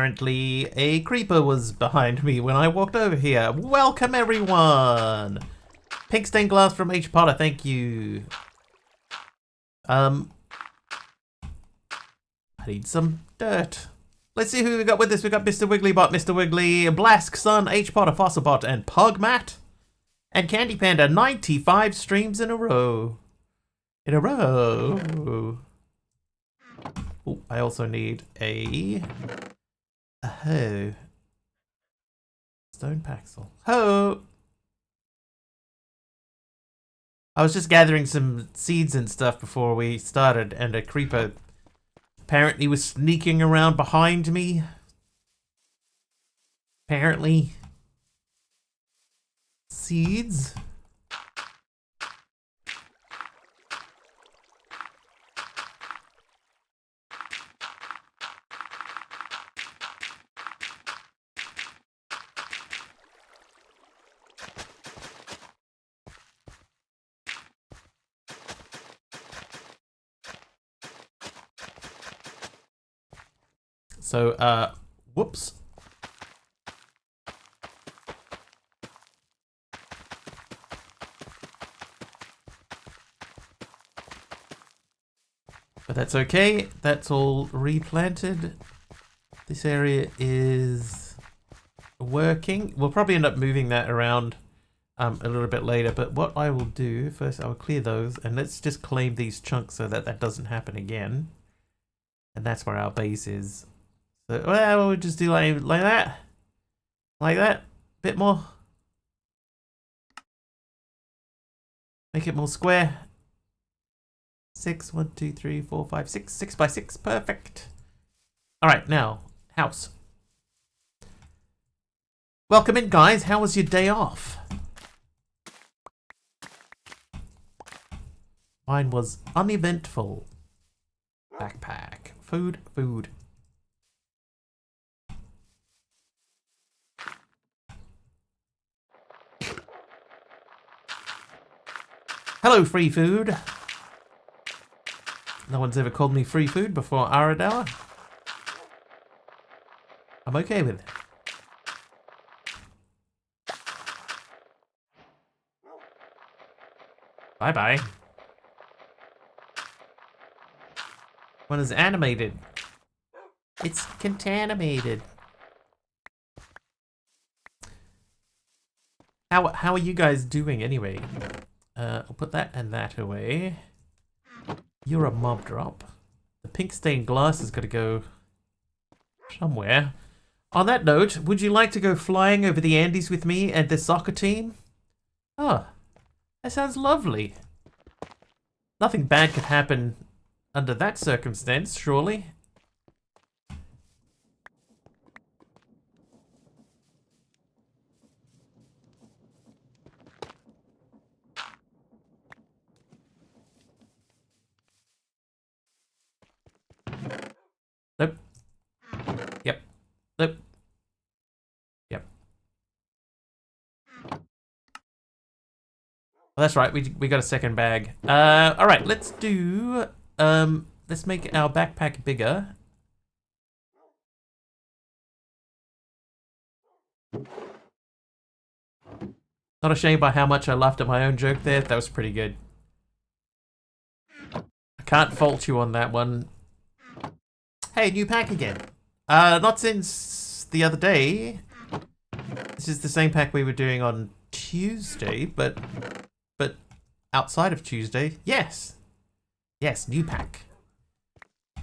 apparently a creeper was behind me when I walked over here. Welcome everyone! Pink stained glass from H. Potter, thank you. I need some dirt. Let's see who we got with us. We got Mr. Wigglybot, Mr. Wiggly, Blask Sun, H. Potter, Fossilbot, and Pugmat. And Candy Panda, 95 streams in a row. Oh, I also need a hoe. Stone Paxel. Ho! I was just gathering some seeds and stuff before we started, and a creeper apparently was sneaking around behind me. Apparently. Seeds. So, whoops. But that's okay. That's all replanted. This area is working. We'll probably end up moving that around a little bit later. But what I will do, first I will clear those. And let's just claim these chunks so that that doesn't happen again. And that's where our base is. So, well, we'll just do like that. Like that. Bit more. Make it more square. 6, 1, 2, 3, 4, 5, 6. 6 by 6. Perfect. Alright, now, house. Welcome in, guys. How was your day off? Mine was uneventful. Backpack. Food, food. Hello, free food. No one's ever called me free food before Aradala. I'm okay with it. Bye-bye. One is animated. It's contaminated. How are you guys doing anyway? I'll put that and that away. You're a mob drop. The pink stained glass has got to go somewhere. On that note, would you like to go flying over the Andes with me and the soccer team? Oh, that sounds lovely. Nothing bad could happen under that circumstance, surely. Nope. Yep. Nope. Yep. Well, that's right. We got a second bag. All right. Let's do. Let's make our backpack bigger. Not ashamed by how much I laughed at my own joke there. That was pretty good. I can't fault you on that one. Hey, new pack again. Not since the other day. This is the same pack we were doing on Tuesday, but outside of Tuesday, yes. Yes, new pack.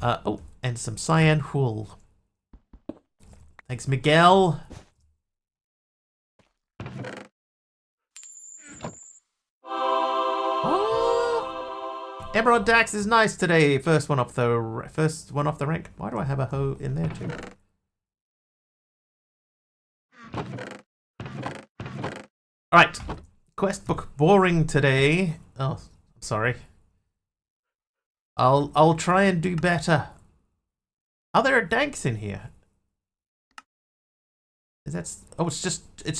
Oh, and some cyan wool. Thanks, Miguel. Emerald Dax is nice today. First one off the rank. Why do I have a hoe in there too? All right, quest book boring today. Oh, I'm sorry. I'll try and do better. Are there danks in here? Is that? Oh, it's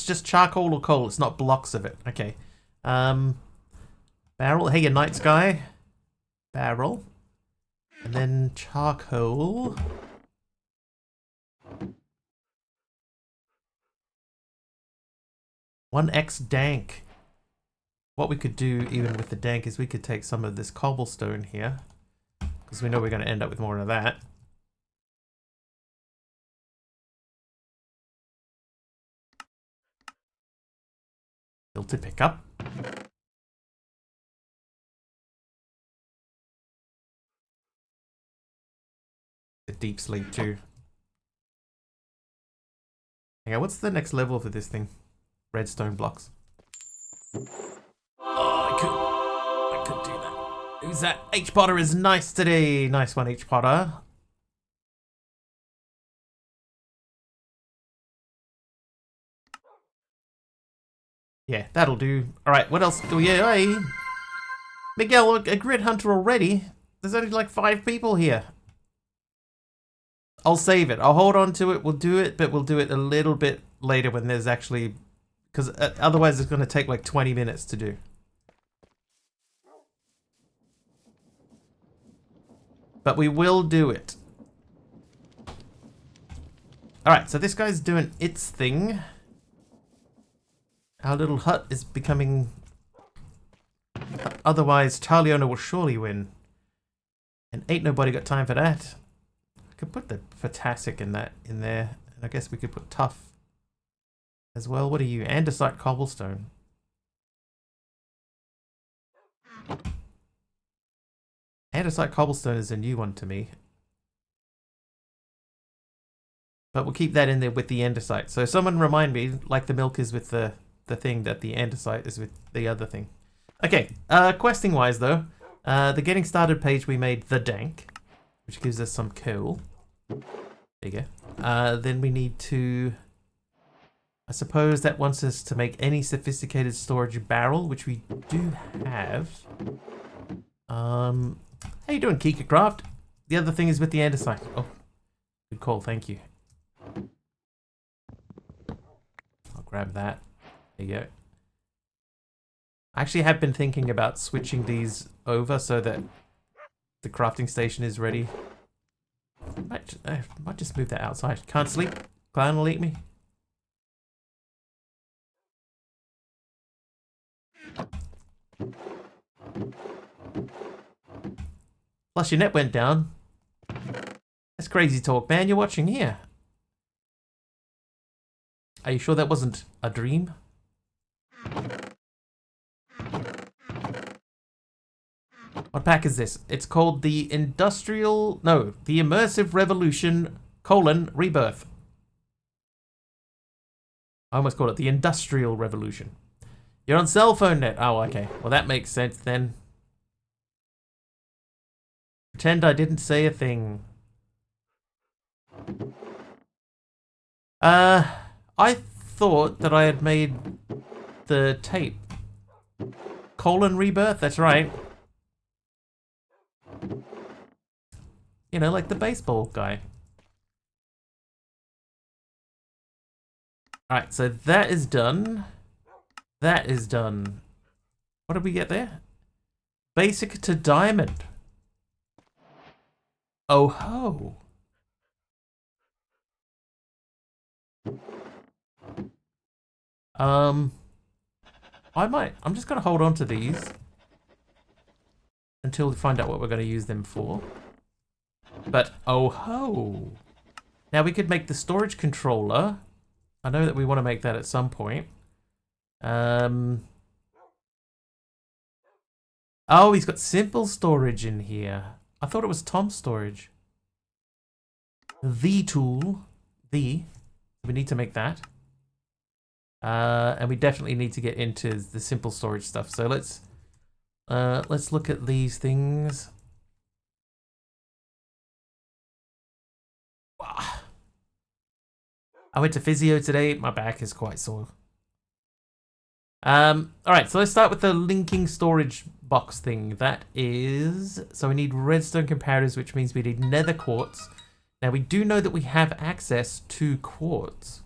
just charcoal or coal. It's not blocks of it. Okay. Barrel. Hey, you night sky. Barrel. And then charcoal. 1x dank. What we could do even with the dank is we could take some of this cobblestone here, because we know we're going to end up with more of that. Built to pick up. A deep sleep too. Hang on, what's the next level for this thing? Redstone blocks. Oh, I could do that. Who's that? H Potter is nice today. Nice one, H Potter. Yeah, that'll do. Alright, what else do we... Hey, Miguel, a grid hunter already? There's only like 5 people here. I'll save it. I'll hold on to it. We'll do it, but we'll do it a little bit later when there's actually... Because otherwise it's going to take like 20 minutes to do. But we will do it. Alright, so this guy's doing its thing. Our little hut is becoming... Otherwise, Charliona will surely win. And ain't nobody got time for that. I could put the Fantastic in there. And I guess we could put Tough as well. What are you? Andesite Cobblestone. Andesite Cobblestone is a new one to me. But we'll keep that in there with the andesite. So someone remind me, like the milk is with the thing, that the andesite is with the other thing. Okay, questing wise though, the getting started page we made the dank, which gives us some coal. There you go. Then we need to, I suppose that wants us to make any sophisticated storage barrel, which we do have. How you doing, Kika Craft? The other thing is with the andesite. Oh, good call, thank you. I'll grab that. There you go. I actually have been thinking about switching these over so that the crafting station is ready. I might just move that outside. Can't sleep? Clown will eat me? Plus your net went down. That's crazy talk, man. You're watching here. Are you sure that wasn't a dream? What pack is this? It's called the the Immersive Revolution, Rebirth. I almost called it the Industrial Revolution. You're on cell phone net. Oh, okay. Well, that makes sense then. Pretend I didn't say a thing. I thought that I had made the tape. Rebirth, that's right. You know, like the baseball guy. Alright, so that is done. That is done. What did we get there? Basic to diamond. Oh ho. I'm just gonna hold on to these until we find out what we're gonna use them for. But oh ho. Now we could make the storage controller. I know that we want to make that at some point. Oh, he's got simple storage in here. I thought it was Tom's storage. The tool. We need to make that. And we definitely need to get into the simple storage stuff. So let's look at these things. I went to physio today. My back is quite sore. Alright, so let's start with the linking storage box thing. That is... So we need redstone comparators, which means we need nether quartz. Now, we do know that we have access to quartz.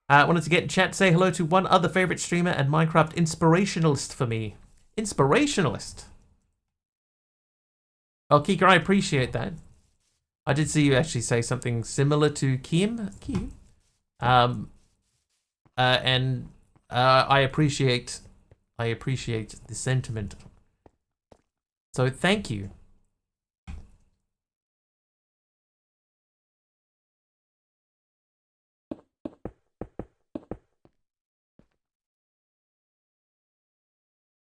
I wanted to get in chat to say hello to one other favorite streamer and Minecraft inspirationalist for me. Inspirationalist. Oh, Kika, I appreciate that. I did see you actually say something similar to Kim. And I appreciate the sentiment. So thank you.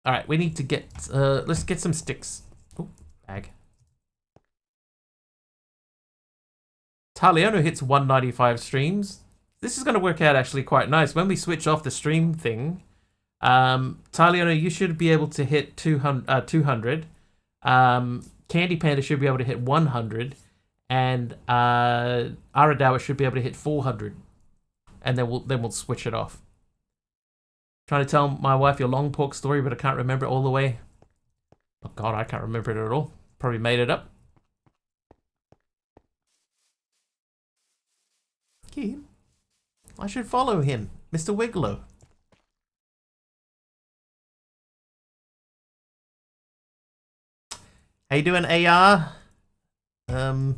All right, we need to get. Let's get some sticks. Oh, bag. Taliano hits 195 streams. This is going to work out actually quite nice. When we switch off the stream thing, Taliano, you should be able to hit 200. Candy Panda should be able to hit 100. And Aradawa should be able to hit 400. And then we'll switch it off. Trying to tell my wife your long pork story, but I can't remember it all the way. Oh god, I can't remember it at all. Probably made it up. I should follow him, Mr. Wiggler. How you doing, AR? Oh,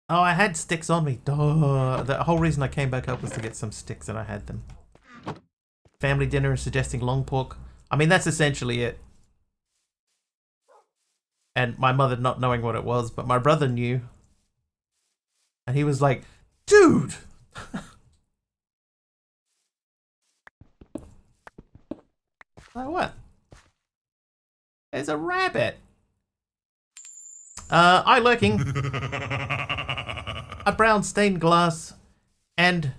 I had sticks on me. Duh. The whole reason I came back up was to get some sticks, and I had them. Family dinner suggesting long pork. I mean, that's essentially it. And my mother not knowing what it was, but my brother knew. And he was like, dude! Like what? There's a rabbit. Eye lurking. A brown stained glass. And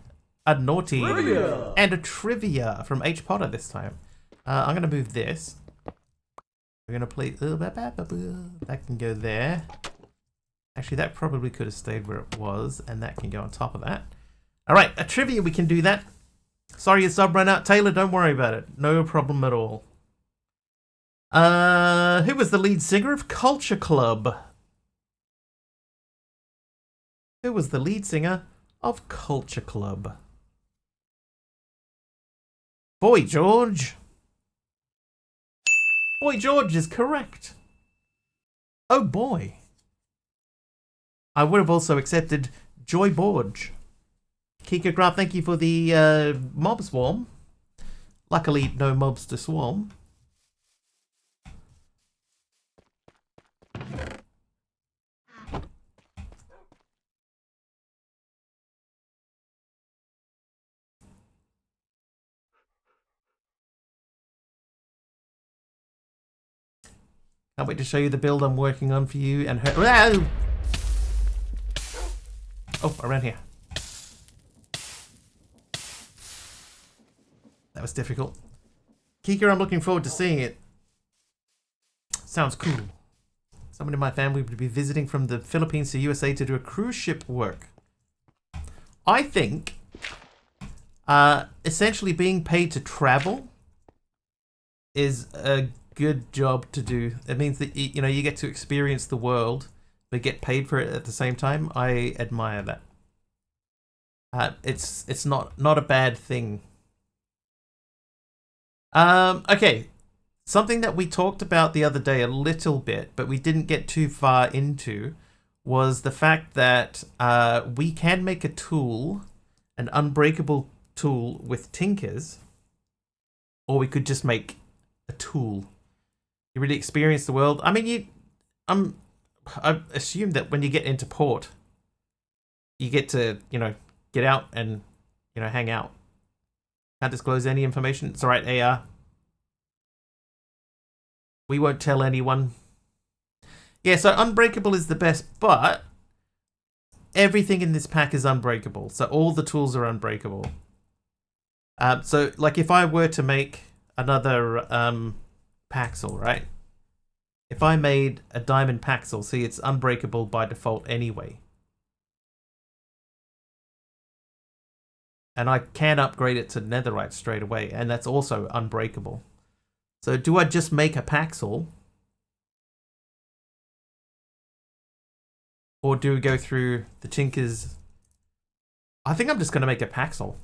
a naughty. Trivia. And a trivia from H. Potter this time. I'm going to move this. We're going to play... That can go there. Actually, that probably could have stayed where it was. And that can go on top of that. Alright, a trivia, we can do that. Sorry your sub ran out. Taylor, don't worry about it. No problem at all. Who was the lead singer of Culture Club? Who was the lead singer of Culture Club? Boy George. Boy George is correct. Oh boy. I would have also accepted Joy Borge. Kika Graf, thank you for the mob swarm. Luckily, no mobs to swarm. Can't wait to show you the build I'm working on for you and her. Oh, around here. That was difficult. Kika, I'm looking forward to seeing it. Sounds cool. Someone in my family would be visiting from the Philippines to USA to do a cruise ship work. I think essentially being paid to travel is a good job to do. It means that you know you get to experience the world but get paid for it at the same time. I admire that. It's not a bad thing. Okay. Something that we talked about the other day a little bit, but we didn't get too far into, was the fact that we can make a tool, an unbreakable tool with tinkers, or we could just make a tool. You really experience the world. I mean, I assume that when you get into port, you get to, get out and, hang out. Can't disclose any information. It's alright, AR. We won't tell anyone. Yeah, so unbreakable is the best, but everything in this pack is unbreakable. So all the tools are unbreakable. So, like, if I were to make another Paxel, right? If I made a diamond Paxel, see, it's unbreakable by default anyway. And I can upgrade it to netherite straight away, and that's also unbreakable. So do I just make a Paxel? Or do we go through the tinkers? I think I'm just going to make a Paxel.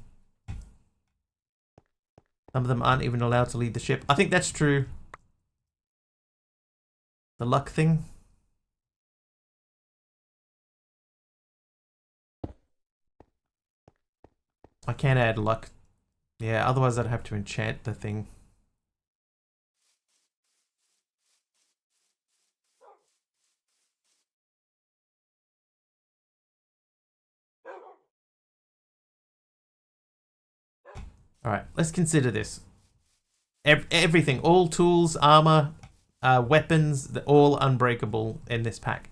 Some of them aren't even allowed to leave the ship. I think that's true. The luck thing. I can add luck Yeah, otherwise I'd have to enchant the thing. Alright, let's consider this. Everything, all tools, armor, weapons, they're all unbreakable in this pack.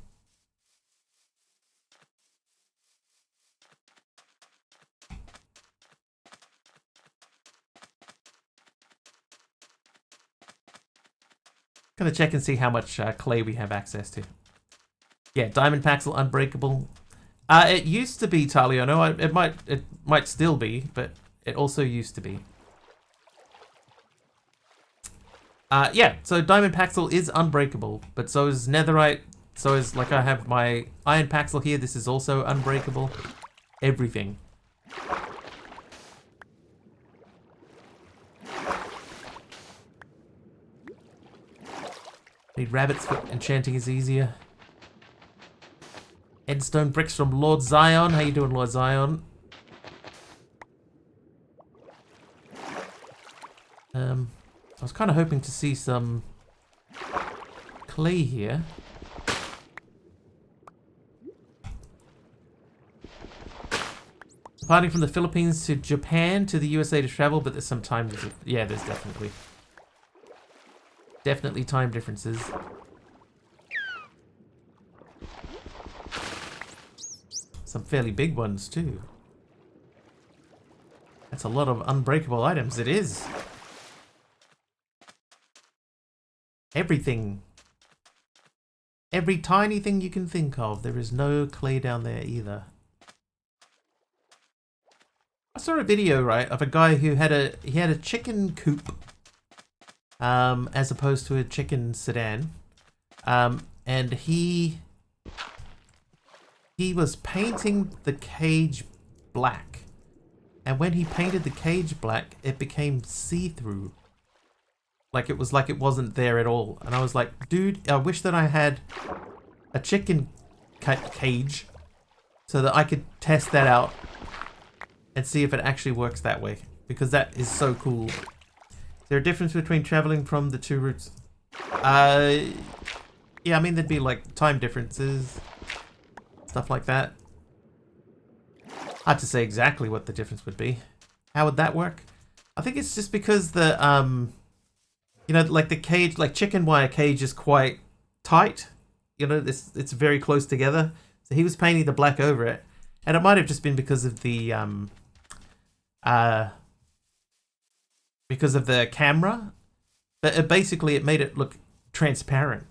Gonna check and see how much clay we have access to. Yeah, diamond paxel unbreakable. It used to be Taliono. It might still be, but it also used to be. Yeah, so diamond paxel is unbreakable, but so is netherite. So is, like, I have my iron paxel here. This is also unbreakable. Everything. Need rabbits for enchanting is easier. Endstone bricks from Lord Zion. How you doing, Lord Zion? I was kind of hoping to see some clay here. Departing from the Philippines to Japan to the USA to travel, but there's some time. Yeah, there's definitely time differences. Some fairly big ones too. That's a lot of unbreakable items. It is. Everything. Every tiny thing you can think of. There is no clay down there either. I saw a video, right, of a guy who had a chicken coop, as opposed to a chicken sedan, and he was painting the cage black, and when he painted the cage black, it became see-through. Like it wasn't there at all, and I was like, dude, I wish that I had a chicken cage so that I could test that out and see if it actually works that way, because that is so cool. Is there a difference between traveling from the two routes? Yeah, I mean, there'd be like time differences, stuff like that. Hard to say exactly what the difference would be. How would that work? I think it's just because the you know, like the cage, like chicken wire cage is quite tight. You know, it's very close together. So he was painting the black over it, and it might have just been because of the camera, but it made it look transparent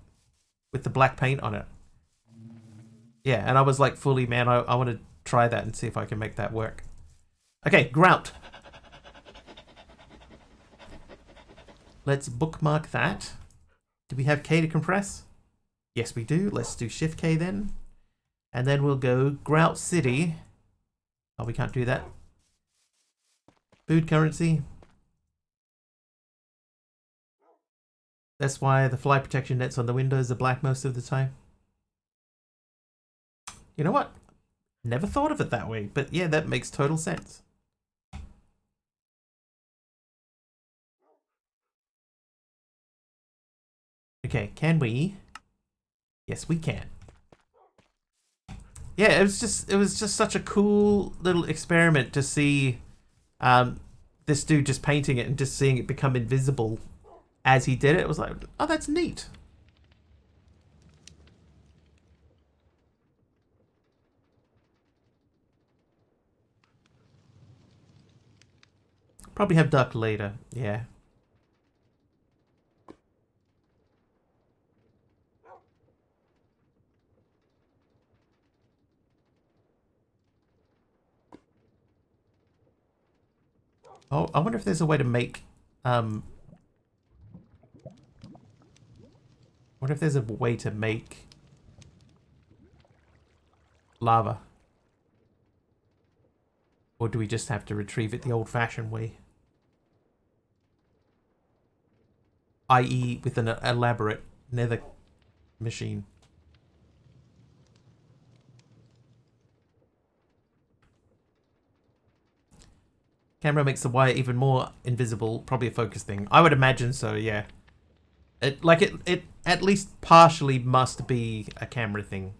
with the black paint on it. Yeah, and I was like, fully, man, I want to try that and see if I can make that work. Okay, grout. Let's bookmark that. Do we have K to compress? Yes, we do. Let's do Shift K then. And then we'll go Grout City. Oh, we can't do that. Food currency. That's why the fly protection nets on the windows are black most of the time. You know what? Never thought of it that way, but yeah, that makes total sense. Okay, can we? Yes, we can. Yeah, it was just such a cool little experiment to see this dude just painting it and just seeing it become invisible as he did it. It was like, oh, that's neat. Probably have duck later, yeah. Oh, I wonder if there's a way to make what if there's a way to make lava? Or do we just have to retrieve it the old-fashioned way? I.e. with an elaborate nether machine. Camera makes the wire even more invisible. Probably a focus thing. I would imagine so, yeah. It at least partially must be a camera thing.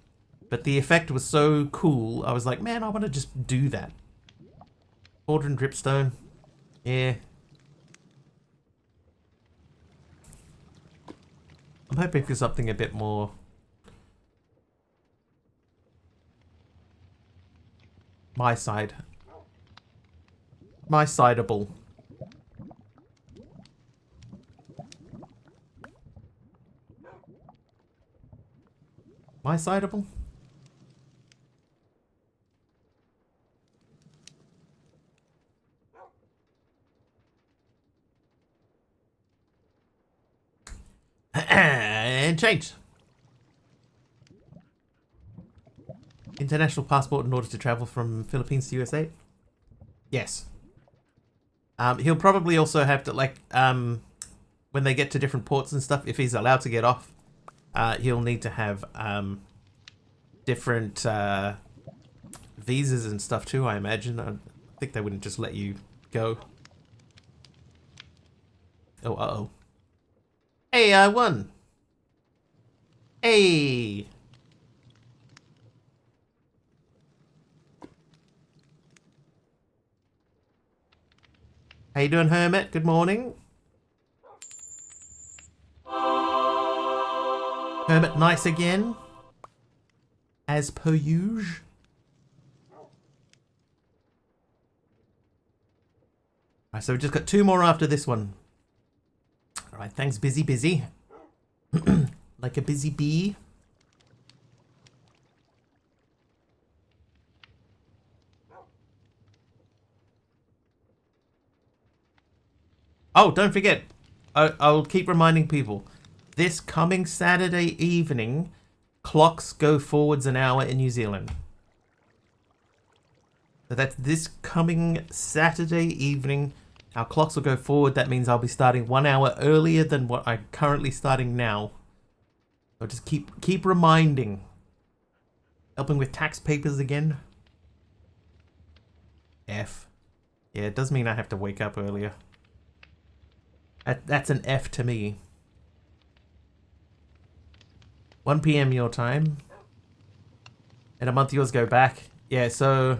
But the effect was so cool, I was like, man, I want to just do that. Cauldron dripstone. Yeah. I'm hoping for something a bit more... my side. My sideable. My sideable? And change. International passport in order to travel from Philippines to USA? Yes. He'll probably also have to, like, when they get to different ports and stuff, if he's allowed to get off, he'll need to have different visas and stuff too, I imagine. I think they wouldn't just let you go. Oh, uh-oh. Hey, I won! Hey! How you doing, Hermit? Good morning. Hermit nice again. As per usual. Alright, so we've just got 2 more after this one. Alright, thanks, busy. Like a busy bee. Oh, don't forget. I'll keep reminding people. This coming Saturday evening, clocks go forwards an hour in New Zealand. So that's this coming Saturday evening. Our clocks will go forward. That means I'll be starting 1 hour earlier than what I'm currently starting now. So just keep reminding. Helping with tax papers again. F. Yeah, it does mean I have to wake up earlier. That's an F to me. 1 PM your time. In a month yours go back. Yeah, so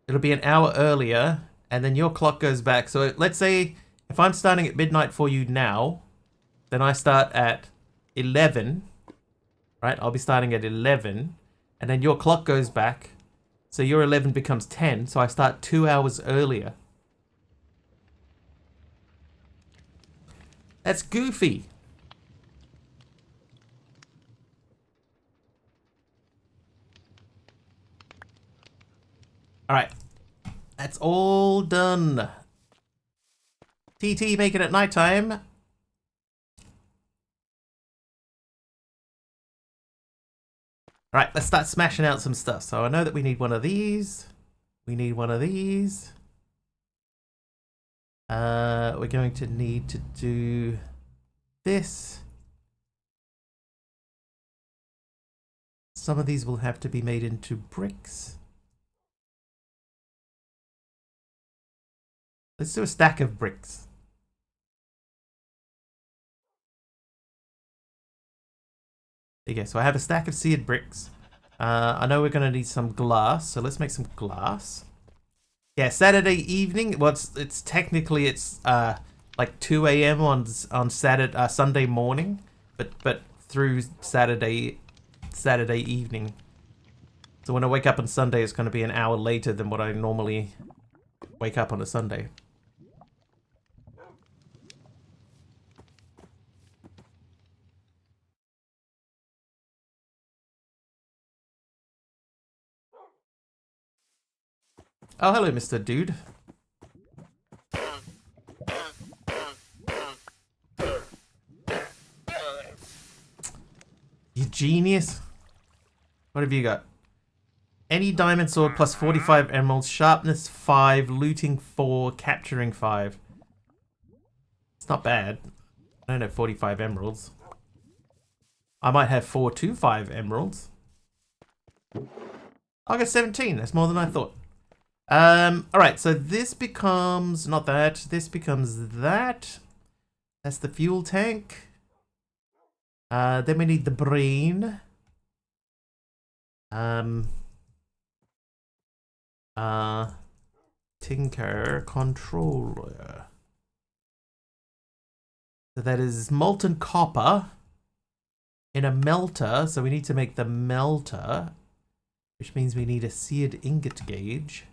it'll be an hour earlier, and then your clock goes back. So let's say if I'm starting at midnight for you now, then I start at 11, right? I'll be starting at 11, and then your clock goes back. So your 11 becomes 10, so I start 2 hours earlier. That's goofy. Alright. That's all done. TT, make it at nighttime. Alright, let's start smashing out some stuff. So I know that we need one of these. We need one of these. We're going to need to do this. Some of these will have to be made into bricks. Let's do a stack of bricks. There you go. So I have a stack of seared bricks. I know we're going to need some glass, so let's make some glass. Yeah, Saturday evening. Well, it's technically like 2 AM on Saturday Sunday morning, but through Saturday evening. So when I wake up on Sunday, it's going to be an hour later than what I normally wake up on a Sunday. Oh, hello, Mr. Dude. You genius. What have you got? Any diamond sword plus 45 emeralds, sharpness 5, looting 4, capturing 5. It's not bad. I don't have 45 emeralds. I might have 4 to 5 emeralds. I got 17. That's more than I thought. Alright, so this becomes not that. This becomes that. That's the fuel tank. Then we need the brain. Tinker controller. So that is molten copper in a melter. So we need to make the melter, which means we need a seared ingot gauge.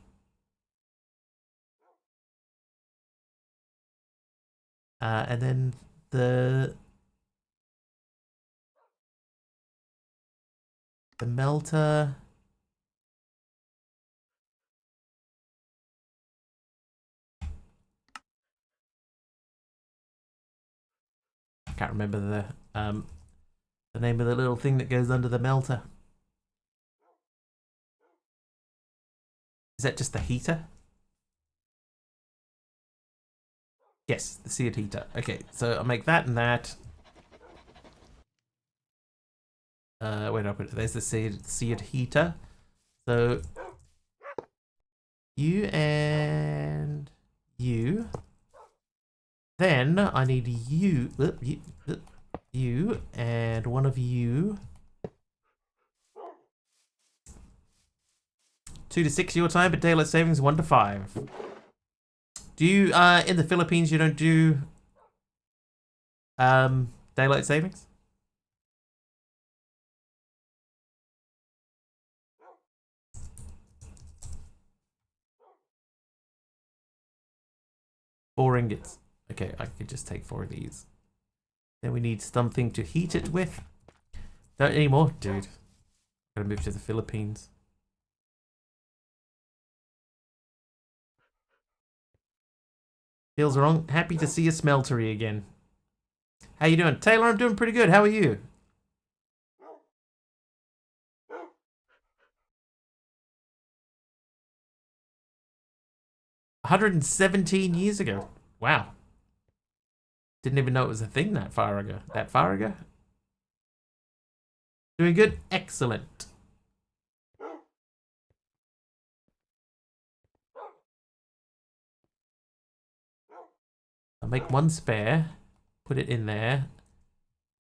And then the melter. I can't remember the name of the little thing that goes under the melter. Is that just the heater? Yes, the seared heater. Okay, so I'll make that and that. Where did I put it? There's the seared heater. So you and you. Then I need you and one of you. 2 to 6 your time, but daylight savings 1 to 5. Do you in the Philippines you don't do daylight savings? Four ingots. Okay, I could just take 4 of these. Then we need something to heat it with. Don't anymore, dude. Gotta move to the Philippines. Feels wrong. Happy to see a smeltery again. How you doing? Taylor, I'm doing pretty good. How are you? $117 ago. Wow. Didn't even know it was a thing that far ago. That far ago? Doing good? Excellent. I'll make 1 spare. Put it in there.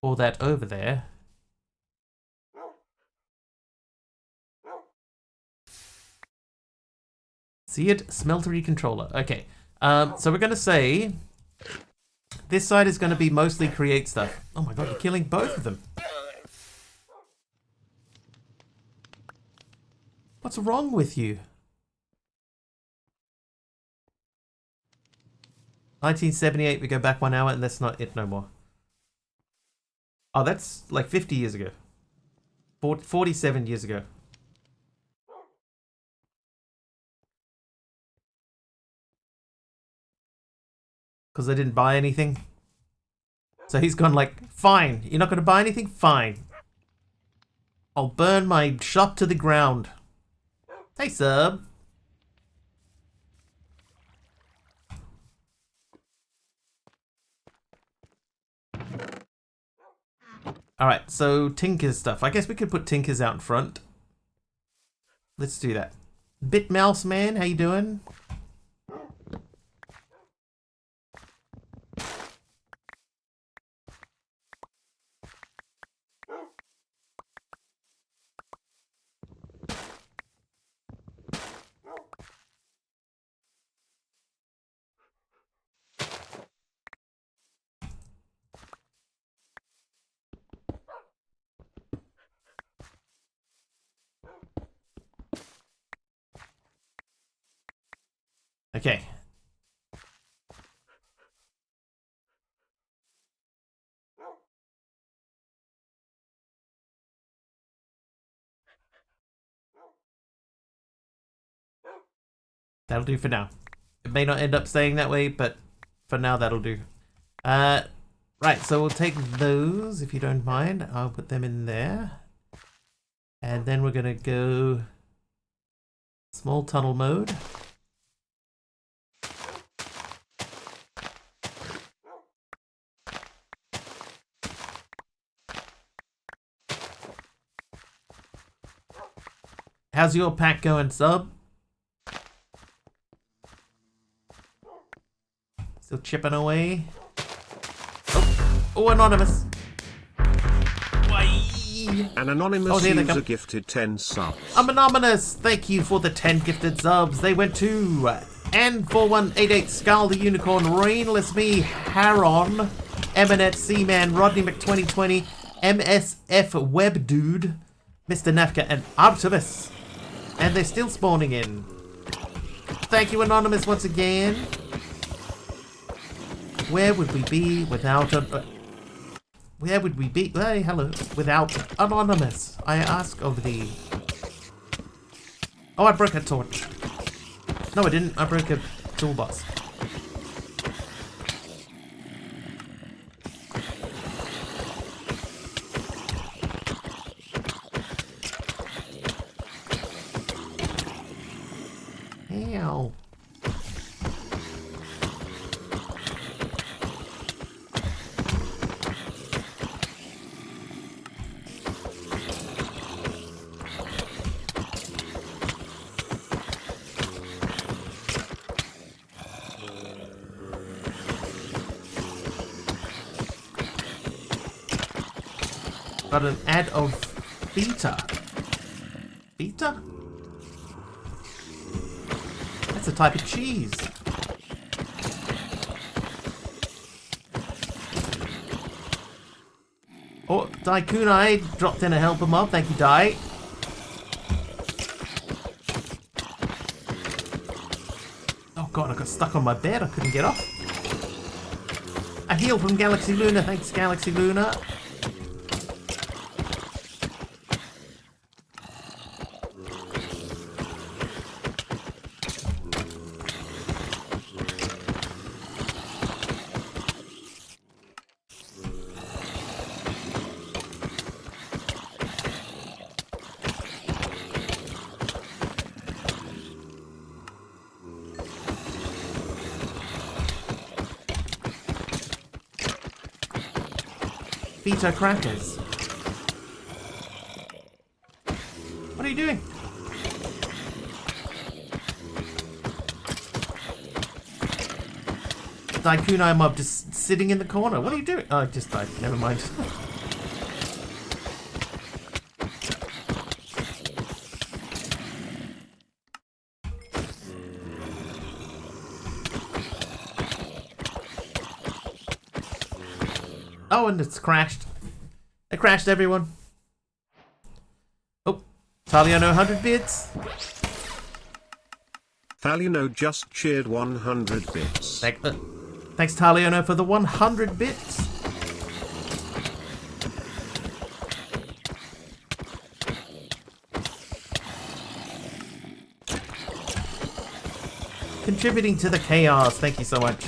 Pour that over there. See it? Smeltery controller. Okay. So we're going to say this side is going to be mostly create stuff. Oh my god, you're killing both of them. What's wrong with you? 1978, we go back 1 hour and that's not it no more. Oh, that's like 50 years ago. 47 years ago. Because I didn't buy anything. So he's gone like, fine, you're not going to buy anything? Fine. I'll burn my shop to the ground. Hey, sub. Alright, so Tinker's stuff. I guess we could put Tinker's out in front. Let's do that. Bitmouse man, how you doing? Okay. That'll do for now. It may not end up staying that way, but for now that'll do. Right, so we'll take those, if you don't mind. I'll put them in there. And then we're gonna go small tunnel mode. How's your pack going, sub? Still chipping away. Oh, anonymous. Why? An anonymous there they user come. gifted 10 subs. I'm anonymous. Thank you for the 10 gifted subs. They went to N4188, Skull the Unicorn, Rainless Me, Haron, Eminet, Seaman, Rodney Mc2020, MSF Web Dude, Mr. Nafka, and Artemis. And they're still spawning in. Thank you, Anonymous, once again. Where would we be without where would we be? Hey, hello. Without Anonymous, I ask of thee. Oh, I broke a torch. No, I didn't. I broke a toolbox. Ow. Got an ad of Beta. Beta? That's a type of cheese. Oh, Daikunai dropped in a helper mob. Thank you, Dai. Oh god, I got stuck on my bed. I couldn't get off. A heal from Galaxy Luna. Thanks, Galaxy Luna. Beta crackers. What are you doing? Daikunai mob just sitting in the corner. What are you doing? Oh, I just died. Never mind. Oh, and it's crashed. It crashed, everyone. Oh, Taliano 100 bits. Thalino just cheered 100 bits. Thanks, Taliano, for the 100 bits. Contributing to the chaos. Thank you so much.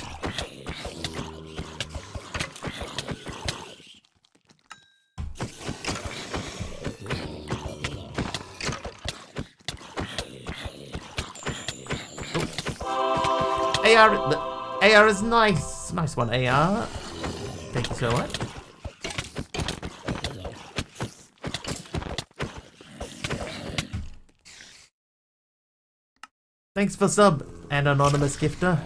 AR is nice. Nice one, AR. Thank you so much. Thanks for sub and anonymous gifter.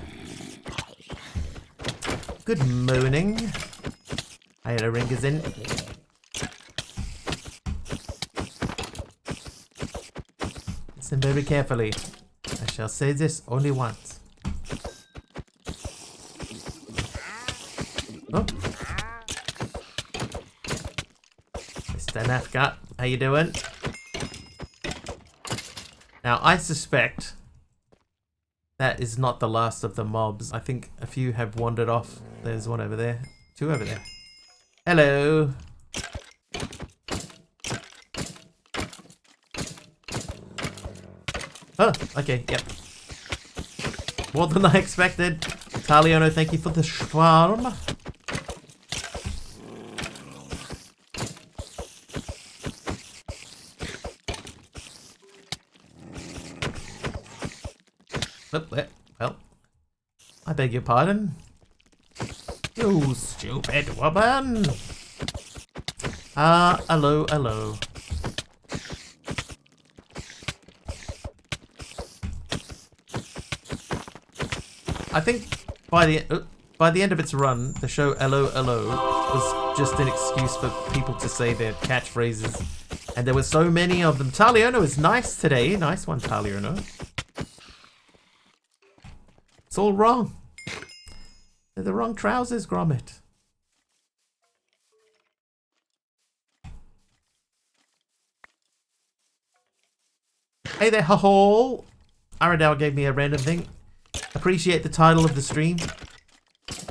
Good morning. Hiya, ring is in. Listen very carefully. I shall say this only once. Oh. Mr. Nafgat, how you doing? Now, I suspect that is not the last of the mobs. I think a few have wandered off. There's one over there. Two over there. Hello. Oh, okay, yep. More than I expected. Taliano, thank you for the schwarm. Well, I beg your pardon. You stupid woman. Hello, hello. I think by the by the end of its run, the show "Hello, Hello" was just an excuse for people to say their catchphrases, and there were so many of them. Taliono is nice today. Nice one, Taliono. It's all wrong. They're the wrong trousers, Gromit. Hey there, Hall. Aradao gave me a random thing. Appreciate the title of the stream.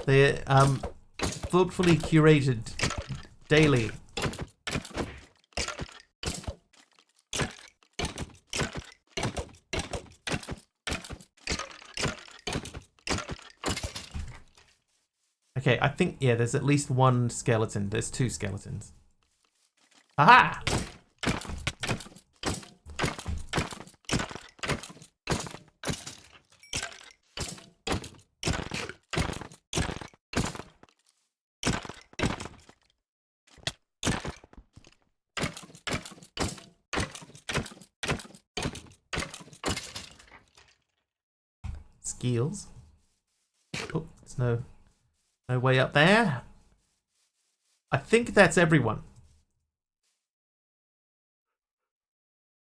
They're thoughtfully curated daily. Okay, I think, yeah, there's at least one skeleton. There's two skeletons. Aha! Skills. Oh, there's no way up there. I think that's everyone.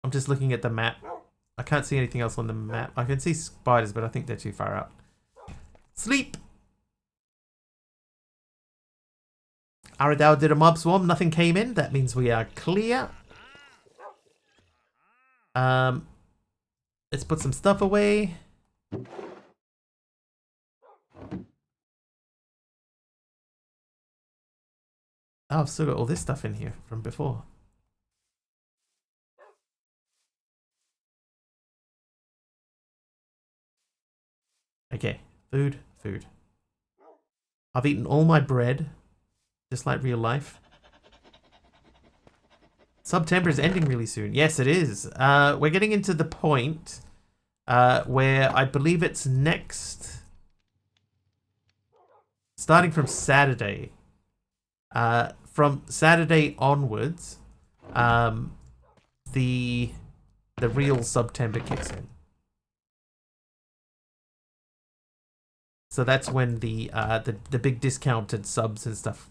I'm just looking at the map. I can't see anything else on the map. I can see spiders, but I think they're too far out. Sleep! Aradao did a mob swarm. Nothing came in. That means we are clear. Let's put some stuff away. Oh, I've still got all this stuff in here from before. Okay, food. I've eaten all my bread, just like real life. September is ending really soon. Yes, it is. We're getting into the point where I believe it's next, starting from Saturday. From Saturday onwards, the real September kicks in. So that's when the big discounted subs and stuff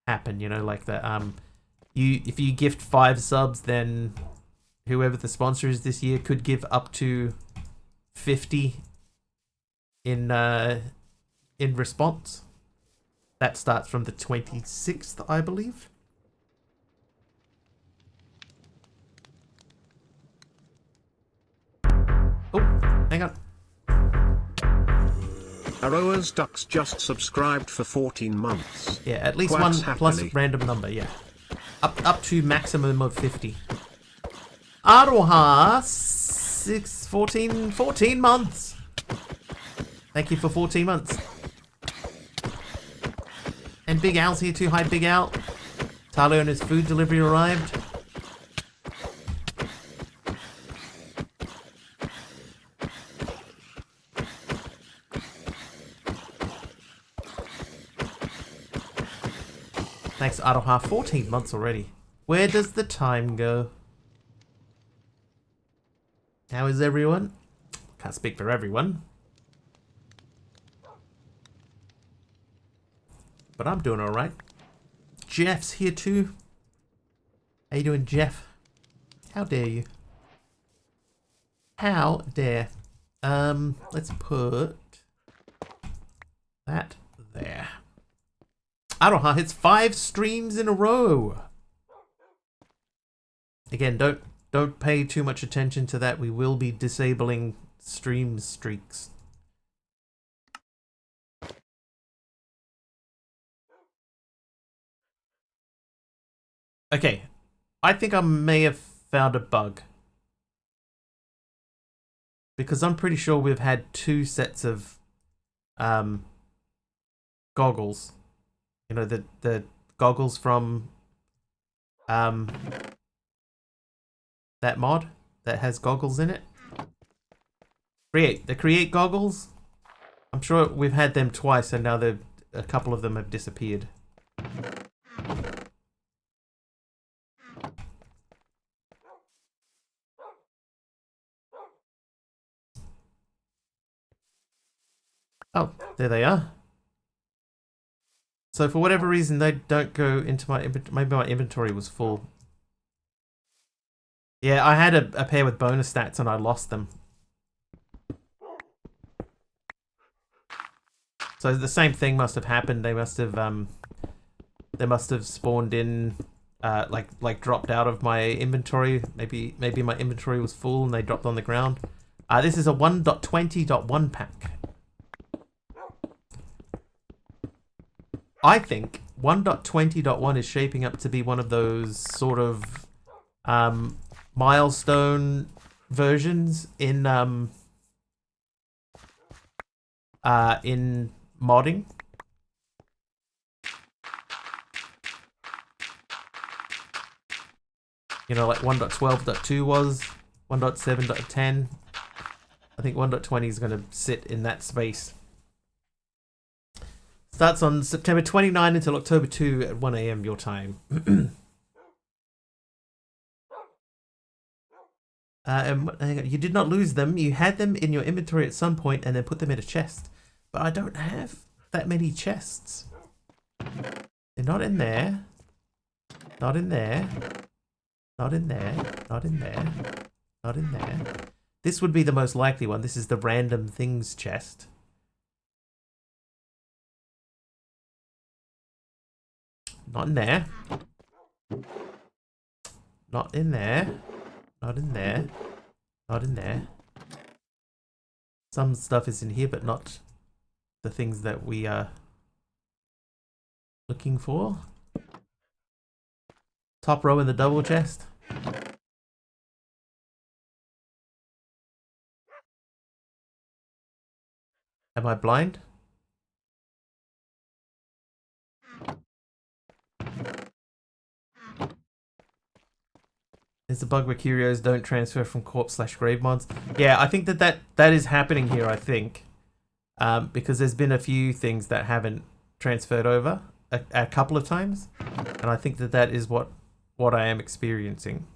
happen. You know, like the if you gift 5 subs, then whoever the sponsor is this year could give up to 50 in response. That starts from the 26th, I believe. Oh, hang on. Aroa's Ducks just subscribed for 14 months. Yeah, at least Quacks one plus happily. random number, yeah. Up to maximum of 50. Aroha, 14 months. Thank you for 14 months. And Big Al's here too. Hi, Big Al. Tyler and his food delivery arrived. Thanks, Aroha. 14 months already. Where does the time go? How is everyone? Can't speak for everyone. But I'm doing alright. Jeff's here too. How you doing, Jeff? How dare you? How dare. Let's put that there. Aroha hits 5 streams in a row. Again, don't pay too much attention to that. We will be disabling stream streaks. Okay, I think I may have found a bug. Because I'm pretty sure we've had 2 sets of goggles. You know, the goggles from that mod that has goggles in it. The Create goggles. I'm sure we've had them twice, and now a couple of them have disappeared. Oh, there they are. So for whatever reason, they don't go into my inventory. Maybe my inventory was full. Yeah, I had a pair with bonus stats and I lost them. So the same thing must have happened. They must have spawned in, like dropped out of my inventory. Maybe my inventory was full and they dropped on the ground. This is a 1.20.1 pack. I think 1.20.1 is shaping up to be one of those sort of milestone versions in modding. You know, like 1.12.2 was, 1.7.10. I think 1.20 is going to sit in that space. Starts on September 29 until October 2 at 1 AM your time. You did not lose them. You had them in your inventory at some point and then put them in a chest. But I don't have that many chests. They're not in there. Not in there. Not in there. Not in there. Not in there. This would be the most likely one. This is the random things chest. Not in there. Not in there. Not in there. Not in there. Some stuff is in here, but not the things that we are looking for. Top row in the double chest. Am I blind? It's a bug where curios don't transfer from corpse/grave mods. Yeah, I think that is happening here, I think. Because there's been a few things that haven't transferred over a couple of times. And I think that is what I am experiencing.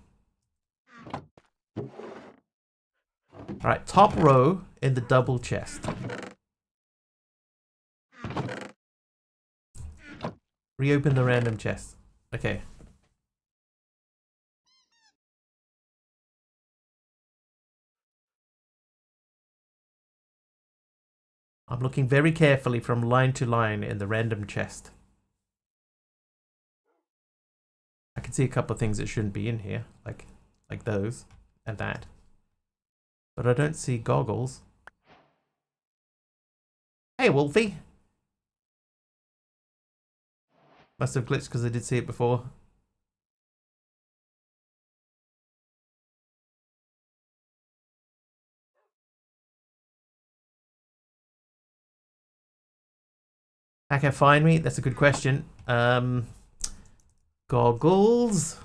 Alright, top row in the double chest. Reopen the random chest. Okay. I'm looking very carefully from line to line in the random chest. I can see a couple of things that shouldn't be in here, like those and that. But I don't see goggles. Hey, Wolfie! Must have glitched because I did see it before. How can I find me? That's a good question. Goggles?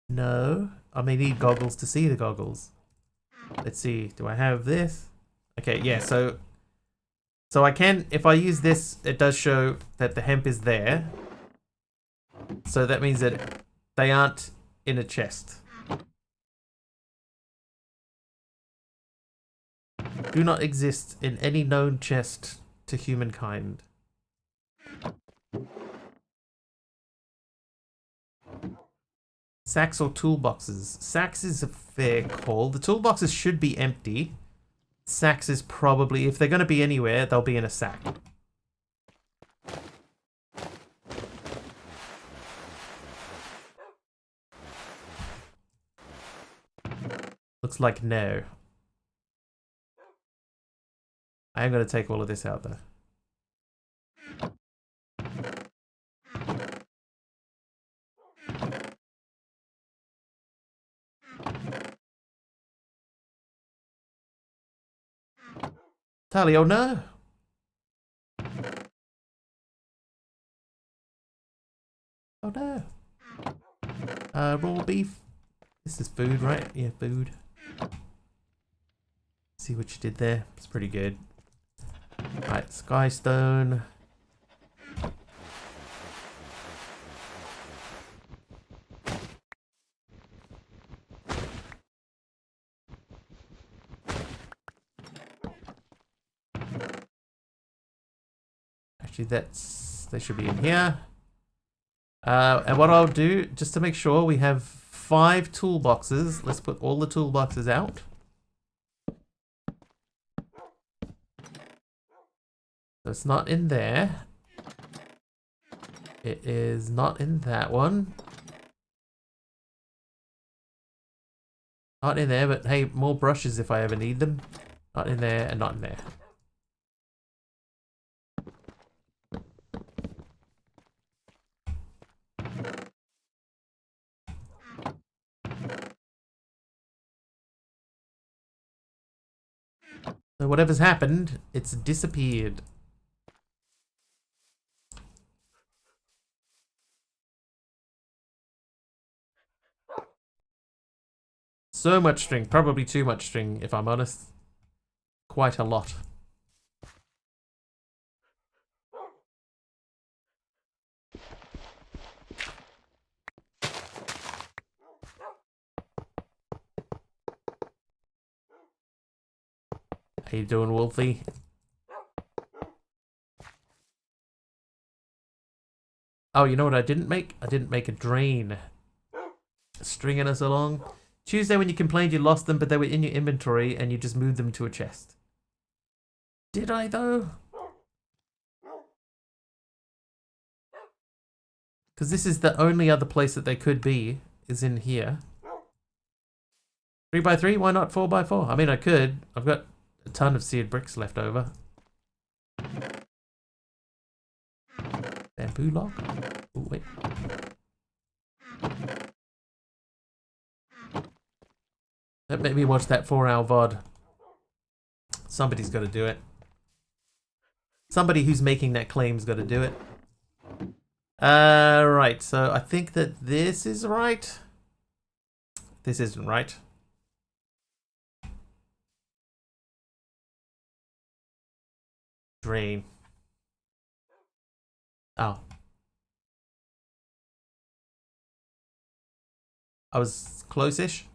No. I may need goggles to see the goggles. Let's see. Do I have this? Okay, yeah, so I can, if I use this, it does show that the hemp is there. So that means that they aren't in a chest. Do not exist in any known chest to humankind. Sacks or toolboxes? Sacks is a fair call. The toolboxes should be empty. Sacks is probably, if they're going to be anywhere, they'll be in a sack. Looks like no. I am going to take all of this out though. Tally, oh no! Oh no! Raw beef. This is food, right? Yeah, food. See what you did there. It's pretty good. Right, Skystone. Actually, they should be in here. And what I'll do, just to make sure we have 5 toolboxes, let's put all the toolboxes out. So it's not in there. It is not in that one. Not in there, but hey, more brushes if I ever need them. Not in there and not in there. So whatever's happened, it's disappeared. So much string, probably too much string if I'm honest. Quite a lot. How you doing, Wolfie? Oh, you know what I didn't make? I didn't make a drain. Stringing us along. Tuesday when you complained you lost them, but they were in your inventory and you just moved them to a chest. Did I though? Because this is the only other place that they could be, is in here. 3x3, why not 4x4? I mean, I could. I've got a ton of seared bricks left over. Bamboo log? Oh, wait. Don't make me watch that 4-hour VOD. Somebody's got to do it. Somebody who's making that claim's got to do it. Right, so I think that this is right. This isn't right. Drain. Oh. I was close-ish.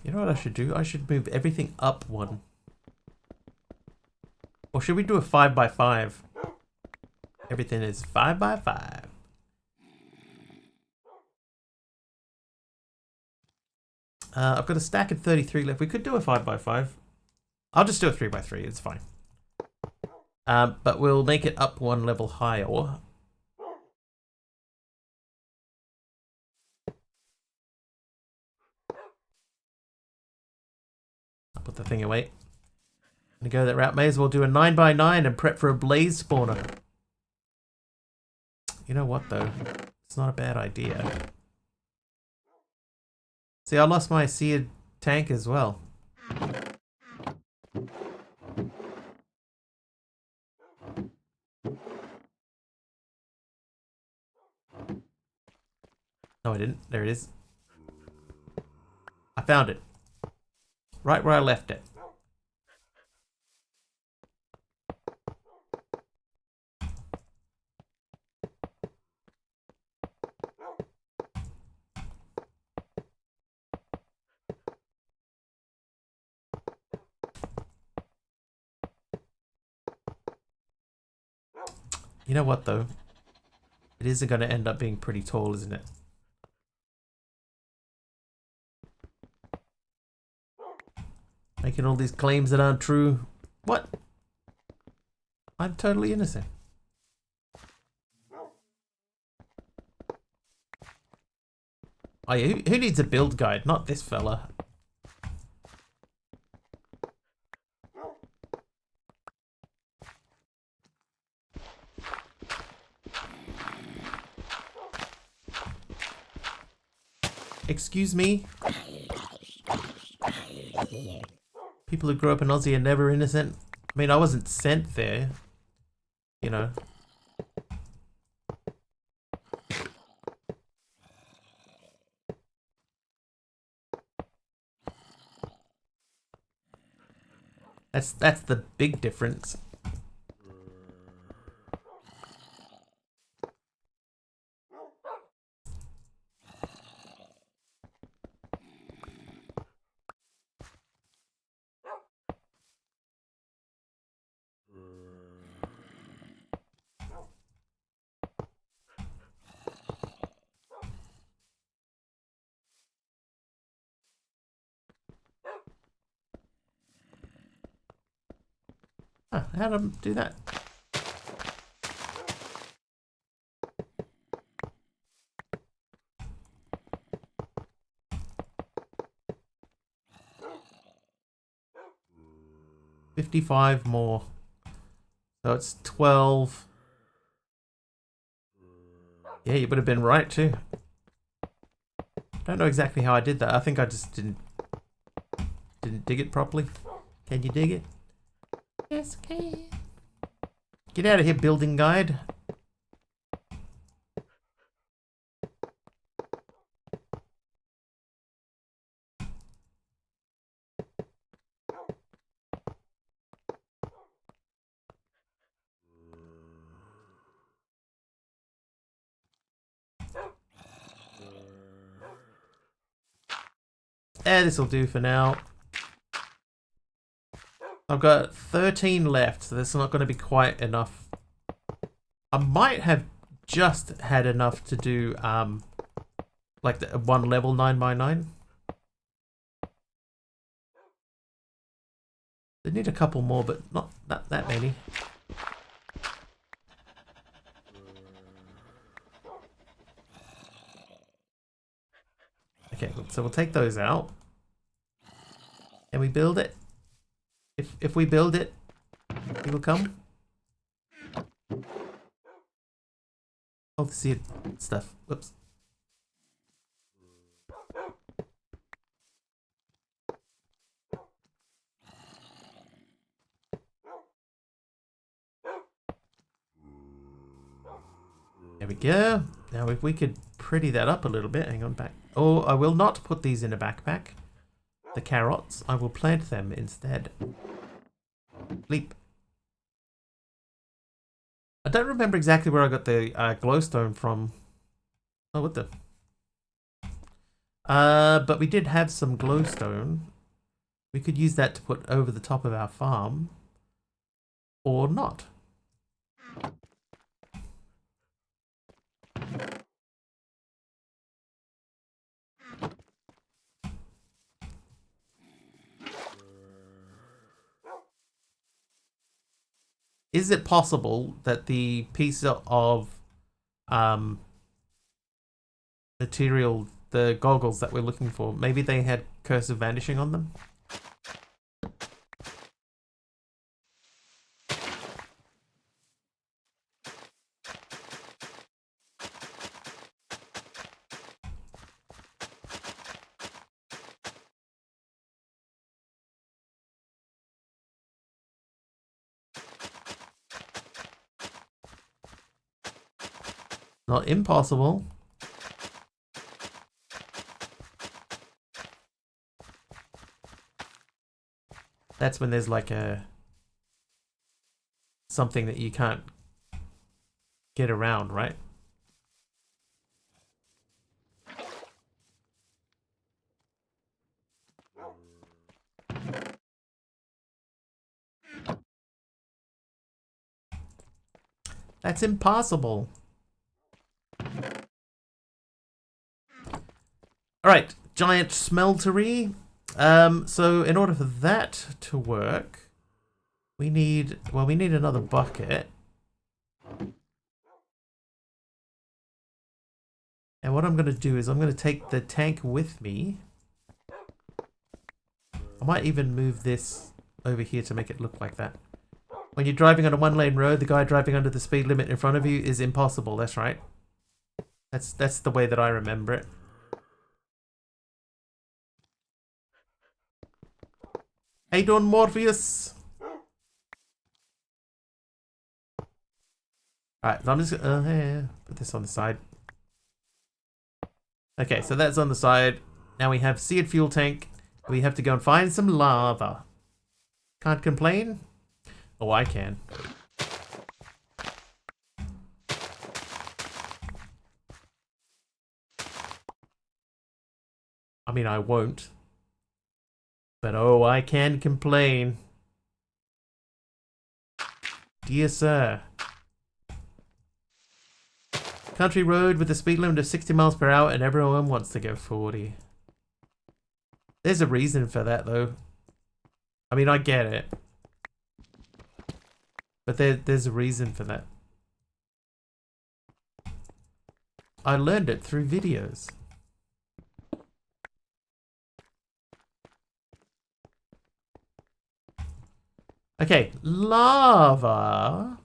You know what I should do? I should move everything up one. Or should we do a 5x5? Everything is 5x5. I've got a stack of 33 left. We could do a 5x5. I'll just do a 3x3. It's fine. But we'll make it up one level higher. I'll put the thing away. To go that route, may as well do a 9x9 and prep for a blaze spawner. You know what though? It's not a bad idea. See, I lost my seared tank as well. No, I didn't. There it is. I found it. Right where I left it. You know what though? It isn't going to end up being pretty tall, isn't it? Making all these claims that aren't true. What? I'm totally innocent. Oh yeah, who needs a build guide? Not this fella. Excuse me? People who grew up in Aussie are never innocent. I mean, I wasn't sent there. You know. That's the big difference. How'd I do that? $55 more. So it's 12. Yeah, you would have been right too. Don't know exactly how I did that. I think I just didn't dig it properly. Can you dig it? Yes, I can. Get out of here, building guide. This'll do for now. I've got 13 left, so that's not going to be quite enough. I might have just had enough to do like the one level 9x9. They need a couple more, but not that many. Okay, so we'll take those out. Can we build it? If we build it, he will come. Oh, the seed stuff. Whoops. There we go. Now if we could pretty that up a little bit. Hang on back. Oh, I will not put these in a backpack. The carrots. I will plant them instead. Leap. I don't remember exactly where I got the glowstone from. Oh, what the? But we did have some glowstone. We could use that to put over the top of our farm. Or not. Is it possible that the piece of material, the goggles that we're looking for, maybe they had Curse of Vanishing on them? Not impossible. That's when there's like something that you can't get around, right? That's impossible. Alright, giant smeltery. So in order for that to work, we need another bucket. And what I'm going to do is I'm going to take the tank with me. I might even move this over here to make it look like that. When you're driving on a one-lane road, the guy driving under the speed limit in front of you is impossible. That's right. That's the way that I remember it. How you doing, Morpheus? Alright, so I'm just gonna put this on the side. Okay, so that's on the side. Now we have seared fuel tank. We have to go and find some lava. Can't complain? Oh, I can. I mean, I won't. But oh, I can complain. Dear sir. Country road with a speed limit of 60 miles per hour and everyone wants to go 40. There's a reason for that though. I mean, I get it. But there's a reason for that. I learned it through videos. Okay, lava.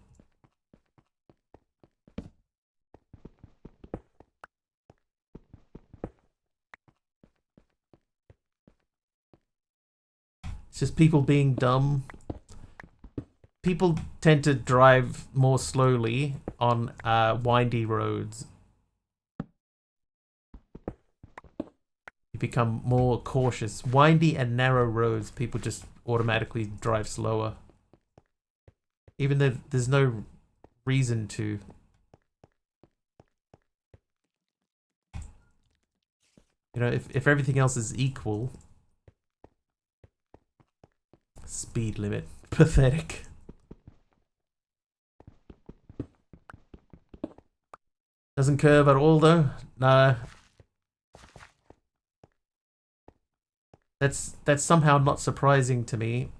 It's just people being dumb. People tend to drive more slowly on windy roads. You become more cautious. Windy and narrow roads, people just automatically drive slower. Even though there's no reason to. You know, if everything else is equal. Speed limit. Pathetic. Doesn't curve at all though. Nah. That's somehow not surprising to me.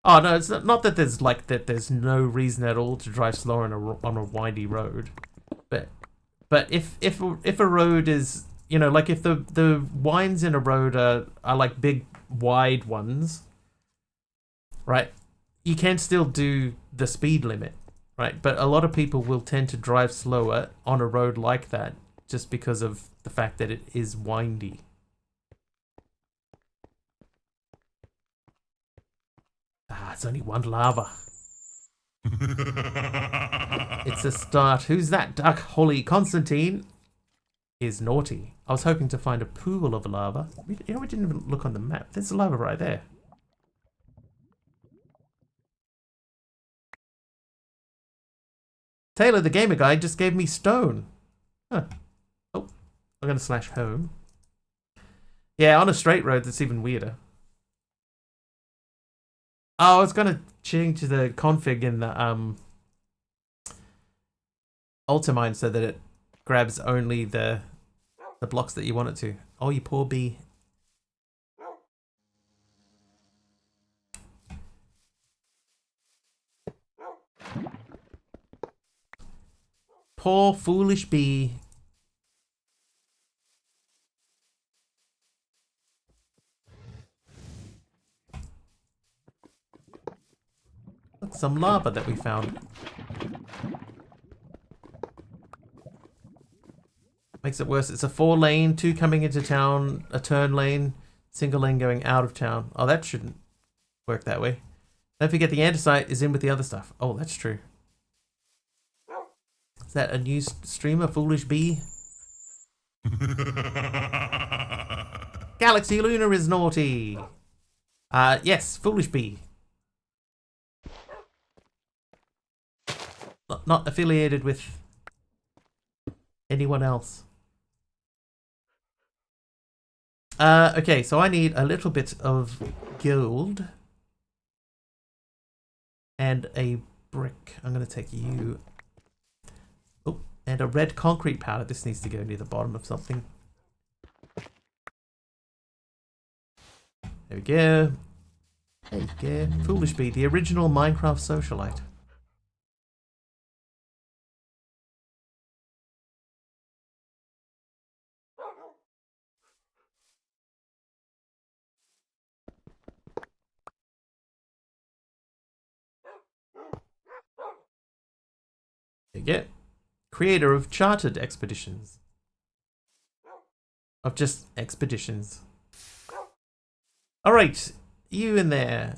Oh no, it's not that there's like there's no reason at all to drive slower on a windy road, but if a road is, you know, like if the winds in a road are like big wide ones, right? You can still do the speed limit, right? But a lot of people will tend to drive slower on a road like that just because of the fact that it is windy. Ah, it's only one lava. It's a start. Who's that? Duck Holly Constantine is naughty. I was hoping to find a pool of lava. You know, we didn't even look on the map. There's lava right there. Taylor, the gamer guy, just gave me stone. Huh. Oh, I'm gonna slash home. Yeah, on a straight road, that's even weirder. Oh, I was gonna change the config in the Ultimine so that it grabs only the blocks that you want it to. Oh, you poor bee. Poor foolish bee. Look, some lava that we found. Makes it worse. It's a 4-lane, 2 coming into town, a turn lane, single lane going out of town. Oh, that shouldn't work that way. Don't forget the andesite is in with the other stuff. Oh, that's true. Is that a new streamer, Foolish Bee? Galaxy Lunar is naughty. Yes, Foolish Bee. Not affiliated with anyone else. Okay, so I need a little bit of gold and a brick. I'm going to take you. Oh, and a red concrete powder. This needs to go near the bottom of something. There we go. There you go. Foolish Bee, the original Minecraft socialite. There you go. Creator of chartered expeditions. Of just expeditions. Alright, you in there.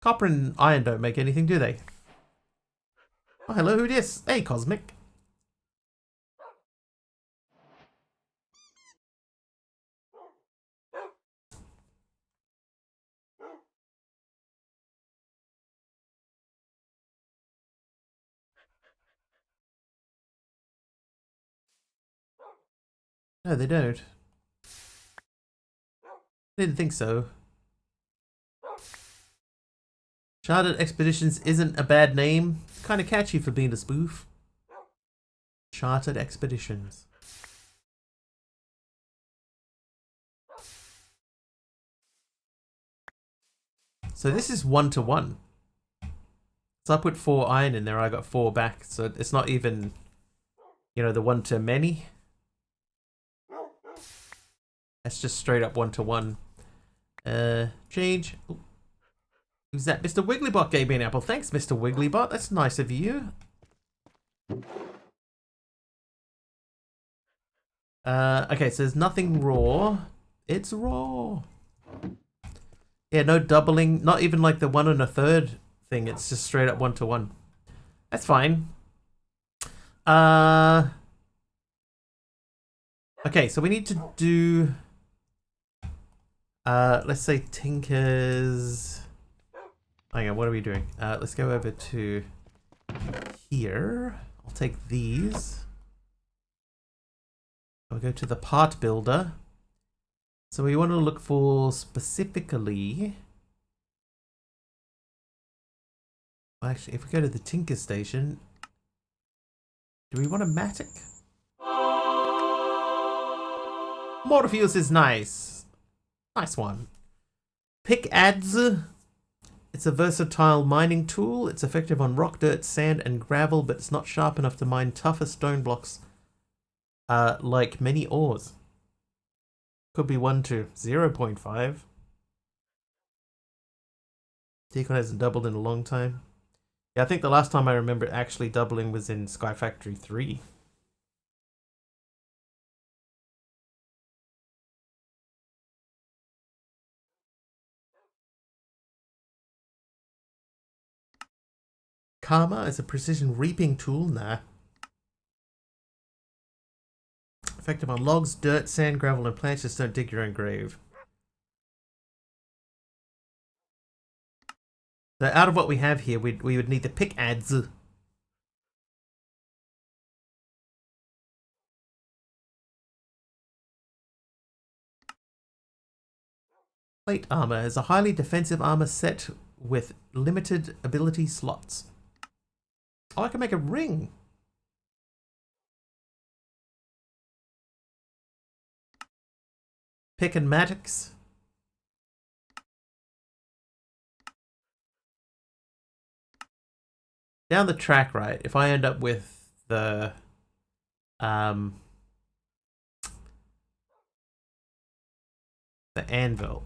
Copper and iron don't make anything, do they? Oh, hello, who dis? Hey, Cosmic. No, they don't. Didn't think so. Chartered Expeditions isn't a bad name. Kind of catchy for being a spoof. Chartered Expeditions. So this is 1-to-1. So I put 4 iron in there, I got 4 back. So it's not even, you know, the 1-to-many. That's just straight up 1-to-1. Change. Ooh. Who's that? Mr. Wigglybot gave me an apple. Thanks, Mr. Wigglybot. That's nice of you. Okay, so there's nothing raw. It's raw. Yeah, no doubling. Not even like the 1 1/3 thing. It's just straight up 1-to-1. That's fine. Okay, so we need to do... let's say Tinker's... Hang on, what are we doing? Let's go over to here. I'll take these. I'll go to the part builder. So we want to look for specifically... Well, actually, if we go to the Tinker station, do we want a Matic? Morpheus is nice. Nice one. Pickaxe. It's a versatile mining tool. It's effective on rock, dirt, sand, and gravel, but it's not sharp enough to mine tougher stone blocks like many ores. Could be 1 to 0.5. Deacon hasn't doubled in a long time. Yeah, I think the last time I remember it actually doubling was in Sky Factory 3. Karma is a precision reaping tool. Nah. Effective on logs, dirt, sand, gravel, and plants. Just don't dig your own grave. So out of what we have here, we would need the pickaxe. Plate armor is a highly defensive armor set with limited ability slots. Oh, I can make a ring. Pick and Matix. Down the track, right? If I end up with the anvil.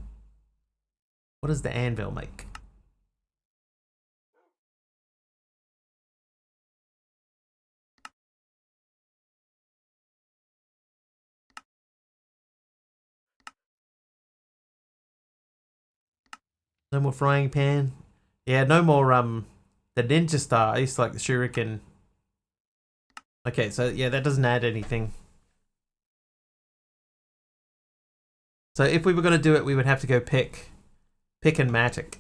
What does the anvil make? No more frying pan. Yeah, no more the ninja star. I used to like the shuriken. Okay, so yeah, that doesn't add anything. So if we were gonna do it, we would have to go pick and Matic.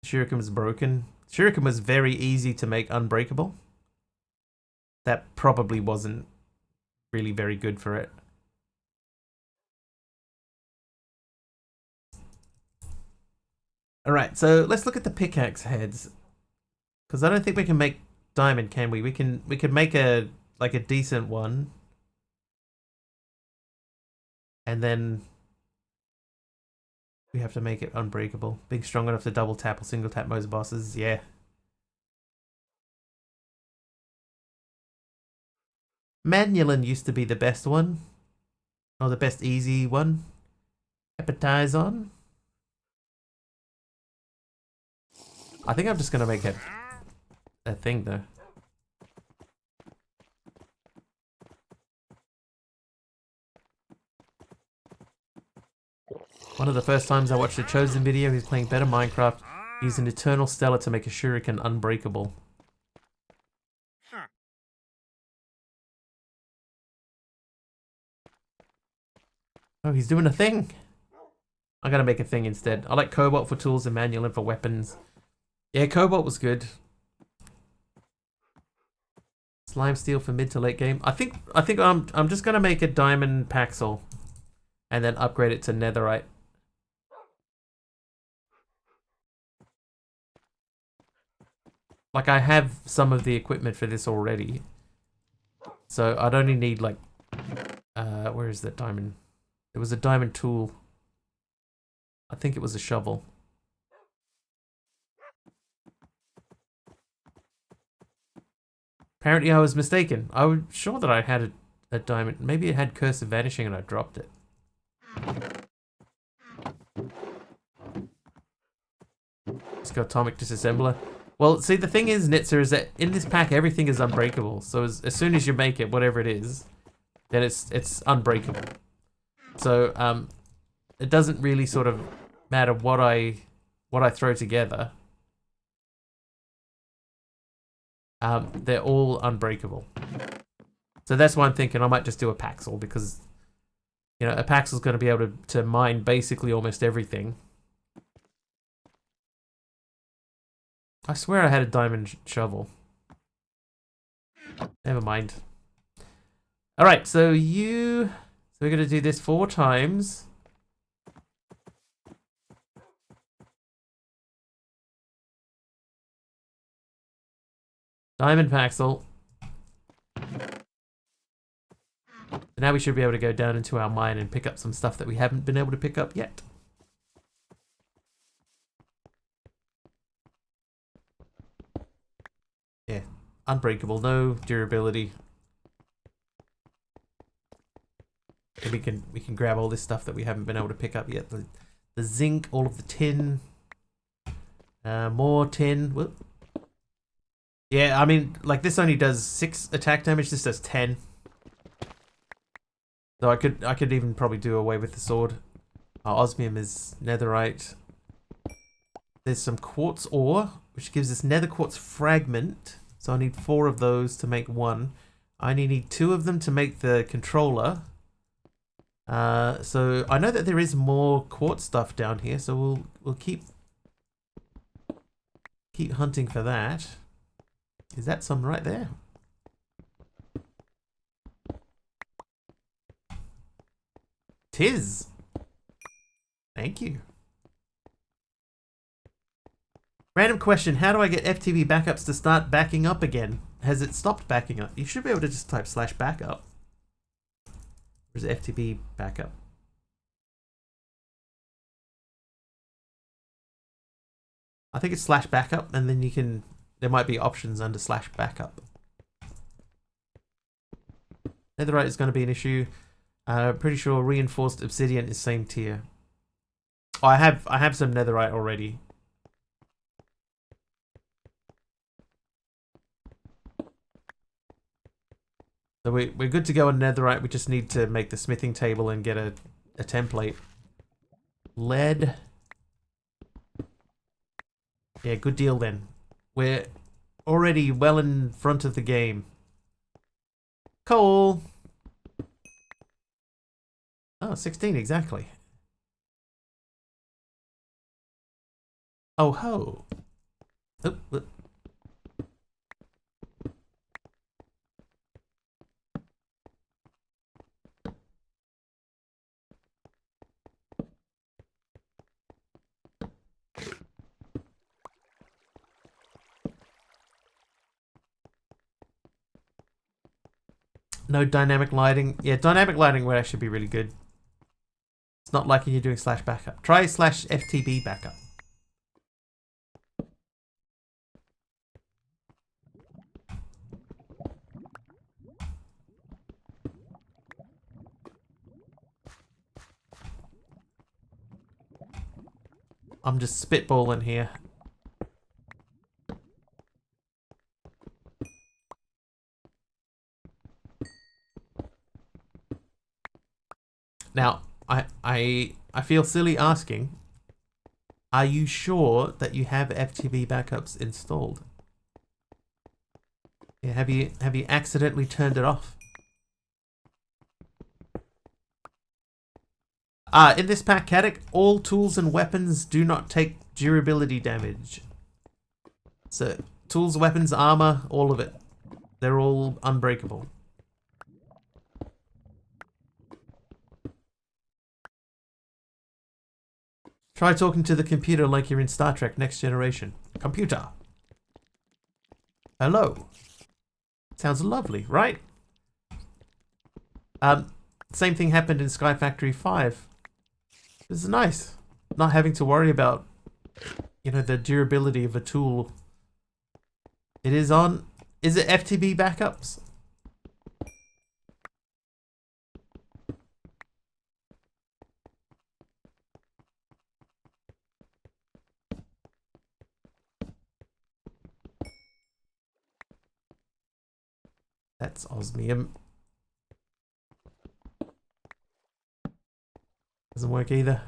Shuriken was broken. Shuriken was very easy to make unbreakable. That probably wasn't really very good for it. Alright, so let's look at the pickaxe heads. Because I don't think we can make diamond, can we? We could make a decent one. And then we have to make it unbreakable. Being strong enough to double tap or single tap most bosses, yeah. Manulin used to be the best one. Or the best easy one. Appetize on. I think I'm just gonna make a thing though. One of the first times I watched a Chosen video, he's playing better Minecraft, using Eternal Stellar to make a shuriken unbreakable. Oh, he's doing a thing. I gotta make a thing instead. I like Cobalt for tools and Manulin for weapons. Yeah, Cobalt was good. Slime Steel for mid to late game. I think I'm just gonna make a Diamond Paxel and then upgrade it to Netherite. Like, I have some of the equipment for this already. So I'd only need like where is that diamond? There was a diamond tool. I think it was a shovel. Apparently I was mistaken. I was sure that I had a diamond. Maybe it had Curse of Vanishing and I dropped it. It's got Atomic Disassembler. Well, see, the thing is, Nitzer, is that in this pack, everything is unbreakable. So as soon as you make it, whatever it is, then it's unbreakable. So it doesn't really sort of matter what I throw together. They're all unbreakable. So that's why I'm thinking I might just do a Paxel, because, you know, a Paxel's going to be able to mine basically almost everything. I swear I had a diamond shovel. Never mind. Alright, so we're going to do this 4 times. Diamond Paxel. So now we should be able to go down into our mine and pick up some stuff that we haven't been able to pick up yet. Yeah, unbreakable, no durability. And we can grab all this stuff that we haven't been able to pick up yet. The zinc, all of the tin, more tin. Whoop. Yeah, I mean, like, this only does 6 attack damage. This does 10. So I could even probably do away with the sword. Osmium is netherite. There's some quartz ore, which gives us nether quartz fragment. So I need 4 of those to make 1. I only need 2 of them to make the controller. So I know that there is more quartz stuff down here, so we'll keep hunting for that. Is that some right there? Tis. Thank you. Random question, how do I get FTP backups to start backing up again? Has it stopped backing up? You should be able to just type /backup. Where's FTP backup? I think it's /backup, and then you can, there might be options under /backup. Netherite is going to be an issue. Pretty sure reinforced obsidian is same tier. Oh, I have some netherite already. So we're good to go on netherite. We just need to make the smithing table and get a template. Lead. Yeah, good deal then. We're already well in front of the game. Coal. Oh, 16 exactly. Oh ho. Oop, oop. No dynamic lighting. Yeah, dynamic lighting would actually be really good. It's not like you're doing /backup. Try /FTB backup. I'm just spitballing here. Now, I feel silly asking, are you sure that you have FTP backups installed? Yeah, have you accidentally turned it off? In this pack, Caddick, all tools and weapons do not take durability damage. So, tools, weapons, armor, all of it. They're all unbreakable. Try talking to the computer like you're in Star Trek Next Generation. Computer. Hello. Sounds lovely, right? Same thing happened in Sky Factory 5. This is nice. Not having to worry about, you know, the durability of a tool. It is on... Is it FTB backups? That's osmium. Doesn't work either.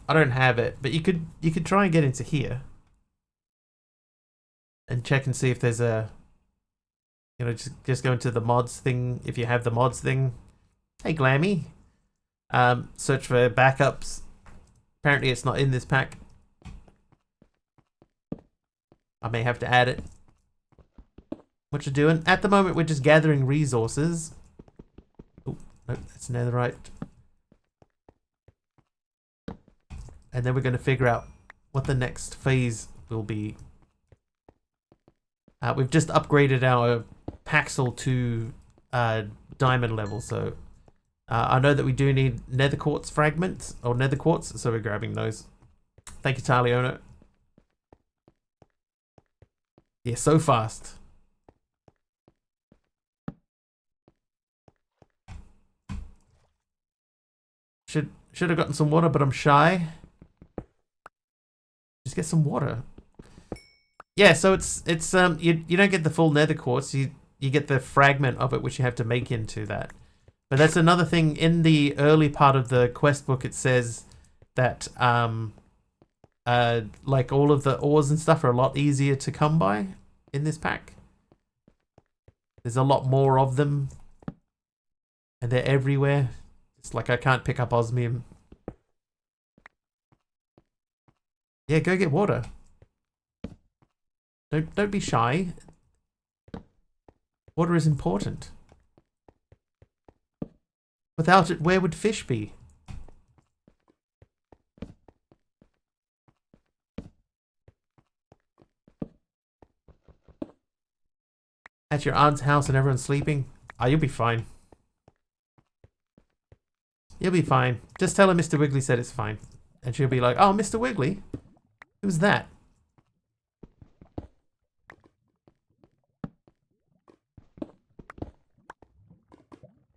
I don't have it, but you could try and get into here and check and see if there's a, you know, just go into the mods thing if you have the mods thing. Hey Glammy, search for backups. Apparently it's not in this pack. I may have to add it. What you doing? At the moment we're just gathering resources. Oh, no, that's netherite. And then we're going to figure out what the next phase will be. We've just upgraded our Paxel to diamond level, so I know that we do need nether quartz fragments, or nether quartz, so we're grabbing those. Thank you, Taliono. Yeah, so fast. Should have gotten some water, but I'm shy. Just get some water. Yeah, so it's you don't get the full nether quartz. You get the fragment of it, which you have to make into that. But that's another thing. In the early part of the quest book, it says that like all of the ores and stuff are a lot easier to come by in this pack. There's a lot more of them, and they're everywhere. It's like I can't pick up osmium. Yeah, go get water. Don't be shy. Water is important. Without it, where would fish be? At your aunt's house and everyone's sleeping? Ah, you'll be fine. You'll be fine. Just tell her Mr. Wiggly said it's fine. And she'll be like, oh, Mr. Wiggly? Who's that?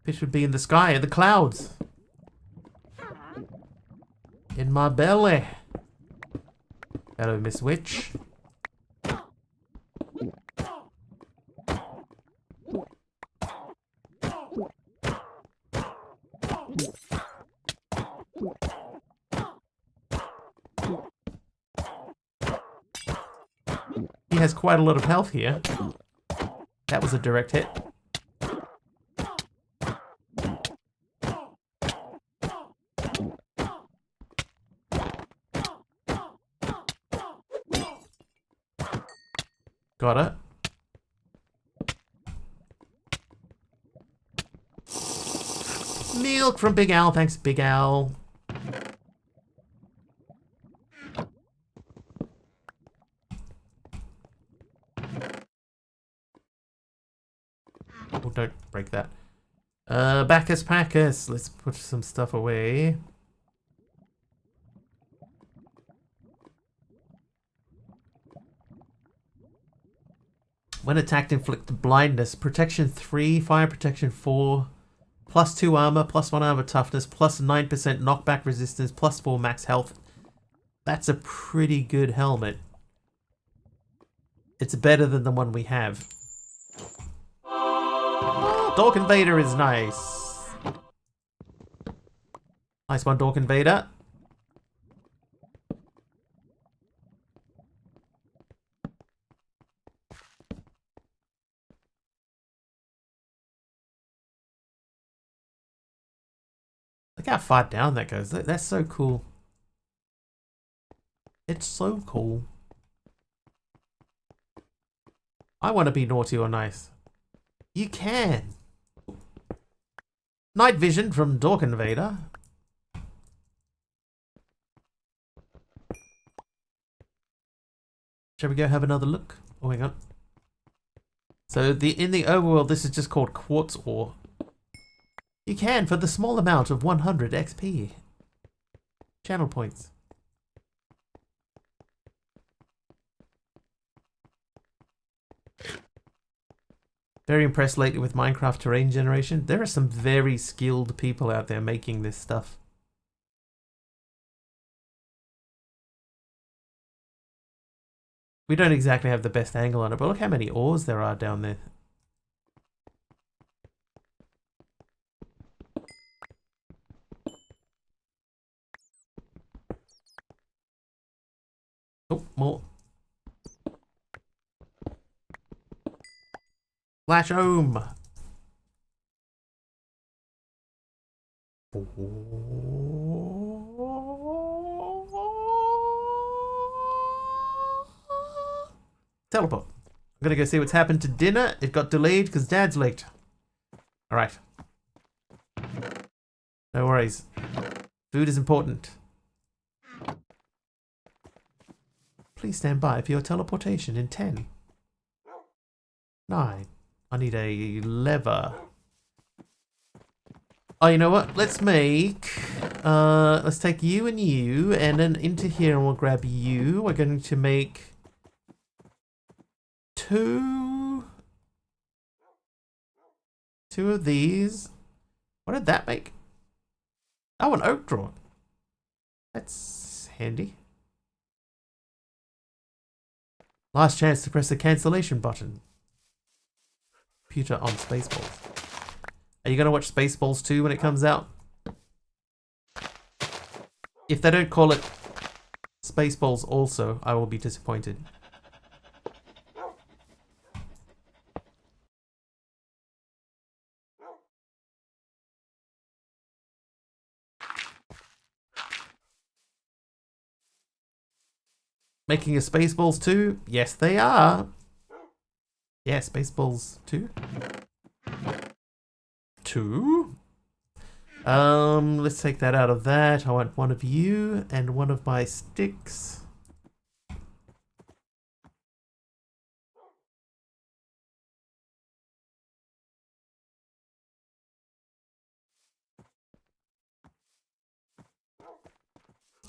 Fish would be in the sky, in the clouds. In my belly. Hello, Miss Witch. He has quite a lot of health here. That was a direct hit. Got it. Milk from Big Al. Thanks, Big Al. Oh, don't break that. Bacchus Packus. Let's put some stuff away. When attacked, inflict blindness. Protection 3, fire protection 4, plus 2 armor, plus 1 armor toughness, plus 9% knockback resistance, plus 4 max health. That's a pretty good helmet. It's better than the one we have. Dork Invader is nice. Nice one, Dork Invader. Look how far down that goes. That's so cool. It's so cool. I want to be naughty or nice. You can. Night vision from Dork Invader. Shall we go have another look? Oh, hang on. So in the overworld, this is just called quartz ore. You can for the small amount of 100 XP. Channel points. Very impressed lately with Minecraft terrain generation. There are some very skilled people out there making this stuff. We don't exactly have the best angle on it, but look how many ores there are down there. Oh, more. Flash home. Teleport. I'm gonna go see what's happened to dinner. It got delayed because Dad's late. Alright. No worries. Food is important. Please stand by for your teleportation in 10. 9. I need a lever. Oh, you know what? Let's make... let's take you, and then into here and we'll grab you. We're going to make... 2 of these. What did that make? Oh, an oak drawer. That's handy. Last chance to press the cancellation button. Computer on Spaceballs. Are you going to watch Spaceballs 2 when it comes out? If they don't call it Spaceballs also, I will be disappointed. Making a Spaceballs 2? Yes, they are. Yeah, Spaceballs 2. 2? Let's take that out of that. I want one of you and one of my sticks.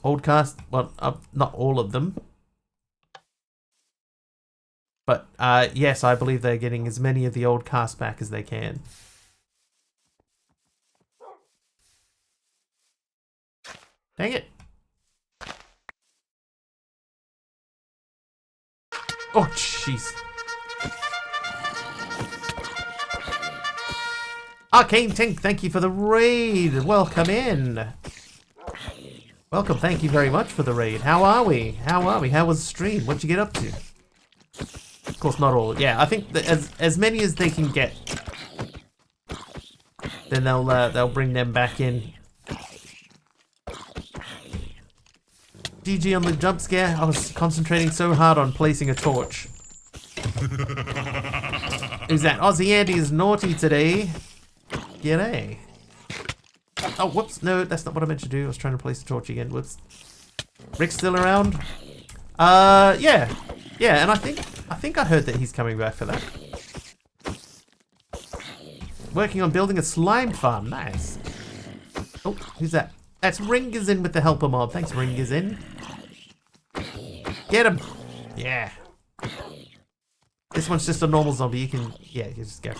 Old cast, well, not all of them. But, yes, I believe they're getting as many of the old cast back as they can. Dang it. Oh, jeez. Arcane Tink, thank you for the raid. Welcome in. Welcome, thank you very much for the raid. How are we? How was the stream? What'd you get up to? Of course, not all. Yeah, I think that as many as they can get, then they'll bring them back in. GG on the jump scare. I was concentrating so hard on placing a torch. Who's that? Aussie Andy is naughty today. G'day. Oh, whoops. No, that's not what I meant to do. I was trying to place the torch again. Whoops. Rick's still around? Yeah. Yeah, and I think I heard that he's coming back for that. Working on building a slime farm. Nice. Oh, who's that? That's Ringazin with the helper mob. Thanks, Ringazin. Get him. Yeah. This one's just a normal zombie. You can, yeah, you just go.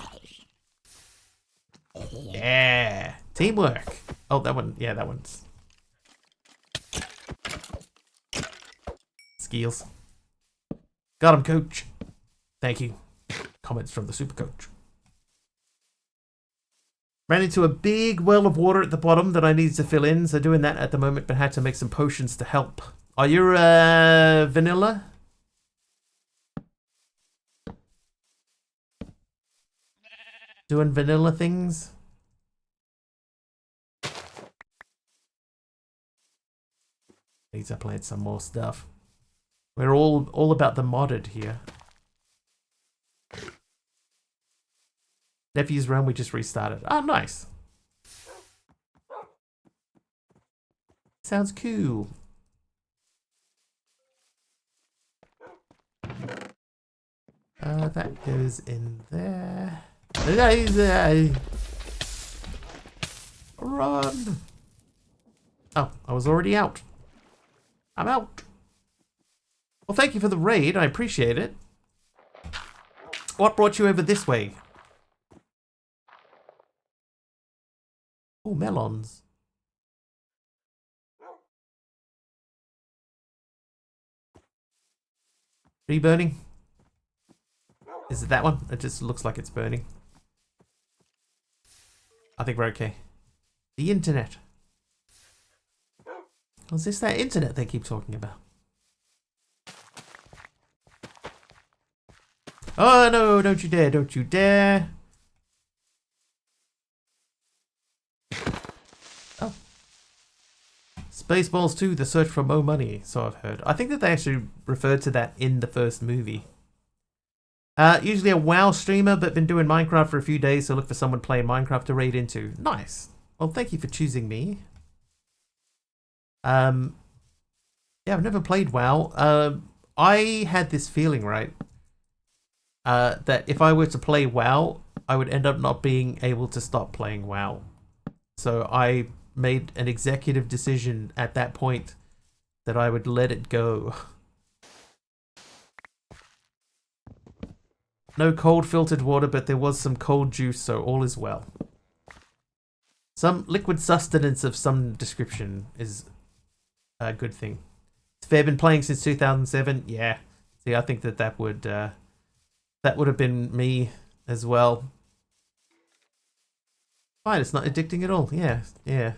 Yeah. Teamwork. Oh, that one. Yeah, that one's. Skills. Got him, coach. Thank you. Comments from the super coach. Ran into a big well of water at the bottom that I needed to fill in, so doing that at the moment, but had to make some potions to help. Are you vanilla? Doing vanilla things? Need to plant some more stuff. We're all about the modded here. Nephew's run, we just restarted. Oh, nice. Sounds cool. That goes in there. Run! Oh, I was already out. I'm out. Well, thank you for the raid. I appreciate it. What brought you over this way? Oh, melons. Are you burning? Is it that one? It just looks like it's burning. I think we're okay. The internet. Was this that internet they keep talking about? Oh no, don't you dare, don't you dare. Oh. Spaceballs 2, The Search for Mo Money, so I've heard. I think that they actually referred to that in the first movie. Usually a WoW streamer, but been doing Minecraft for a few days, so look for someone playing Minecraft to raid into. Nice. Well, thank you for choosing me. Yeah, I've never played WoW. I had this feeling, right, that if I were to play WoW, I would end up not being able to stop playing WoW. So I made an executive decision at that point that I would let it go. No cold filtered water, but there was some cold juice, so all is well. Some liquid sustenance of some description is a good thing. Has Fair been playing since 2007? Yeah. See, I think that would have been me as well. Fine, it's not addicting at all. Yeah, yeah.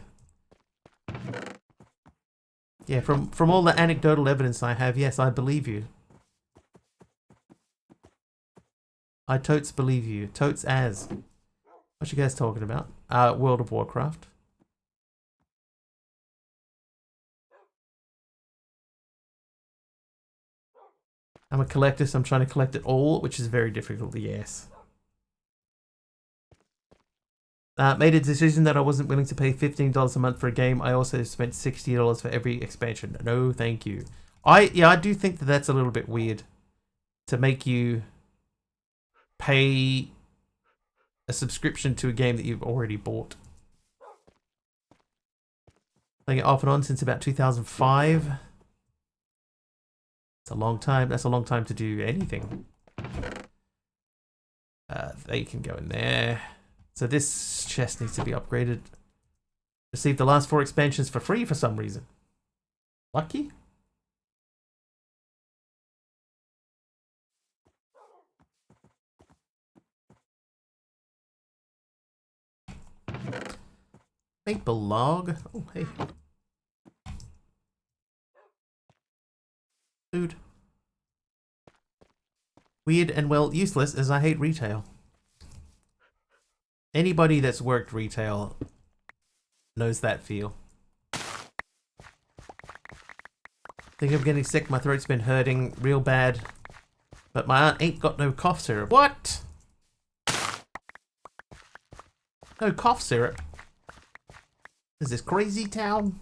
Yeah, from all the anecdotal evidence I have, yes, I believe you. I totes believe you. Totes as. What you guys talking about? World of Warcraft. I'm a collector, so I'm trying to collect it all, which is very difficult, yes. Made a decision that I wasn't willing to pay $15 a month for a game. I also spent $60 for every expansion. No, thank you. I do think that that's a little bit weird. To make you pay a subscription to a game that you've already bought. Playing it off and on since about 2005. It's a long time. That's a long time to do anything. They can go in there. So this chest needs to be upgraded. Received the last 4 expansions for free for some reason. Lucky? Maple log. Oh, hey. Food. Weird and, well, useless as I hate retail. Anybody that's worked retail knows that feel. Think I'm getting sick. My throat's been hurting real bad. But my aunt ain't got no cough syrup. What? No cough syrup? Is this crazy town?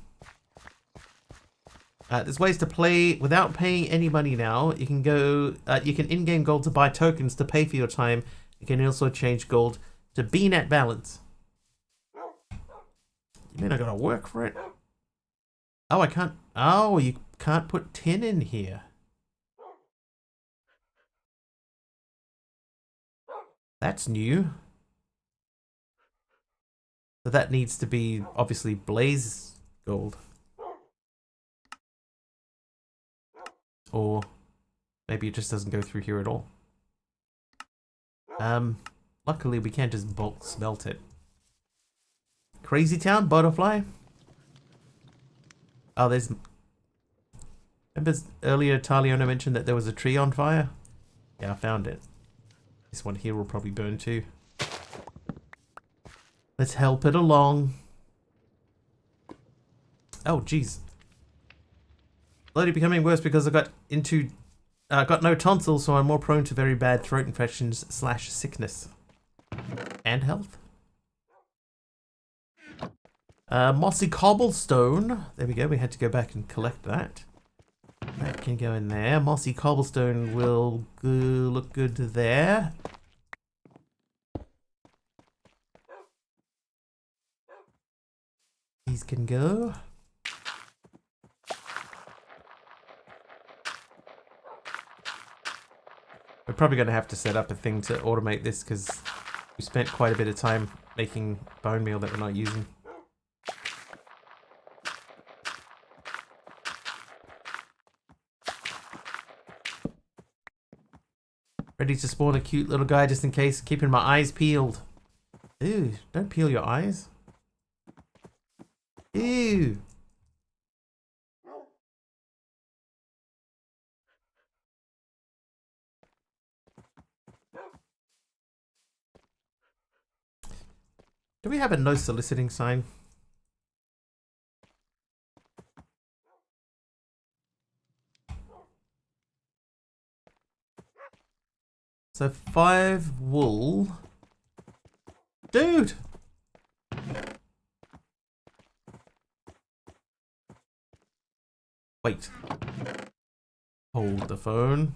There's ways to play without paying any money now. You can go, you can in-game gold to buy tokens to pay for your time. You can also change gold to be net balance. You mean I gotta work for it? Oh, I can't. Oh, you can't put tin in here. That's new. So that needs to be obviously blaze gold. Or maybe it just doesn't go through here at all. Luckily we can't just bulk smelt it. Crazy Town, butterfly. Oh, there's... Remember earlier Taliona mentioned that there was a tree on fire? Yeah, I found it. This one here will probably burn too. Let's help it along. Oh, jeez. Slowly becoming worse because I got no tonsils, so I'm more prone to very bad throat infections / sickness. And health. Mossy cobblestone. There we go. We had to go back and collect that. That can go in there. Mossy cobblestone will look good there. These can go. We're probably going to have to set up a thing to automate this because we spent quite a bit of time making bone meal that we're not using. Ready to spawn a cute little guy just in case, keeping my eyes peeled. Ew, don't peel your eyes. Ew. Do we have a no soliciting sign? So 5 wool. Dude! Wait. Hold the phone.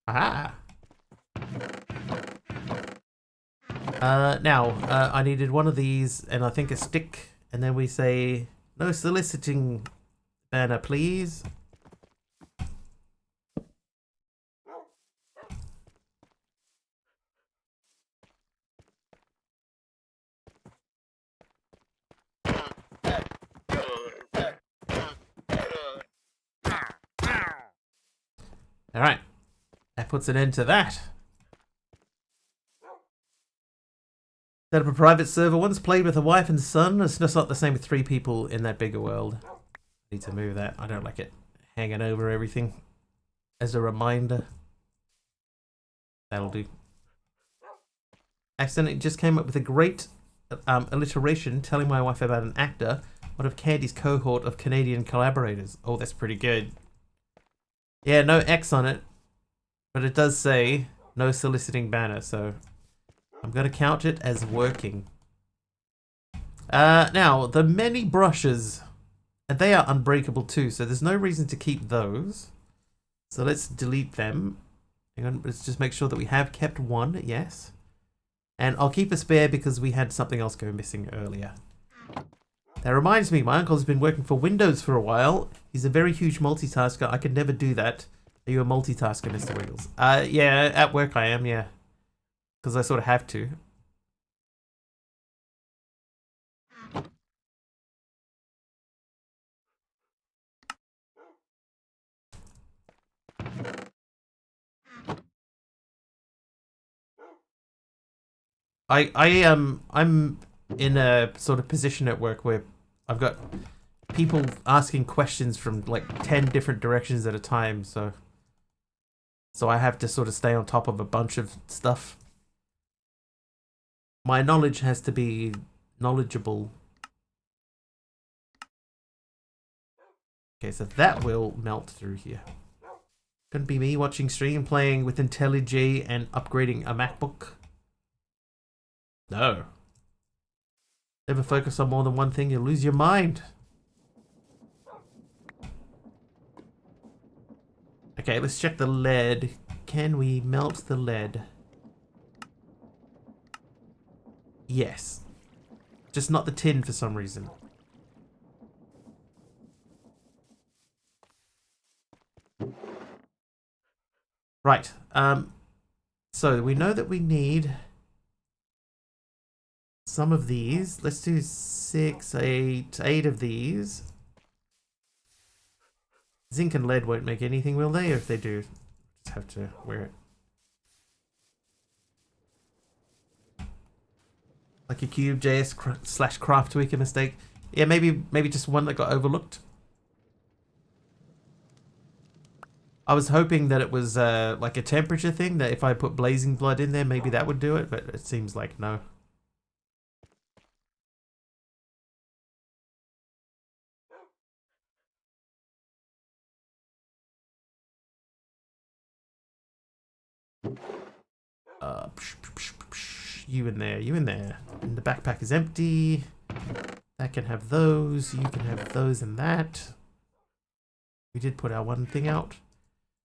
Aha! Now, I needed one of these, and I think a stick, and then we say, no soliciting banner, please. Alright, that puts an end to that. Set up a private server. Once played with a wife and son. It's just not the same with 3 people in that bigger world. Need to move that. I don't like it hanging over everything. As a reminder. That'll do. Accidentally just came up with a great alliteration telling my wife about an actor, one of Candy's cohort of Canadian collaborators. Oh, that's pretty good. Yeah, no X on it. But it does say no soliciting banner, so I'm going to count it as working. Now, the many brushes, and they are unbreakable too, so there's no reason to keep those. So let's delete them. Hang on, let's just make sure that we have kept 1, yes. And I'll keep a spare because we had something else go missing earlier. That reminds me, my uncle's been working for Windows for a while. He's a very huge multitasker. I could never do that. Are you a multitasker, Mr. Wiggles? Yeah, at work I am, yeah. Because I sort of have to. I'm in a sort of position at work where I've got people asking questions from like 10 different directions at a time, so I have to sort of stay on top of a bunch of stuff. My knowledge has to be knowledgeable. Okay, so that will melt through here. Couldn't be me watching stream playing with IntelliJ and upgrading a MacBook. No. Never focus on more than one thing, you'll lose your mind. Okay, let's check the lead. Can we melt the lead? Yes. Just not the tin for some reason. Right. So we know that we need some of these. Let's do 6, 8 of these. Zinc and lead won't make anything, will they? Or if they do, just have to wear it. Like a Cube.js / craft tweaker mistake. Yeah, maybe just one that got overlooked. I was hoping that it was like a temperature thing, that if I put blazing blood in there, maybe that would do it, but it seems like no. You in there, you in there. And the backpack is empty. That can have those. You can have those and that. We did put our one thing out.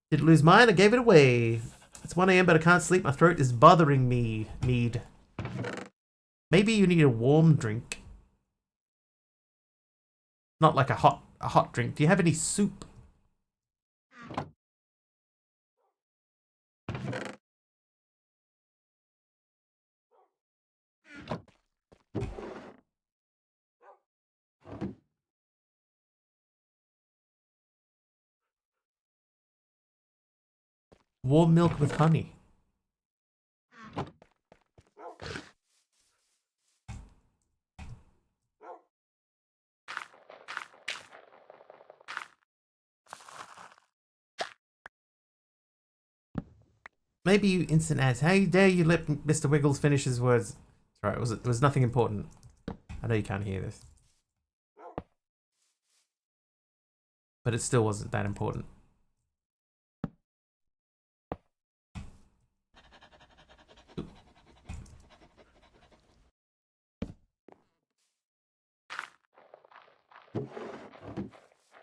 Didn't lose mine, I gave it away. It's 1 AM, but I can't sleep. My throat is bothering me. Mead. Maybe you need a warm drink. Not like a hot drink. Do you have any soup? Warm milk with honey. Maybe you instant ads. How dare you let Mr. Wiggles finish his words? Sorry, it was nothing important. I know you can't hear this. But it still wasn't that important.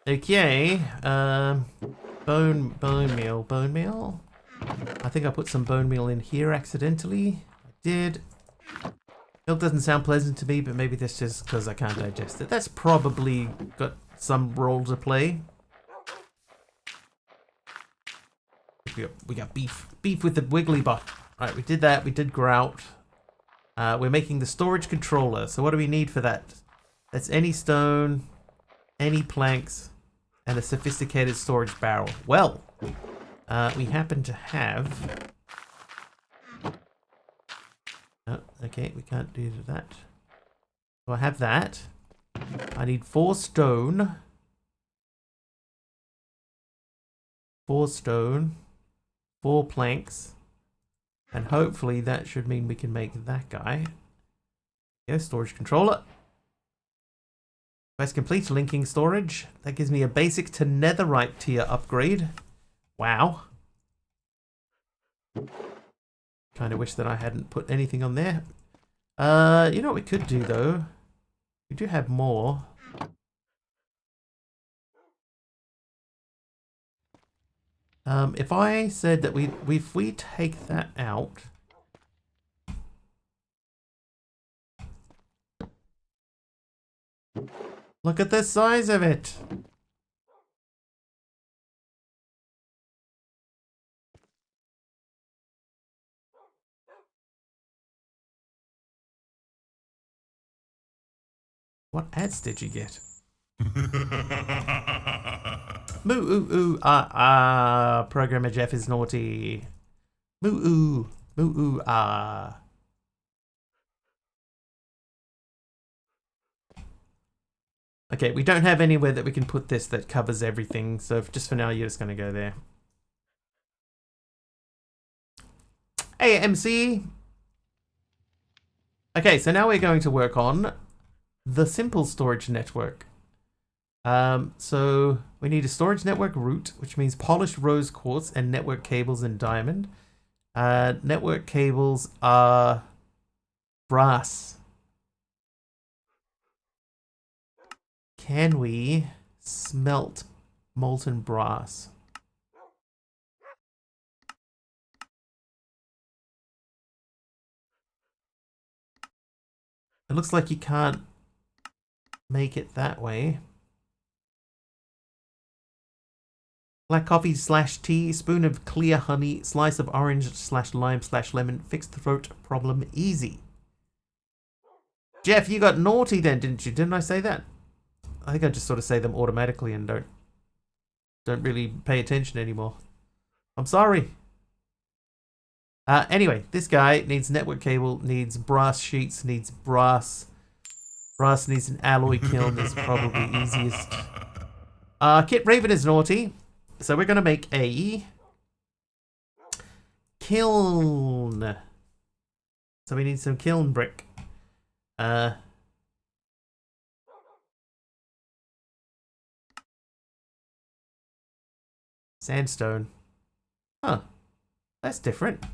Okay, bone meal. I think I put some bone meal in here accidentally. I did. Milk doesn't sound pleasant to me, but maybe that's just because I can't digest it. That's probably got some role to play. We got beef with the wiggly bot. Right, we did that. We did grout. We're making the storage controller. So what do we need for that? That's any stone, any planks, and a sophisticated storage barrel. Well, we happen to have... Oh, okay, we can't do that. So I have that. I need 4 stone. 4 stone. 4 planks. And hopefully that should mean we can make that guy. Yeah, storage controller. Quest complete, linking storage. That gives me a basic to netherite tier upgrade. Wow. Kind of wish that I hadn't put anything on there. You know what we could do though? We do have more. If I said that if we take that out. Look at the size of it. What ads did you get? Moo ooh ooh Programmer Jeff is naughty. Moo ooh ah. Okay, we don't have anywhere that we can put this that covers everything, so just for now you're just gonna go there. Hey MC. Okay, so now we're going to work on the simple storage network. So we need a storage network route, which means polished rose quartz and network cables in diamond. Network cables are brass. Can we smelt molten brass? It looks like you can't make it that way. Black coffee / tea, spoon of clear honey, slice of orange / lime / lemon, fixed throat problem easy. Jeff, you got naughty then, didn't you? Didn't I say that? I think I just sort of say them automatically and don't really pay attention anymore. I'm sorry. Anyway, this guy needs network cable, needs brass sheets, needs brass. Brass needs an alloy kiln is probably easiest. Kit Raven is naughty. So we're going to make a kiln. So we need some kiln brick. Sandstone. Huh. That's different.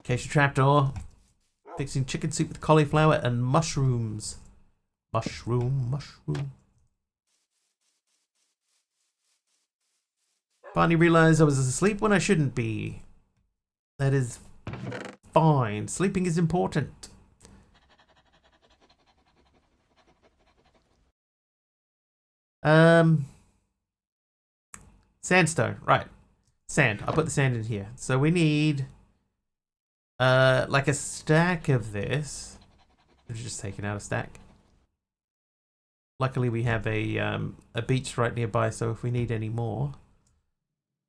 Acacia trapdoor. Fixing chicken soup with cauliflower and mushrooms. Mushroom. Finally realized I was asleep when I shouldn't be. That is fine. Sleeping is important. Sandstone, right. Sand. I'll put the sand in here. So we need like a stack of this. I've just taken out a stack. Luckily we have a beach right nearby, so if we need any more.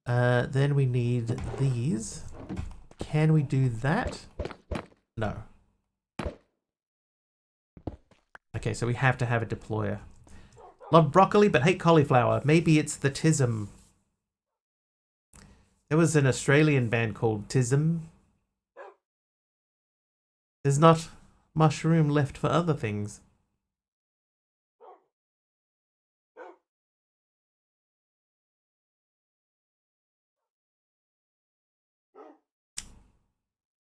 Then we need these. Can we do that? No. Okay, so we have to have a deployer. Love broccoli but hate cauliflower. Maybe it's the tism. There was an Australian band called Tism. There's not mushroom left for other things.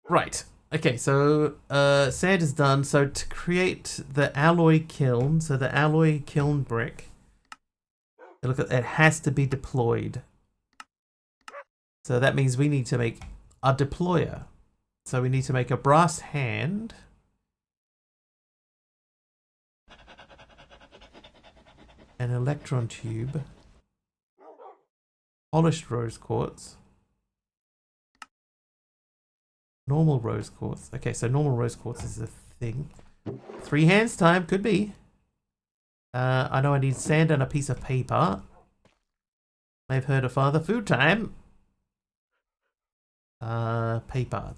Right. Okay, so sand is done. So to create the alloy kiln, so the alloy kiln brick, look at it has to be deployed. So that means we need to make a deployer. So we need to make a brass hand. An electron tube. Polished rose quartz. Normal rose quartz. Okay, so normal rose quartz is a thing. 3 hands time, could be. I know I need sand and a piece of paper. I've heard of father. Food time. Paper.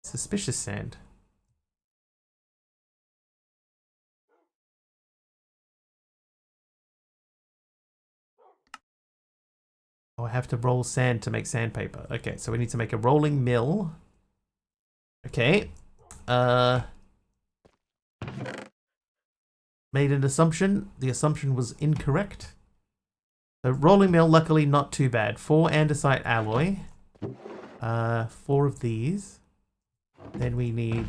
Suspicious sand. Oh, I have to roll sand to make sandpaper. Okay, so we need to make a rolling mill. Okay. Made an assumption. The assumption was incorrect. So rolling mill, luckily not too bad. 4 andesite alloy. 4 of these. Then we need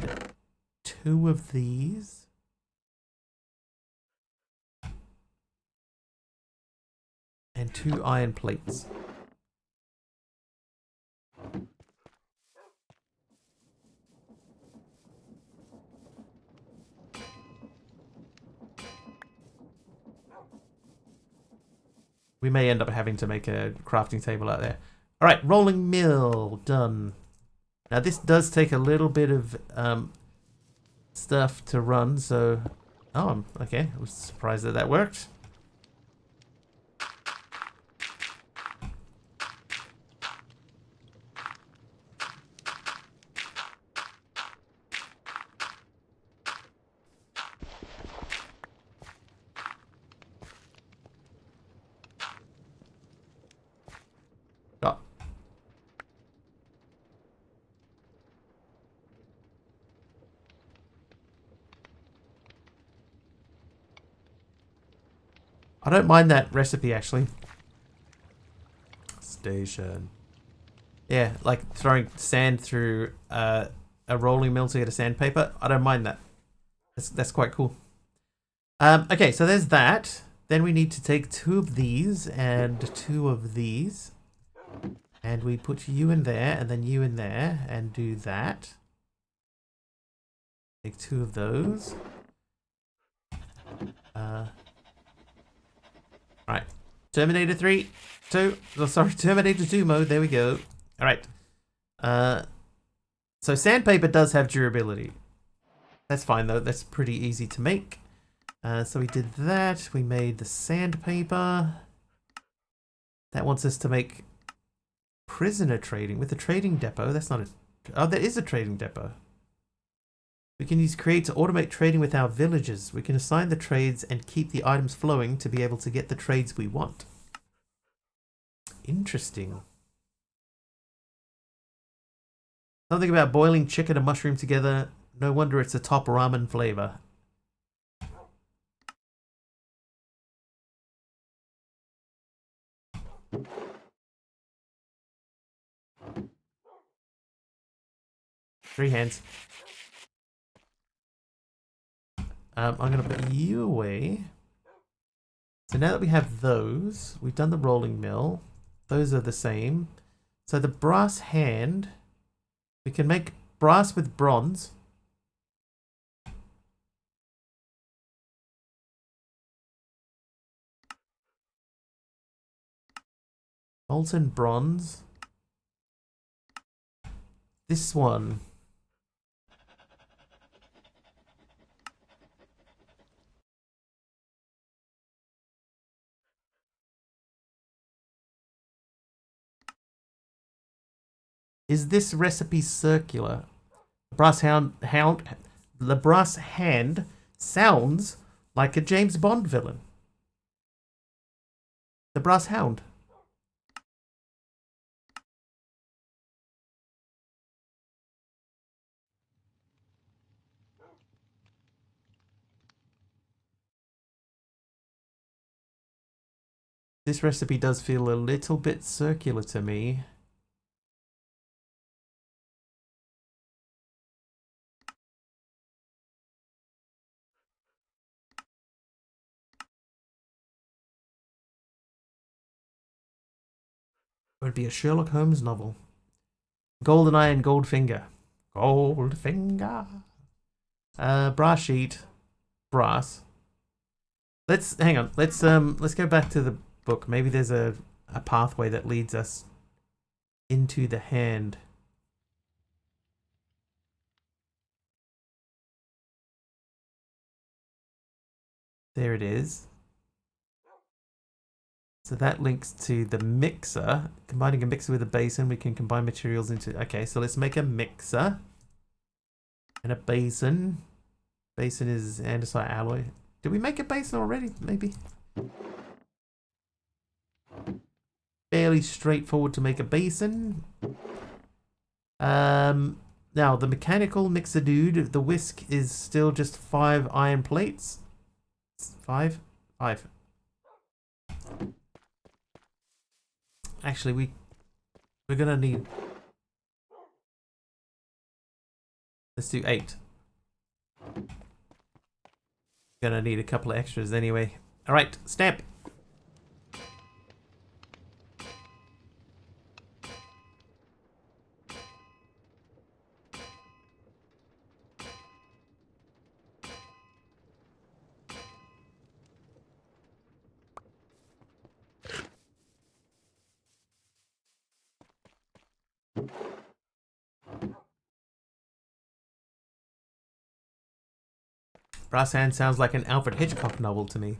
2 of these. And 2 iron plates. We may end up having to make a crafting table out there. All right, rolling mill done. Now this does take a little bit of stuff to run, so okay. I was surprised that worked. I don't mind that recipe, actually. Station. Yeah, like throwing sand through a rolling mill to get a sandpaper. I don't mind that. That's quite cool. Okay, so there's that. Then we need to take 2 of these and 2 of these. And we put you in there and then you in there and do that. Take 2 of those. Alright. Terminator 3, 2. Oh, sorry, Terminator 2 mode. There we go. Alright. So sandpaper does have durability. That's fine though. That's pretty easy to make. So we did that. We made the sandpaper. That wants us to make prisoner trading with a trading depot. That's not a... Oh, there is a trading depot. We can use create to automate trading with our villagers. We can assign the trades and keep the items flowing to be able to get the trades we want. Interesting. Something about boiling chicken and mushroom together. No wonder it's a top ramen flavor. Three hands. I'm going to put you away. So now that we have those, we've done the rolling mill. Those are the same. So the brass hand, we can make brass with bronze. Molten bronze. This one. Is this recipe circular? The brass hand sounds like a James Bond villain. The brass hound. This recipe does feel a little bit circular to me. It would be a Sherlock Holmes novel. Goldeneye and Goldfinger. Goldfinger. Brass sheet. Brass. Let's hang on. Let's go back to the book. Maybe there's a pathway that leads us into the hand. There it is. So that links to the mixer. Combining a mixer with a basin, we can combine materials into... Okay, so let's make a mixer. And a basin. Basin is andesite alloy. Did we make a basin already? Maybe. Fairly straightforward to make a basin. Now, the mechanical mixer dude, the whisk is still just 5 iron plates. 5? 5. Actually, we're gonna need... Let's do 8. Gonna need a couple of extras anyway. Alright, stamp! Brass hand sounds like an Alfred Hitchcock novel to me.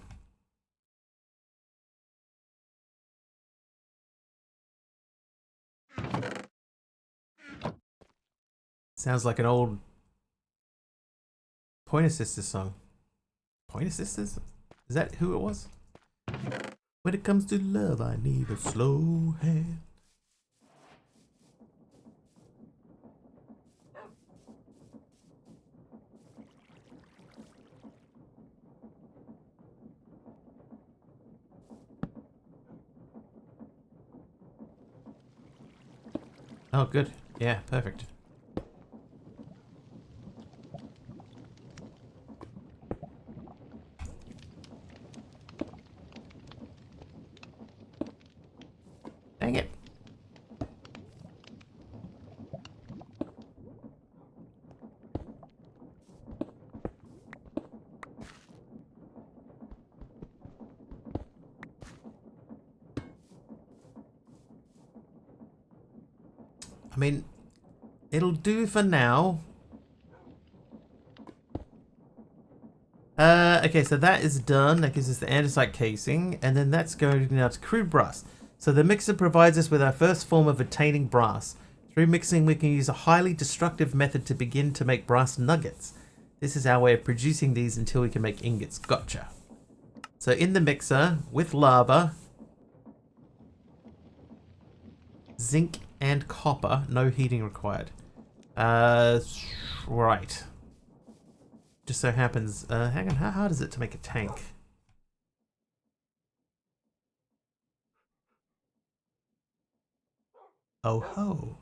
Sounds like an old Pointer Sisters song. Pointer Sisters? Is that who it was? When it comes to love, I need a slow hand. Oh, good. Yeah, perfect. Dang it. I mean, it'll do for now. Okay, so that is done. That gives us the andesite casing, and then that's going now to crude brass. So the mixer provides us with our first form of attaining brass. Through mixing, we can use a highly destructive method to begin to make brass nuggets. This is our way of producing these until we can make ingots. Gotcha. So in the mixer, with lava, zinc and copper, no heating required. Right. Just so happens, hang on, how hard is it to make a tank? Oh ho.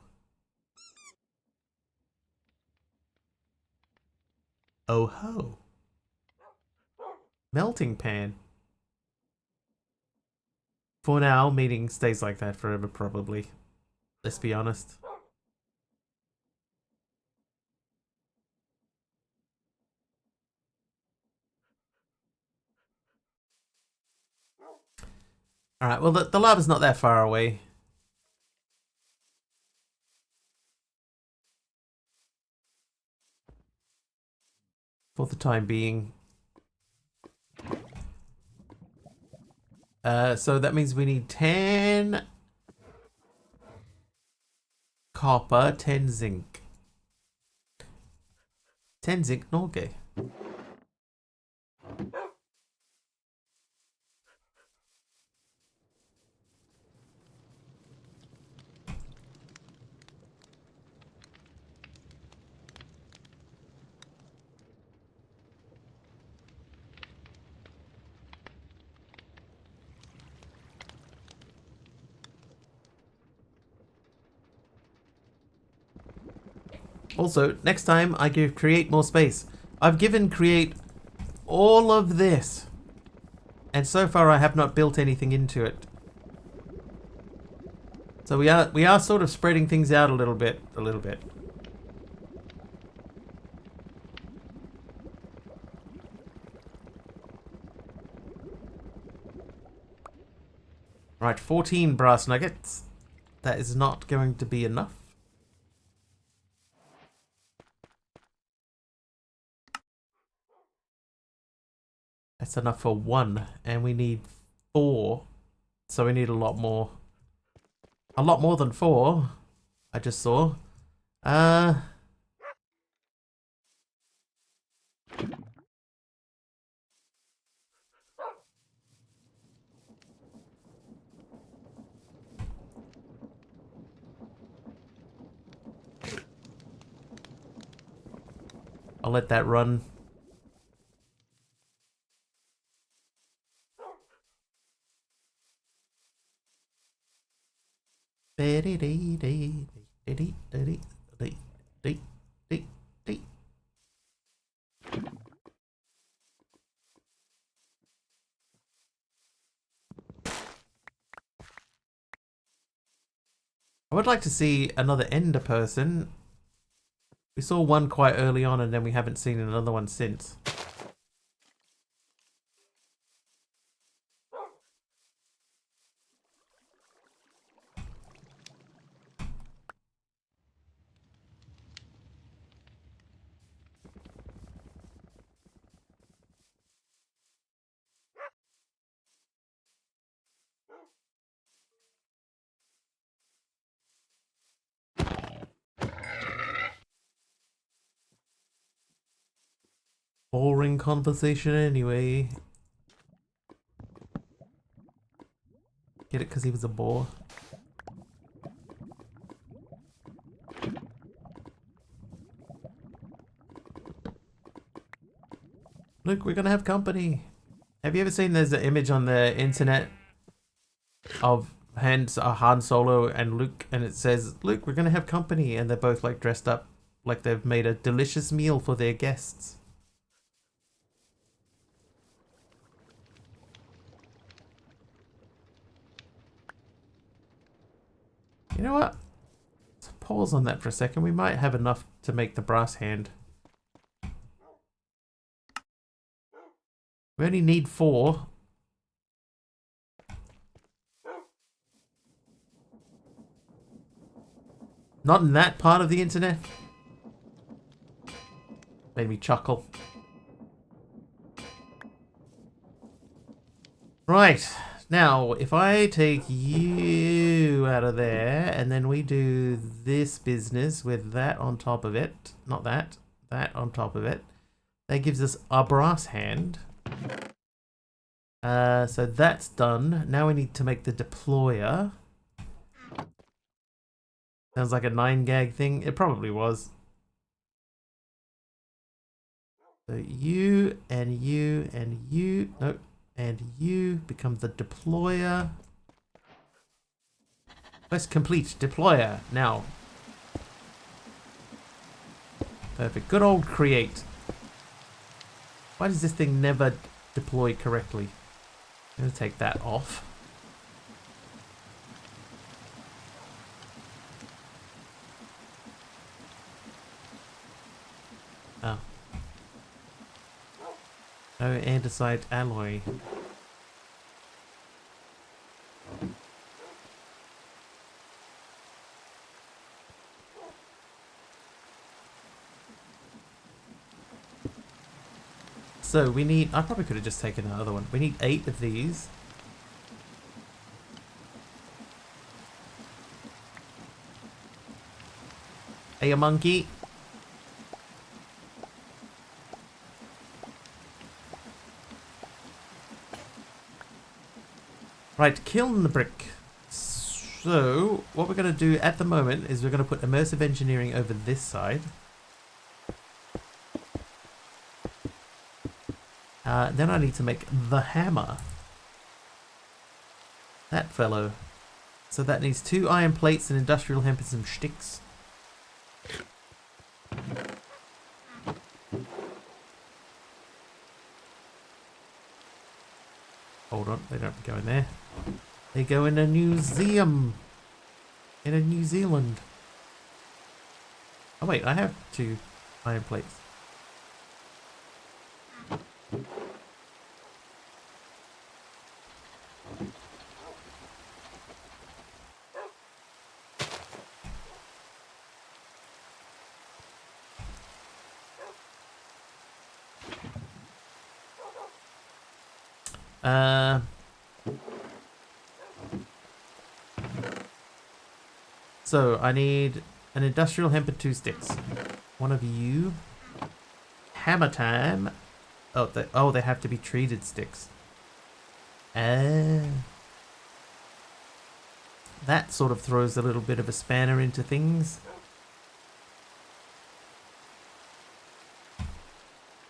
Oh ho. Melting pan. For now, meaning stays like that forever probably. Let's be honest. Alright, well the lava's not that far away. For the time being. So that means we need 10 copper, 10 zinc. 10 zinc, no okay. Also, next time I give create more space. I've given create all of this. And so far I have not built anything into it. So we are sort of spreading things out a little bit. Right, 14 brass nuggets. That is not going to be enough. That's enough for 1, and we need 4. So we need a lot more. A lot more than 4, I just saw. I'll let that run. I would like to see another ender person. We saw one quite early on and then we haven't seen another one since. Boring conversation anyway. Get it because he was a bore. Look, we're gonna have company. Have you ever seen there's an image on the internet of Han Solo and Luke, and it says, "Luke, we're gonna have company," and they're both like dressed up like they've made a delicious meal for their guests. You know what? Let's pause on that for a second. We might have enough to make the brass hand. We only need 4. Not in that part of the internet. Made me chuckle. Right. Now, if I take you out of there, and then we do this business with that on top of it. Not that. That on top of it. That gives us a brass hand. So that's done. Now we need to make the deployer. Sounds like a 9-gag thing. It probably was. So you and you and you. Nope. And you become the deployer. Quest complete. Deployer. Now. Perfect. Good old create. Why does this thing never deploy correctly? I'm going to take that off. Oh. No andesite alloy. So we need, I probably could have just taken the other one. We need 8 of these. Hey, a monkey. Right, kiln the brick. So what we're going to do at the moment is we're going to put immersive engineering over this side. Then I need to make the hammer. That fellow. So that needs 2 iron plates, and industrial hemp, and some sticks. Hold on, they don't go in there. They go in a museum. In a New Zealand. Oh wait, I have 2 iron plates. So I need an industrial hemp and 2 sticks. One of you. Hammer time. Oh, they have to be treated sticks. That sort of throws a little bit of a spanner into things.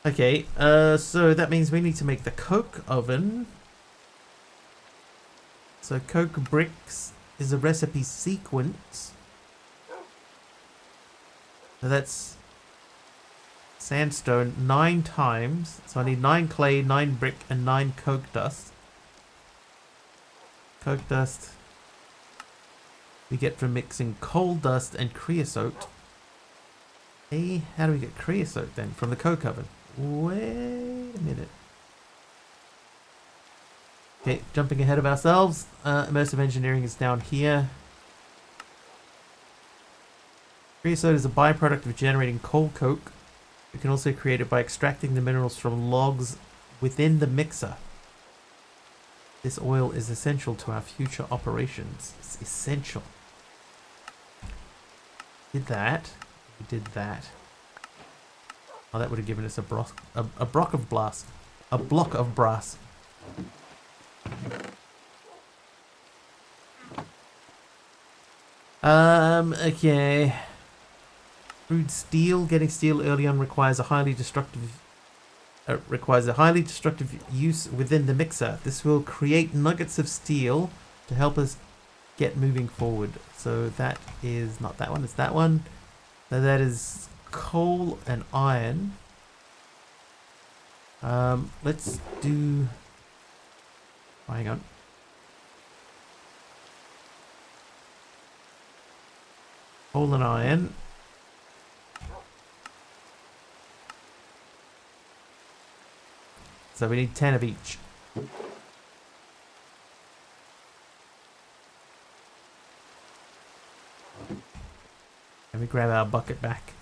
Okay, so that means we need to make the coke oven. So coke bricks is a recipe sequence. So that's sandstone 9 times. So I need 9 clay, 9 brick, and 9 coke dust. Coke dust we get from mixing coal dust and creosote. Hey, how do we get creosote then? From the coke oven. Wait a minute. Okay, jumping ahead of ourselves. Immersive engineering is down here. Creosote is a byproduct of generating coal coke. You can also create it by extracting the minerals from logs within the mixer. This oil is essential to our future operations. It's essential. Did that. We did that. Oh, that would have given us a block of brass. A block of brass. Okay. Crude steel. Getting steel early on requires a highly destructive use within the mixer. This will create nuggets of steel to help us get moving forward. So that is not that one, it's that one. So that is coal and iron. Let's do... Oh, hang on. Coal and iron. So we need 10 of each. Let me grab our bucket back.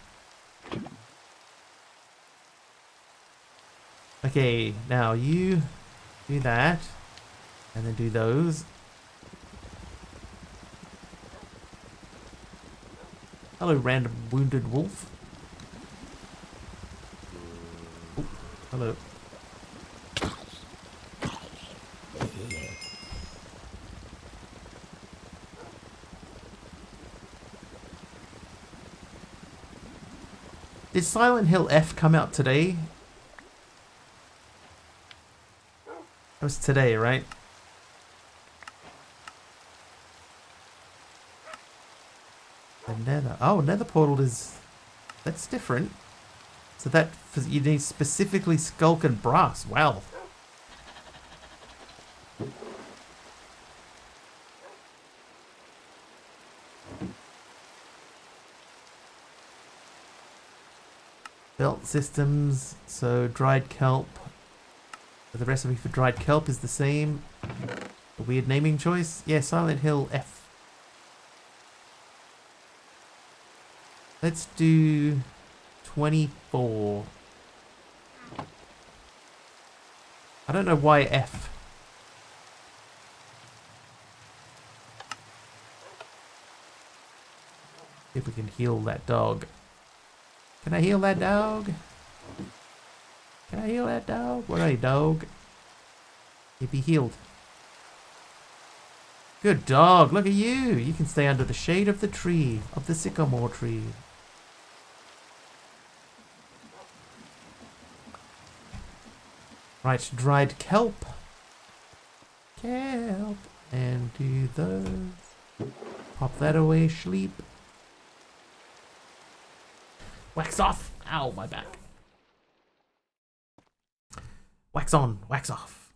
Okay, now you do that. And then do those. Hello, random wounded wolf. Oh, hello. Did Silent Hill F come out today? That was today, right? The nether. Oh, nether portal is... That's different. So that... You need specifically skulk and brass. Well. Belt systems. So dried kelp. The recipe for dried kelp is the same. A weird naming choice. Yeah, Silent Hill F. Let's do 24. I don't know why F. See if we can heal that dog. Can I heal that dog? Can I heal that dog? Where are you, dog? He be healed. Good dog, look at you. You can stay under the shade of the tree, of the sycamore tree. Right, dried kelp. Kelp. And do those. Pop that away, sleep. Wax off. Ow, my back. Wax on, wax off.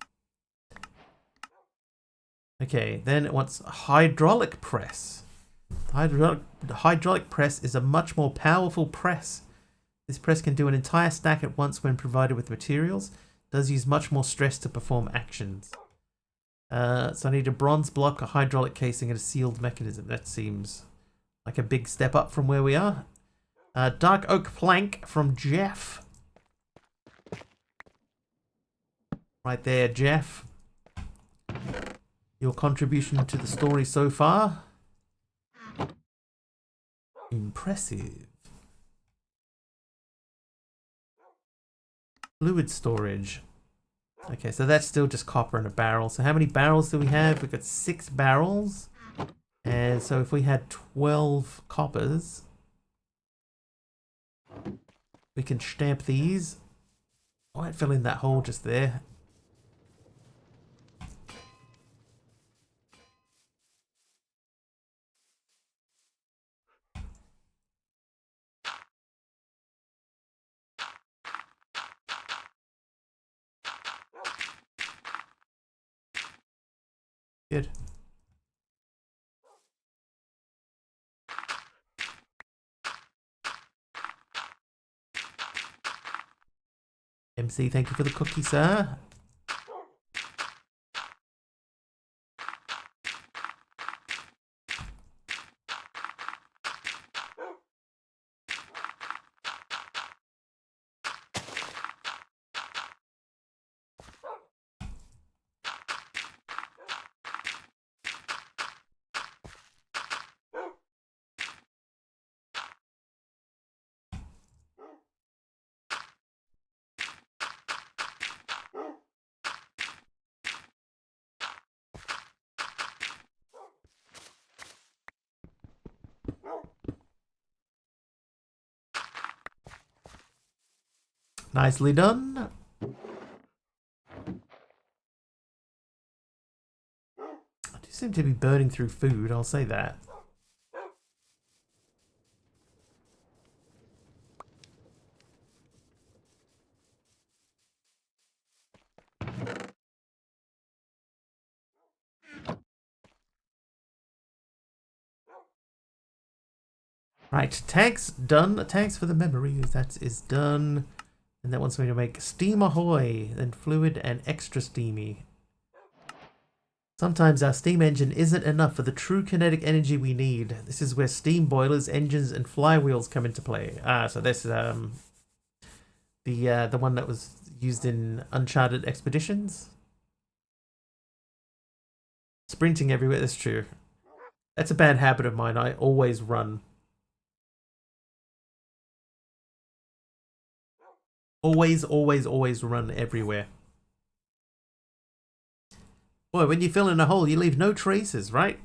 Okay, then it wants hydraulic press. The hydraulic press is a much more powerful press. This press can do an entire stack at once when provided with materials. Does use much more stress to perform actions. So I need a bronze block, a hydraulic casing, and a sealed mechanism. That seems like a big step up from where we are. Dark oak plank from Jeff. Right there, Jeff. Your contribution to the story so far. Impressive. Fluid storage. Okay, so that's still just copper in a barrel. So how many barrels do we have? We've got 6 barrels. And so if we had 12 coppers, we can stamp these. I might fill in that hole just there. Good. MC, thank you for the cookie, sir. Nicely done. I do seem to be burning through food, I'll say that. Right, tags done. Tags for the memories. That is done. And that wants me to make steam ahoy, then fluid and extra steamy. Sometimes our steam engine isn't enough for the true kinetic energy we need. This is where steam boilers, engines, and flywheels come into play. Ah, so this is the one that was used in Uncharted Expeditions. Sprinting everywhere. That's true. That's a bad habit of mine. I always run. Always, always, always run everywhere. Boy, when you fill in a hole, you leave no traces, right?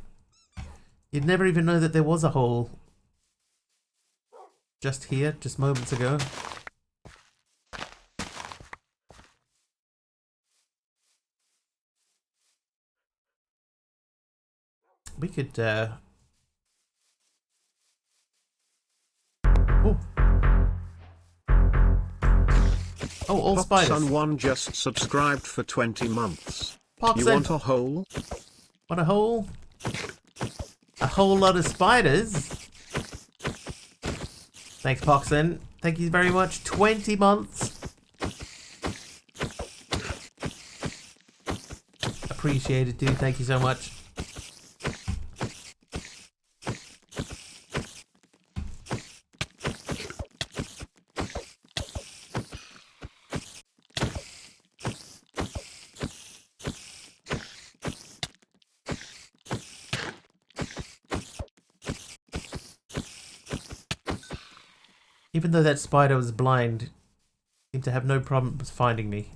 You'd never even know that there was a hole. Just here, just moments ago. We could, Oh, all spiders. Popsun1 just subscribed for 20 months. You Popsun, want a hole? want a hole? A whole lot of spiders. Thanks, Poxen. Thank you very much. 20 months. Appreciate it, dude. Thank you so much. Even though that spider was blind, seemed to have no problem with finding me.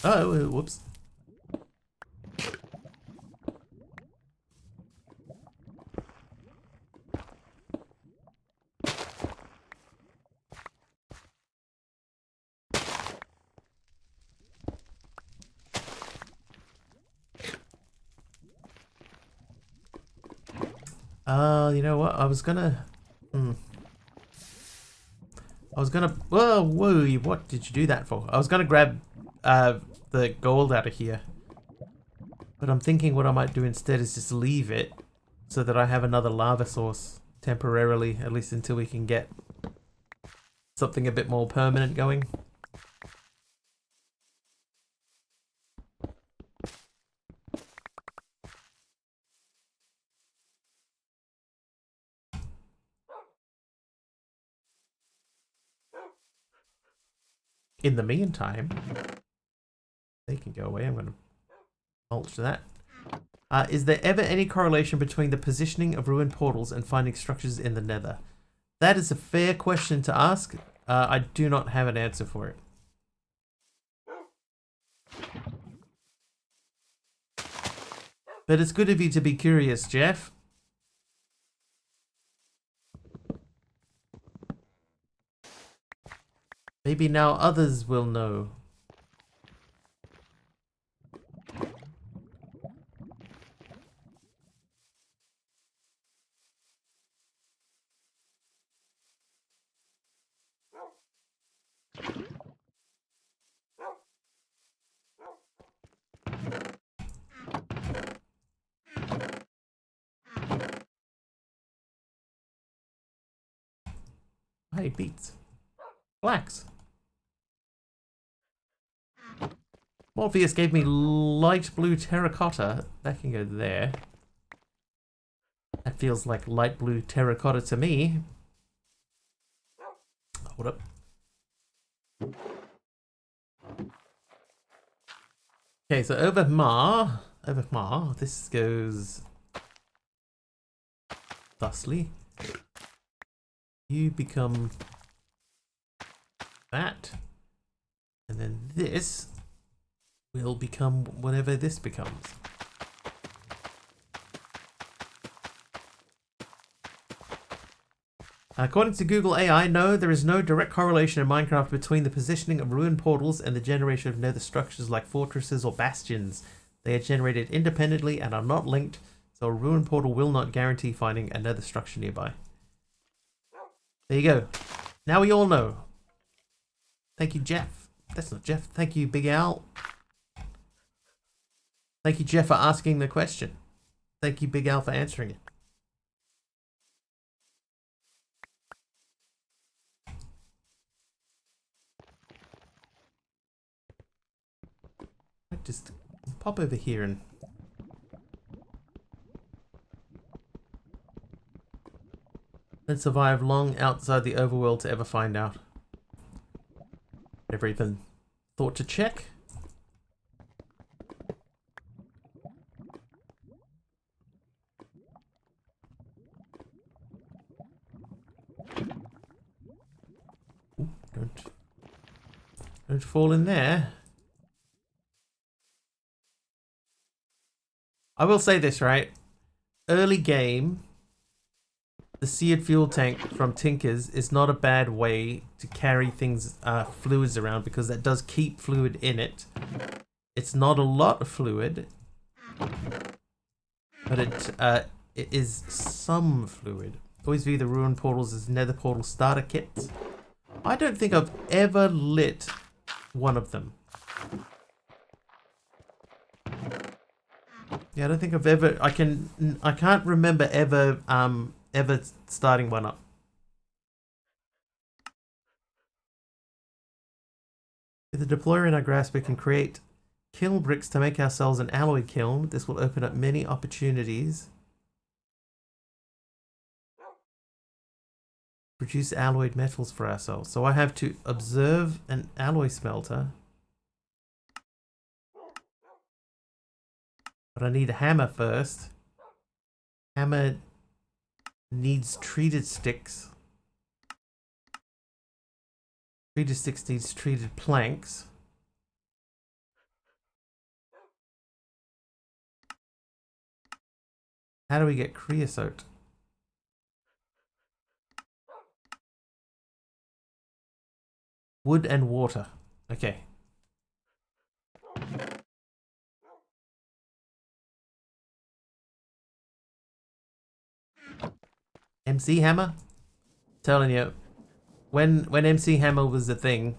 Oh, whoops. You know what? I was gonna... Whoa, what did you do that for? I was gonna grab the gold out of here. But I'm thinking what I might do instead is just leave it so that I have another lava source temporarily, at least until we can get something a bit more permanent going. In the meantime, they can go away. I'm going to mulch that. Is there ever any correlation between the positioning of ruined portals and finding structures in the nether? That is a fair question to ask. I do not have an answer for it. But it's good of you to be curious, Jeff. Maybe now others will know. Hey, beats. Blacks. Morpheus gave me light blue terracotta. That can go there. That feels like light blue terracotta to me. Hold up. Okay, so over Ma, this goes thusly. You become that, and then this will become whatever this becomes. According to Google AI, no, there is no direct correlation in Minecraft between the positioning of ruined portals and the generation of nether structures like fortresses or bastions. They are generated independently and are not linked, so a ruined portal will not guarantee finding a nether structure nearby. There you go. Now we all know. Thank you, Jeff. That's not Jeff. Thank you, Big Al. Thank you, Jeff, for asking the question. Thank you, Big Al, for answering it. I just pop over here and... and survive long outside the overworld to ever find out. Never even thought to check. Ooh, don't fall in there. I will say this, right? Early game, the seared fuel tank from Tinker's is not a bad way to carry things, fluids around, because that does keep fluid in it. It's not a lot of fluid, but it is some fluid. Always view the ruined portals as nether portal starter kits. I don't think I've ever lit one of them. Yeah, I don't think I've ever. I can't remember ever ever starting one up. With the deployer in our grasp, we can create kiln bricks to make ourselves an alloy kiln. This will open up many opportunities. Produce alloyed metals for ourselves. So I have to observe an alloy smelter. But I need a hammer first. Hammer needs treated sticks. Treated sticks needs treated planks. How do we get creosote? Wood and water. Okay. MC Hammer? Telling you, when MC Hammer was the thing,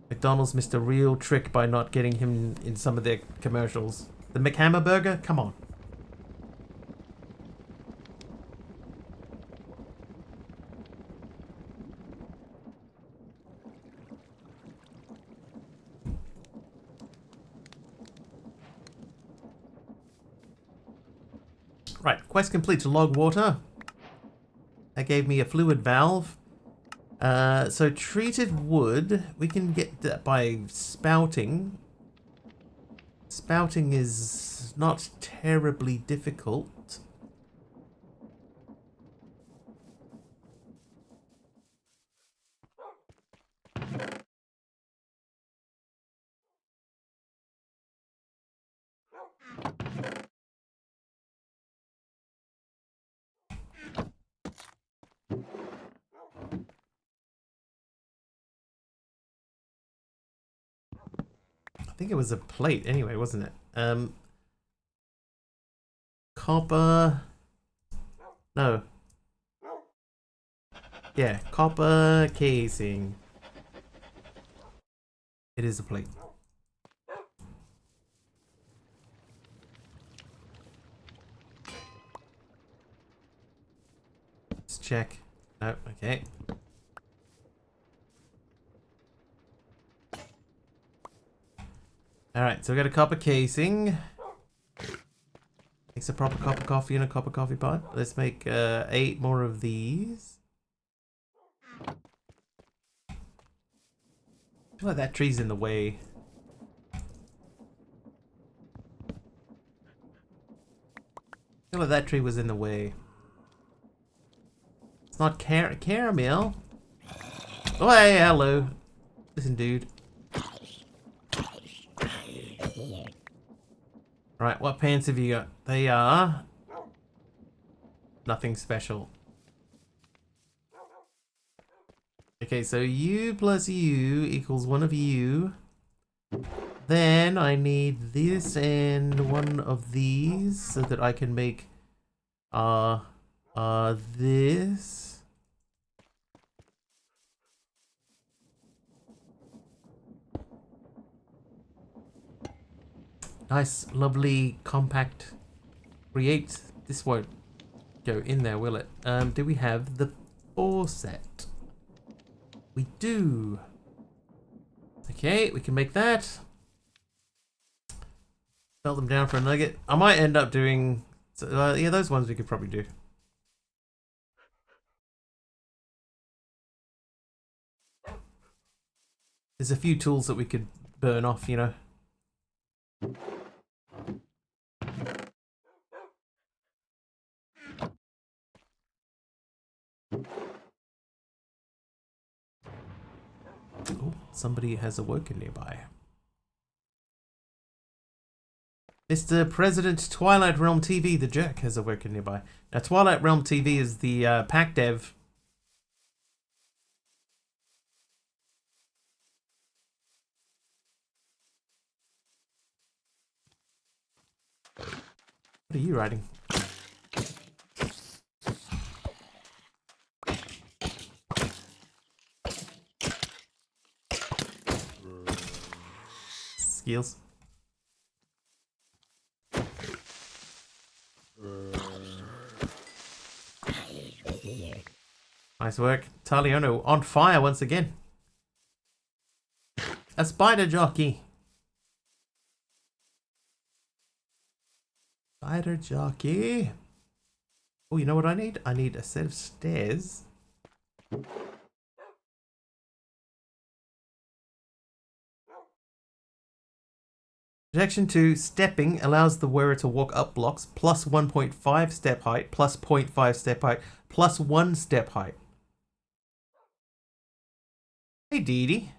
McDonald's missed a real trick by not getting him in some of their commercials. The McHammer burger? Come on. Right, quest complete to log water. That gave me a fluid valve. So treated wood, we can get that by spouting. Spouting is not terribly difficult. I think it was a plate anyway, wasn't it? Copper. No. Yeah, copper casing. It is a plate. Let's check. No, okay. Alright, so we got a copper casing. Makes a proper cup of coffee in a copper coffee pot. Let's make 8 more of these. I feel like that tree's in the way. I feel like that tree was in the way. It's not caramel. Oh, hey, hello. Listen, dude. Right, what pants have you got? They are nothing special. Okay, so you plus you equals one of you. Then I need this and one of these so that I can make this. Nice, lovely, compact. Create. This won't go in there, will it? Do we have the faucet? We do. Okay, we can make that. Melt them down for a nugget. I might end up doing... yeah, those ones we could probably do. There's a few tools that we could burn off, you know. Oh, somebody has awoken nearby. Mr. President, Twilight Realm TV, the jerk, has awoken nearby. Now, Twilight Realm TV is the pack dev. What are you writing? skills. Nice work. Taliono on fire once again. A spider jockey. Spider jockey. Oh, you know what I need? I need a set of stairs. Protection to stepping allows the wearer to walk up blocks plus 1.5 step height, plus 0.5 step height, plus 1 step height. Hey, Dee Dee.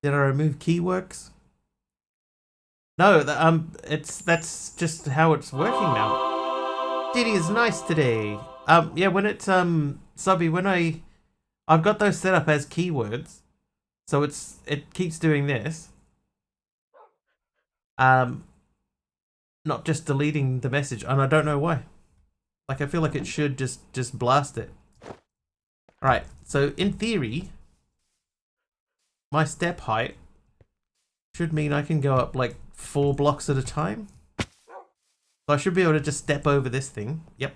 Did I remove keyworks? No, that's just how it's working now. Dee Dee is nice today. Yeah, when it's Subby, when I've got those set up as keywords, so it keeps doing this. Not just deleting the message, and I don't know why. Like, I feel like it should just blast it. Alright, so in theory, my step height should mean I can go up like 4 blocks at a time. So I should be able to just step over this thing. Yep.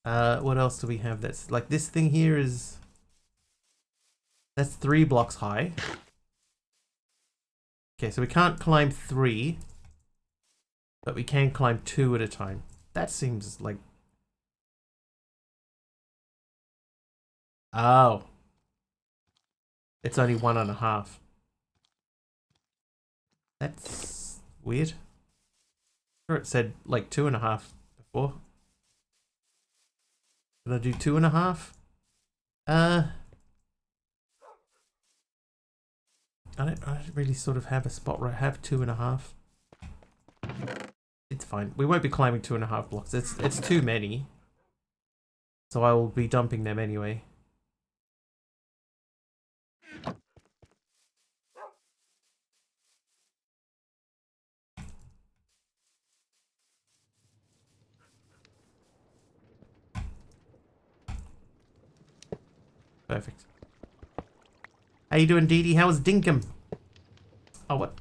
What else do we have that's like this thing here is... That's 3 blocks high. Okay, so we can't climb 3, but we can climb 2 at a time. That seems like... Oh. It's only 1.5. That's weird. Sure, it said like 2.5 before. Did I do 2.5? I don't really sort of have a spot where I have 2.5. It's fine. We won't be climbing 2.5 blocks. It's too many. So I will be dumping them anyway. Perfect. How you doing, Dee Dee? How's Dinkum? Oh, what?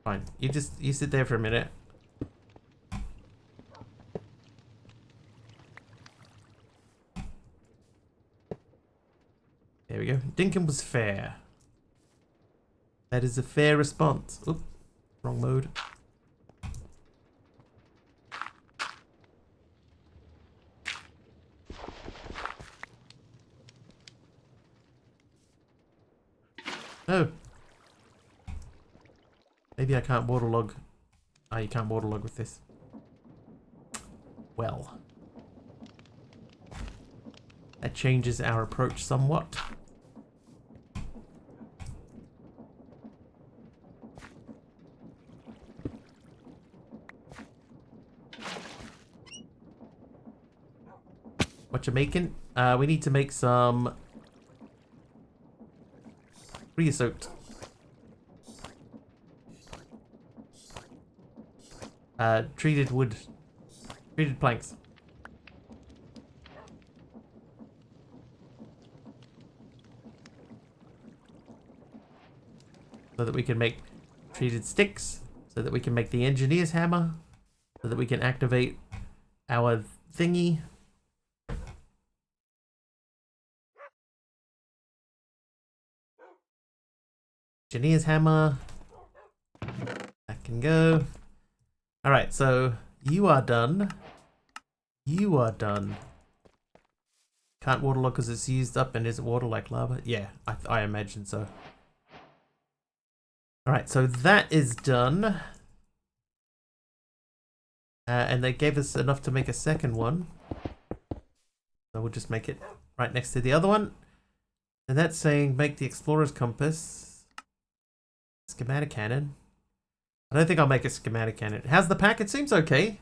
Fine. You sit there for a minute. There we go. Dinkum was fair. That is a fair response. Oop. Wrong mode. Oh. Maybe I can't waterlog. Oh, you can't waterlog with this. Well. That changes our approach somewhat. What you making? We need to make some creosote. Treated wood. Treated planks. So that we can make treated sticks. So that we can make the engineer's hammer. So that we can activate our thingy. Engineer's hammer. That can go. Alright, so you are done. You are done. Can't waterlog because it's used up, and is it water like lava? Yeah, I imagine so. Alright, so that is done. And they gave us enough to make a second one. So we'll just make it right next to the other one. And that's saying make the explorer's compass. Schematic cannon. I don't think I'll make a schematic cannon. How's the pack? It seems okay.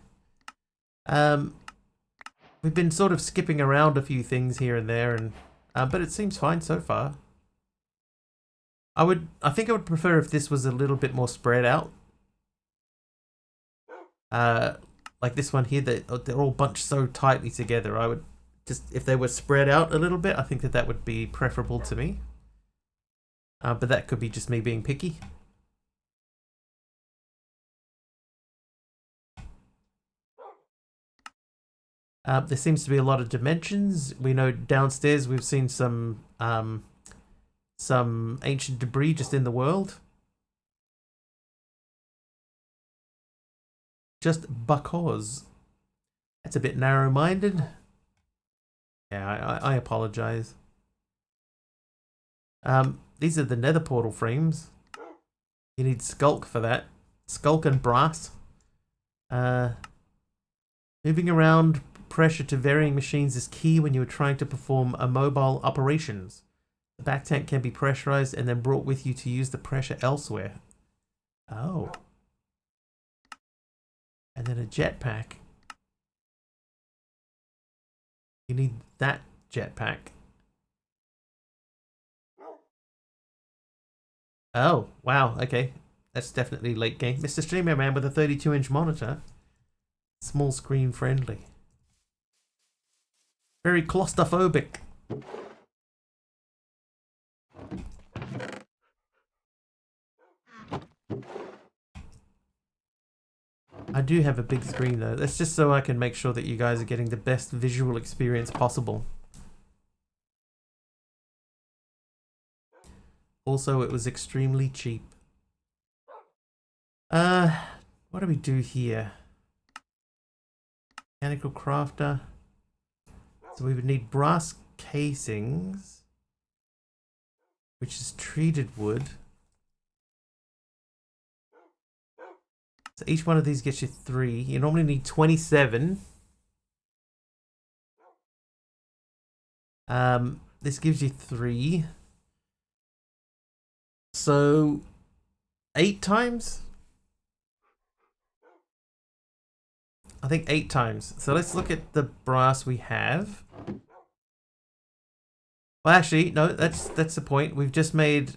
We've been sort of skipping around a few things here and there, and but it seems fine so far. I think I would prefer if this was a little bit more spread out. Like this one here, they're all bunched so tightly together. I would just, if they were spread out a little bit, I think that would be preferable to me. But that could be just me being picky. There seems to be a lot of dimensions. We know downstairs we've seen some ancient debris just in the world. Just because. That's a bit narrow-minded. Yeah, I apologize. These are the nether portal frames. You need skulk for that. Skulk and brass. Moving around pressure to varying machines is key when you are trying to perform a mobile operations. The back tank can be pressurized and then brought with you to use the pressure elsewhere. Oh. And then a jetpack. You need that jetpack. Oh, wow, okay. That's definitely late game. Mr. Streamer Man with a 32-inch monitor. Small screen friendly. Very claustrophobic. I do have a big screen though. That's just so I can make sure that you guys are getting the best visual experience possible. Also, it was extremely cheap. What do we do here? Mechanical crafter. So we would need brass casings, which is treated wood. So each one of these gets you 3. You normally need 27. This gives you 3. So 8 times? I think 8 times. So let's look at the brass we have. Well, actually, no, that's the point. We've just made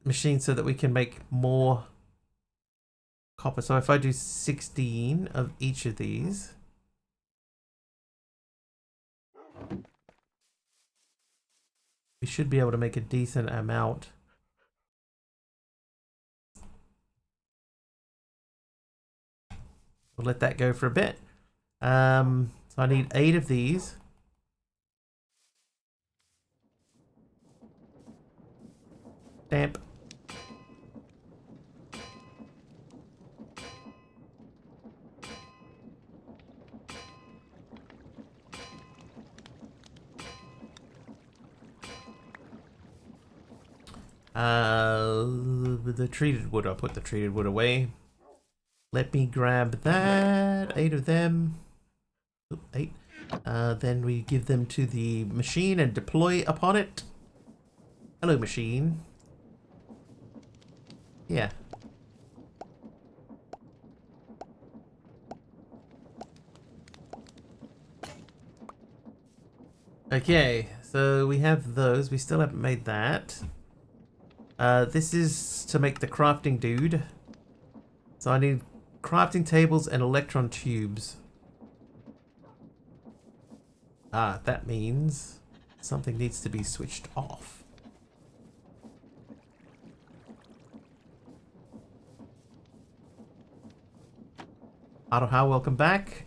machines so that we can make more copper. So if I do 16 of each of these, we should be able to make a decent amount. We'll let that go for a bit. So I need 8 of these. Stamp. The treated wood, I'll put the treated wood away. Let me grab that. 8 of them. Oop, 8. Then we give them to the machine and deploy upon it. Hello, machine. Yeah. Okay, so we have those. We still haven't made that. This is to make the crafting dude. So I need crafting tables and electron tubes. Ah, that means something needs to be switched off. Aroha, welcome back.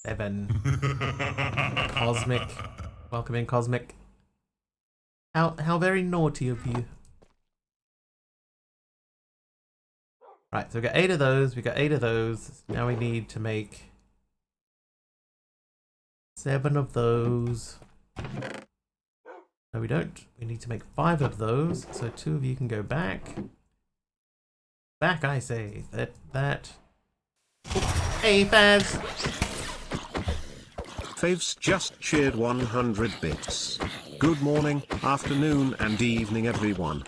Evan. Cosmic. Welcome in, Cosmic. How very naughty of you. Right, so we got 8 of those, we got 8 of those. Now we need to make 7 of those. No, we don't. We need to make 5 of those. So 2 of you can go back. Back, I say. That. Hey, Fabs! Faves just cheered 100 bits. Good morning, afternoon, and evening, everyone.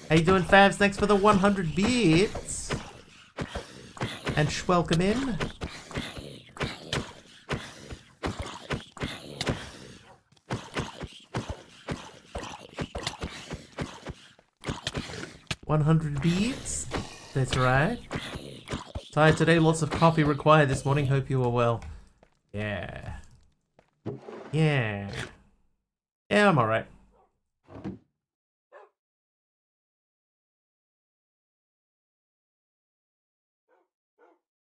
How you doing, Fabs? Thanks for the 100 bits. And welcome in. $100 beads. That's right. Tired today, lots of coffee required this morning. Hope you are well. Yeah. Yeah. Yeah, I'm alright.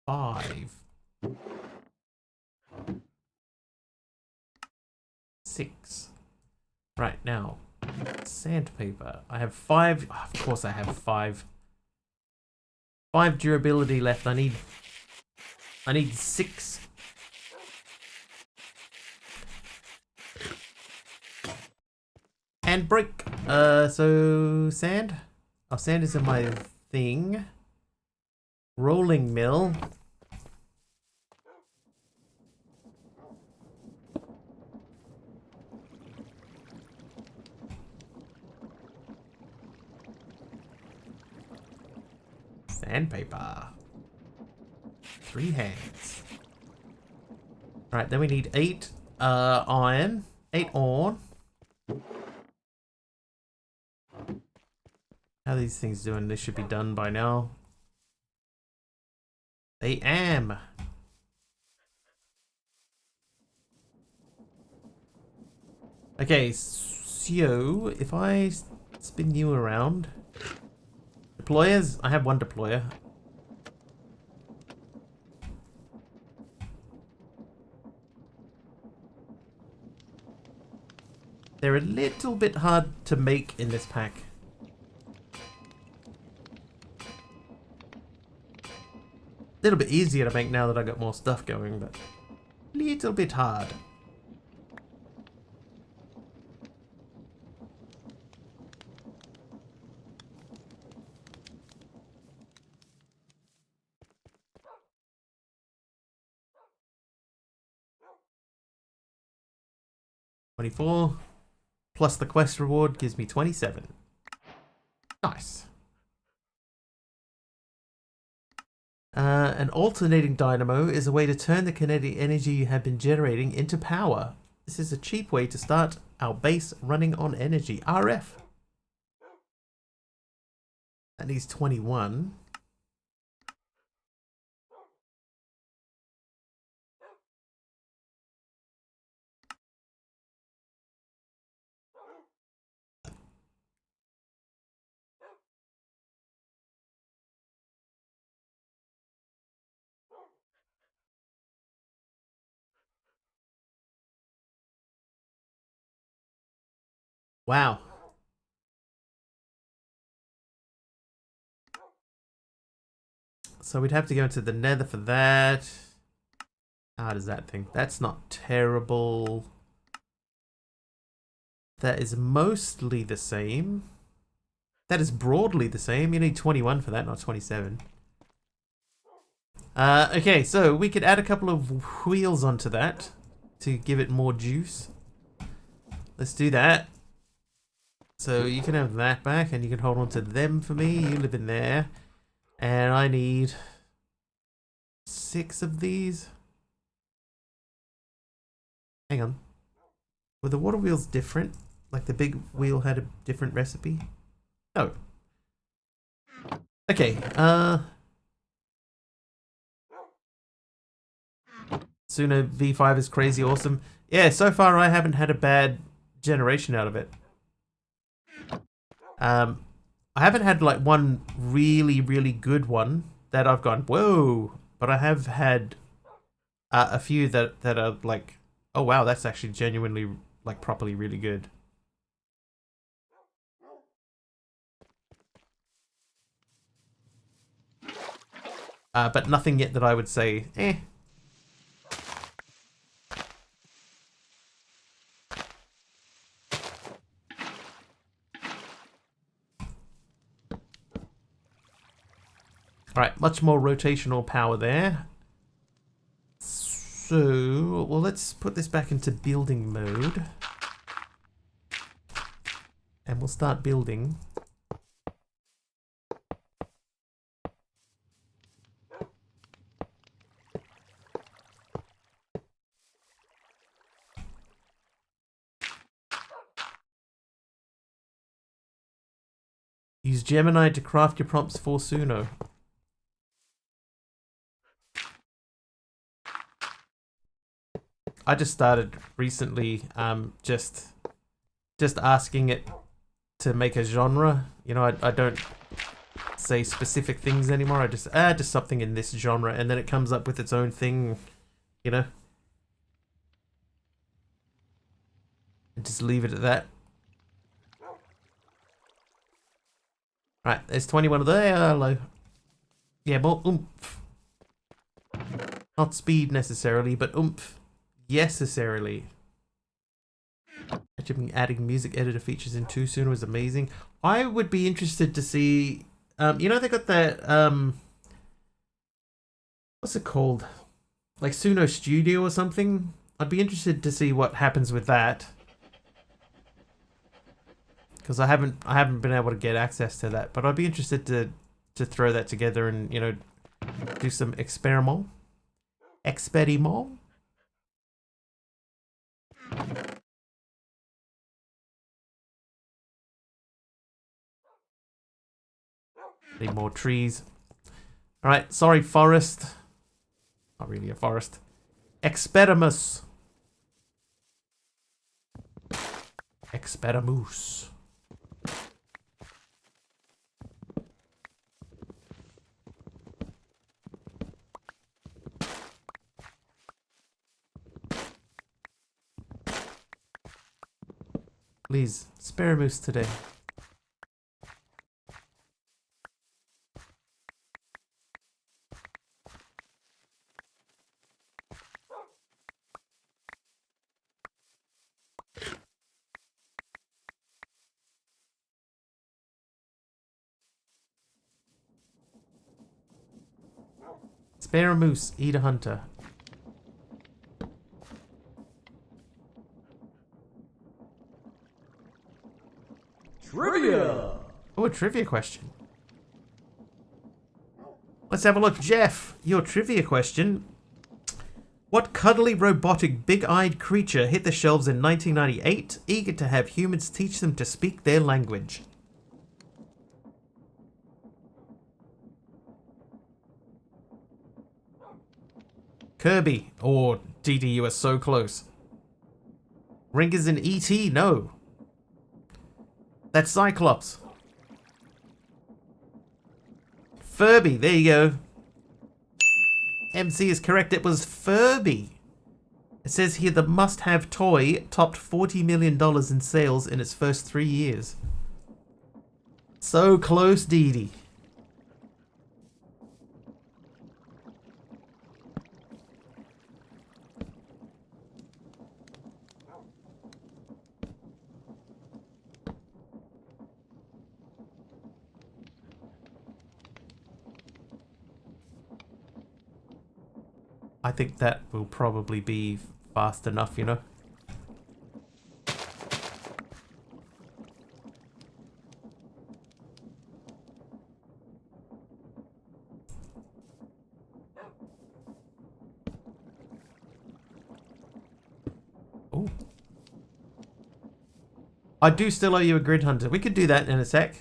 Five. 6. Right, now. Sandpaper. I have 5. Oh, of course I have 5. 5 durability left. I need 6. And brick. So sand. Oh, sand is in my thing. Rolling mill. Sandpaper. 3 hands. Right, then we need 8 iron. 8 ore. How are these things doing? They should be done by now. They am. Okay, so if I spin you around. Deployers? I have 1 deployer. They're a little bit hard to make in this pack. A little bit easier to make now that I got more stuff going, but a little bit hard. $24 plus the quest reward gives me 27. Nice. An alternating dynamo is a way to turn the kinetic energy you have been generating into power. This is a cheap way to start our base running on energy. RF. That needs 21. Wow. So we'd have to go into the nether for that. How does that thing? That's not terrible. That is mostly the same. That is broadly the same. You need 21 for that, not 27. Okay, so we could add a couple of wheels onto that to give it more juice. Let's do that. So you can have that back and you can hold on to them for me. You live in there. And I need 6 of these. Hang on. Were the water wheels different? Like the big wheel had a different recipe? No. Okay, Suno V5 is crazy awesome. Yeah, so far I haven't had a bad generation out of it. I haven't had like one really, really good one that I've gone, whoa, but I have had a few that are like, oh wow, that's actually genuinely, like properly really good. But nothing yet that I would say, eh. Alright, much more rotational power there. So, well, let's put this back into building mode. And we'll start building. Use Gemini to craft your prompts for Suno. I just started recently, just asking it to make a genre. You know, I don't say specific things anymore. I just just something in this genre, and then it comes up with its own thing. You know, and just leave it at that. Right, there's 21 of there. Hello. Yeah, more oomph. Not speed necessarily, but oomph. Necessarily. Adding music editor features in too soon was amazing. I would be interested to see. You know, they got that. What's it called? Like Suno Studio or something. I'd be interested to see what happens with that, because I haven't been able to get access to that. But I'd be interested to throw that together and, you know, do some experiment. Need more trees. Alright, sorry, forest. Not really a forest. Experimus. Experimus. Please, spare moose today. Spare a moose, eat a hunter. Trivia! Oh, a trivia question. Let's have a look. Jeff, your trivia question. What cuddly, robotic, big-eyed creature hit the shelves in 1998, eager to have humans teach them to speak their language? Kirby. Oh, DD, you are so close. Ringers in E.T.? No. That's Cyclops. Furby. There you go. MC is correct. It was Furby. It says here the must-have toy topped $40 million in sales in its first 3 years. So close, DD. I think that will probably be fast enough, you know? Oh. I do still owe you a grid hunter. We could do that in a sec.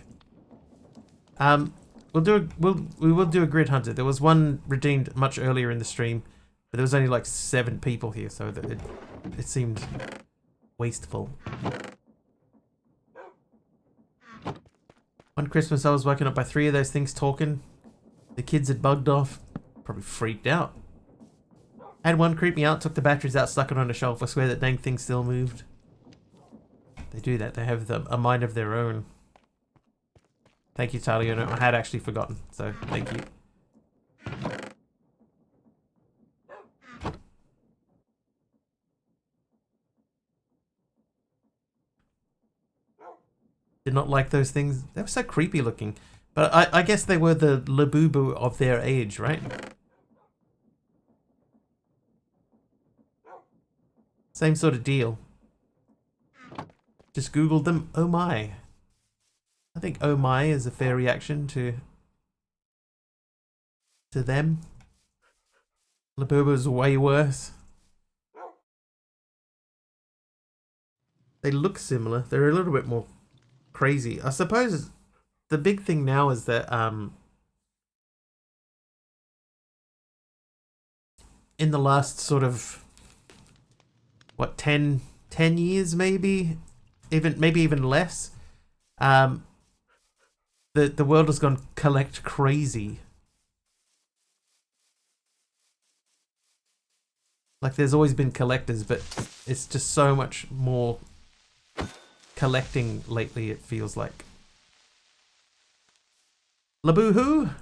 We will do a grid hunter. There was one redeemed much earlier in the stream. But there was only like 7 people here, so it seemed wasteful. One Christmas I was woken up by 3 of those things talking. The kids had bugged off. Probably freaked out. Had one creep me out, took the batteries out, stuck it on a shelf. I swear that dang thing still moved. They do that. They have a mind of their own. Thank you, Talia. I had actually forgotten, so thank you. Did not like those things. They were so creepy looking. But I guess they were the Labubu of their age, right? Same sort of deal. Just googled them. Oh my. I think oh my is a fair reaction to them. Labubu's way worse. They look similar. They're a little bit more crazy. I suppose the big thing now is that in the last sort of what 10 years maybe even less, the world has gone collect crazy. Like there's always been collectors, but it's just so much more collecting lately, it feels like. Laboohoo!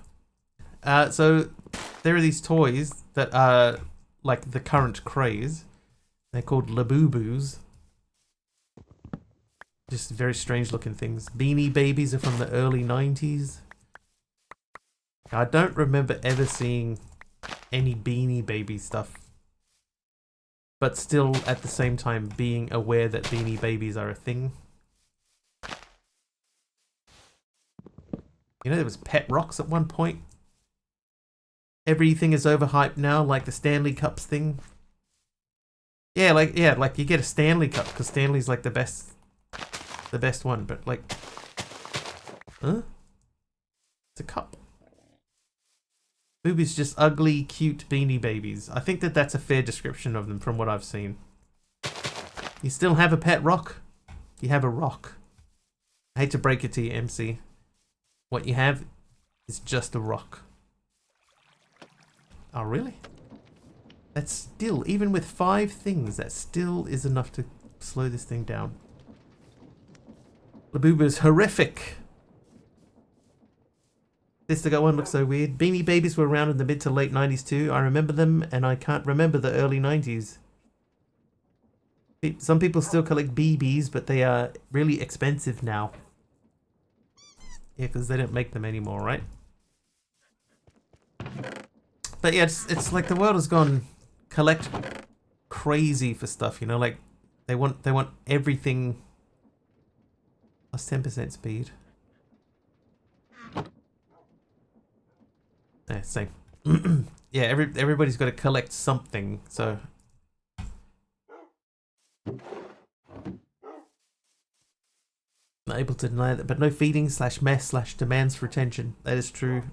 So there are these toys that are like the current craze. They're called Laboobos. Just very strange looking things. Beanie Babies are from the early 90s. I don't remember ever seeing any Beanie Baby stuff, but still at the same time being aware that Beanie Babies are a thing. You know, there was Pet Rocks at one point. Everything is overhyped now, like the Stanley Cups thing. Yeah, like you get a Stanley Cup because Stanley's like the best one, but like, huh? It's a cup. Boobies, just ugly, cute Beanie Babies. I think that that's a fair description of them from what I've seen. You still have a pet rock? You have a rock. I hate to break it to you, MC. What you have is just a rock. Oh, really? That's still, even with 5 things, that still is enough to slow this thing down. Labubu's horrific. This one looks so weird. Beanie Babies were around in the mid to late 90s too. I remember them, and I can't remember the early 90s. Some people still collect BBs, but they are really expensive now. Yeah, because they don't make them anymore, right? But yeah, it's like the world has gone collect crazy for stuff, you know, like they want everything plus 10% speed. Yeah, same. Yeah, everybody's got to collect something, so not able to deny that, but no feeding / mess / demands for attention. That is true.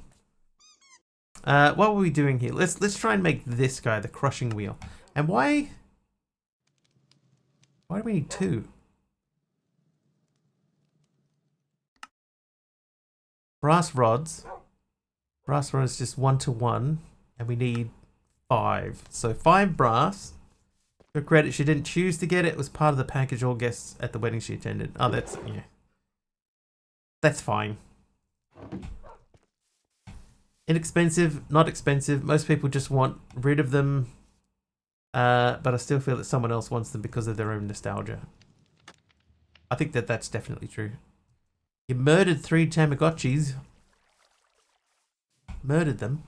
What were we doing here? Let's try and make this guy the crushing wheel. And why do we need 2? Brass rods. Brass rods just 1 to 1, and we need 5. So 5 brass. For credit, she didn't choose to get it. It was part of the package all guests at the wedding she attended. Oh, that's, yeah. That's fine. Inexpensive, not expensive. Most people just want rid of them. But I still feel that someone else wants them because of their own nostalgia. I think that that's definitely true. You murdered 3 Tamagotchis. Murdered them.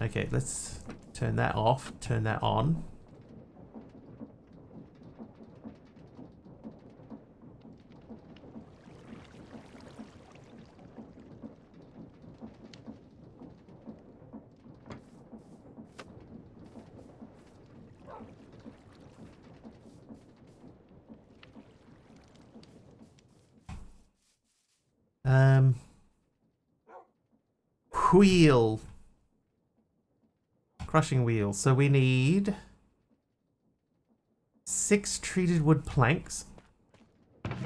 Okay, let's turn that off. Turn that on. Wheel. Crushing wheel. So we need 6 treated wood planks.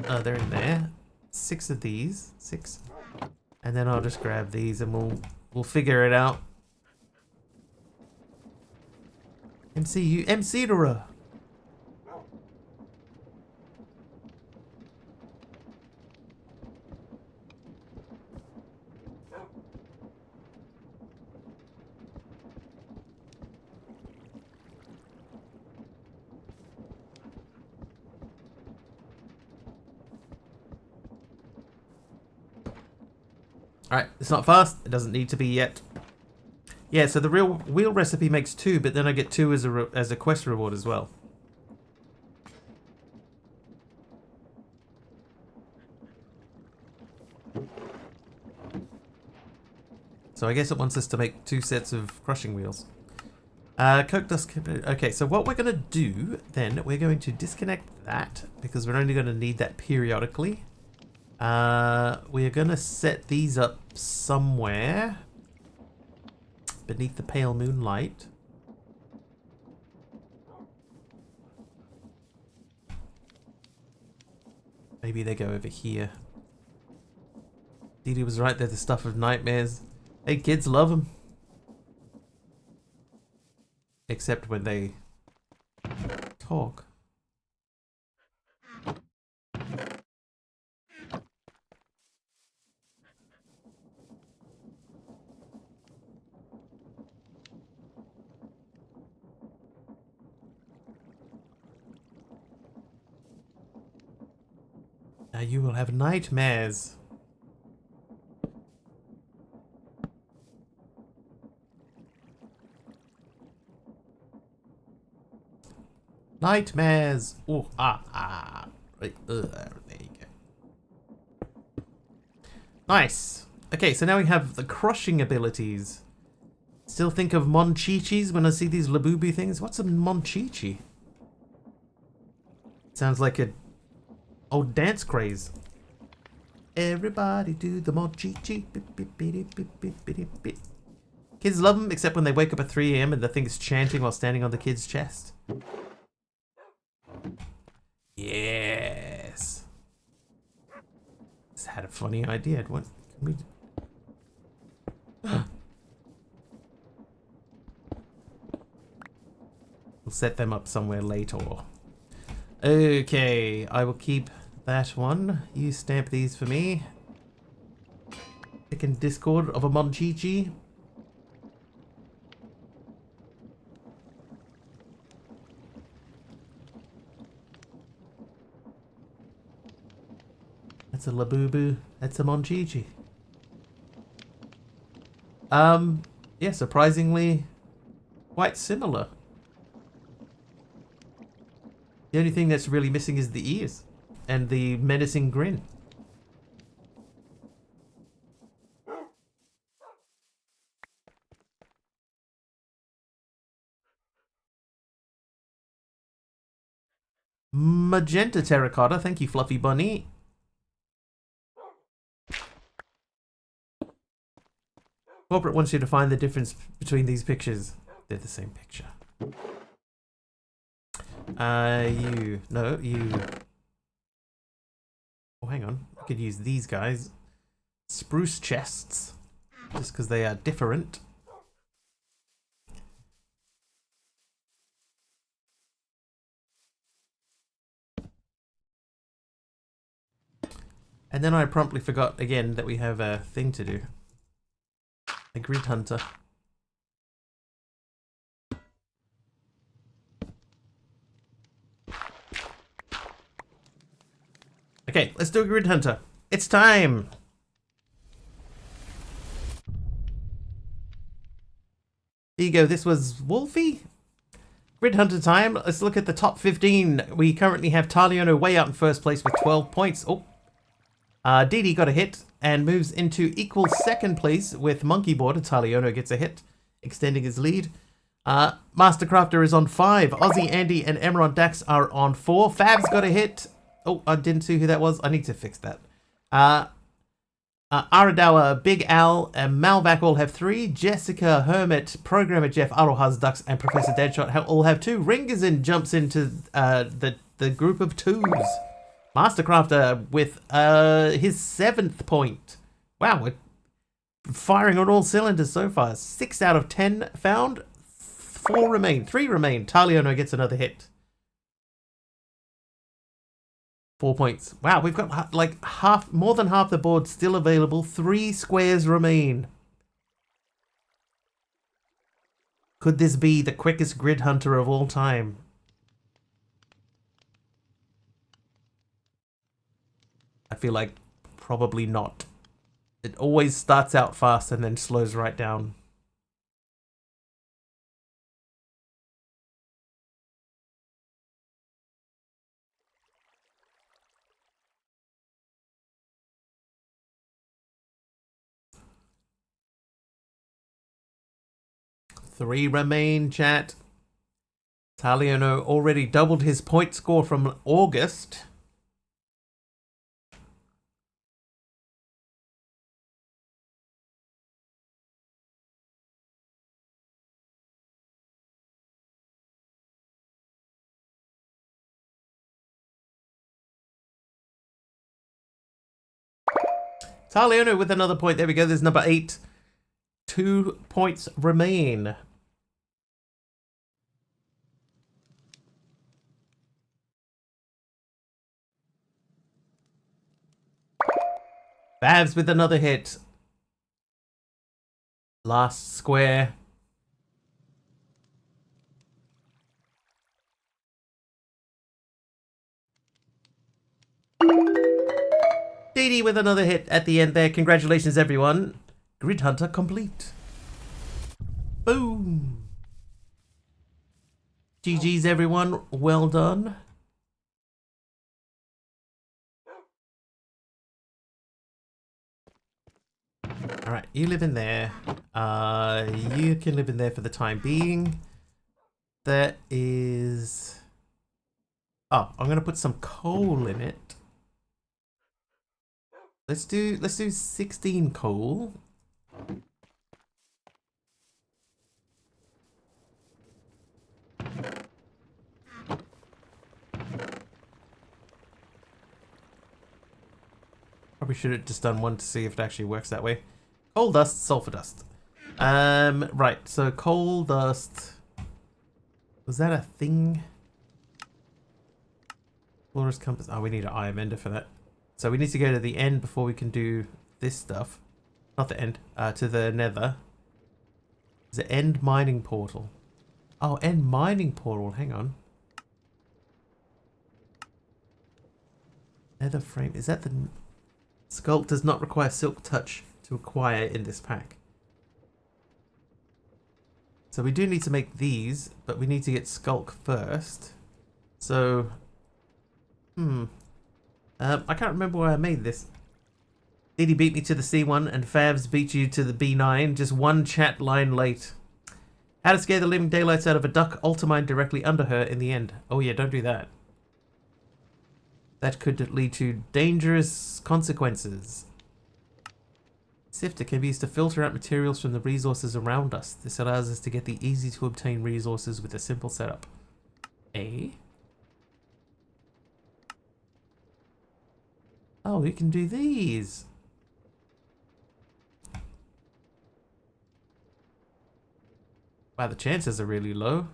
Oh, they're in there. 6 of these. 6. And then I'll just grab these and we'll figure it out. MCU MC-derer. Alright, it's not fast. It doesn't need to be yet. Yeah, so the real wheel recipe makes 2, but then I get 2 as a quest reward as well. So I guess it wants us to make 2 sets of crushing wheels. Coke dust. Okay, so what we're going to do then, we're going to disconnect that because we're only going to need that periodically. We're gonna set these up somewhere beneath the pale moonlight. Maybe they go over here. Dee Dee was right, they're the stuff of nightmares. Hey, kids love them. Except when they talk. Now you will have nightmares. Nightmares. Oh, right, there you go. Nice. Okay, so now we have the crushing abilities. Still think of Monchichis when I see these Labubu things. What's a Monchichi? Sounds like a old dance craze. Everybody do the Monchichi. Kids love them, except when they wake up at 3 AM and the thing is chanting while standing on the kid's chest. Yes. Just had a funny idea. What can we do? We'll set them up somewhere later. Okay, I will keep that one. You stamp these for me. Pick in Discord of a Monchichi. That's a Labubu. That's a Monchichi. Yeah, surprisingly quite similar. The only thing that's really missing is the ears and the menacing grin. Magenta terracotta, thank you, Fluffy Bunny. Corporate wants you to find the difference between these pictures. They're the same picture. You. Oh, hang on. I could use these guys. Spruce chests. Just because they are different. And then I promptly forgot again that we have a thing to do. A grid hunter. Okay, let's do a grid hunter. It's time. Here you go. This was Wolfie. Grid hunter time. Let's look at the top 15. We currently have Taliano way out in first place with 12 points. Oh, Dee Dee got a hit and moves into equal second place with Monkey Board. Taliano gets a hit, extending his lead. Mastercrafter is on 5. Aussie, Andy, and Emerald Dax are on 4. Fab's got a hit. Oh, I didn't see who that was. I need to fix that. Aradawa, Big Al, and Malvac all have 3. Jessica, Hermit, Programmer Jeff, Arohaz Ducks, and Professor Deadshot all have 2. Ringazin jumps into the group of 2s. Mastercrafter with his 7th point. Wow, we're firing on all cylinders so far. 6 out of 10 found. 4 remain. 3 remain. Taliano gets another hit. 4 points. Wow, we've got like more than half the board still available. 3 squares remain. Could this be the quickest grid hunter of all time? I feel like probably not. It always starts out fast and then slows right down. Three remain, chat. Taliano already doubled his point score from August. Taliano with another point. There we go. There's number 8. 2 points remain. Babs with another hit. Last square. Dee Dee with another hit at the end there. Congratulations, everyone. Grid Hunter complete. Boom. GG's, everyone. Well done. Alright, you live in there. You can live in there for the time being. That is... Oh, I'm gonna put some coal in it. Let's do 16 coal. Probably should have just done one to see if it actually works that way. Coal dust, sulfur dust. Right, so coal dust. Was that a thing? Florist compass. Oh, we need an eye vendor for that. So we need to go to the end before we can do this stuff. Not the end, to the nether. Is it end mining portal? Oh, end mining portal, hang on. Nether frame, is that the... Sculpt does not require silk touch to acquire in this pack. So we do need to make these, but we need to get Skulk first. So, I can't remember where I made this. Didi beat me to the C1 and Favs beat you to the B9, just one chat line late. How to scare the living daylights out of a duck ultimine directly under her in the end. Oh yeah, don't do that. That could lead to dangerous consequences. Sifter can be used to filter out materials from the resources around us. This allows us to get the easy to obtain resources with a simple setup. Oh, we can do these. Wow, the chances are really low.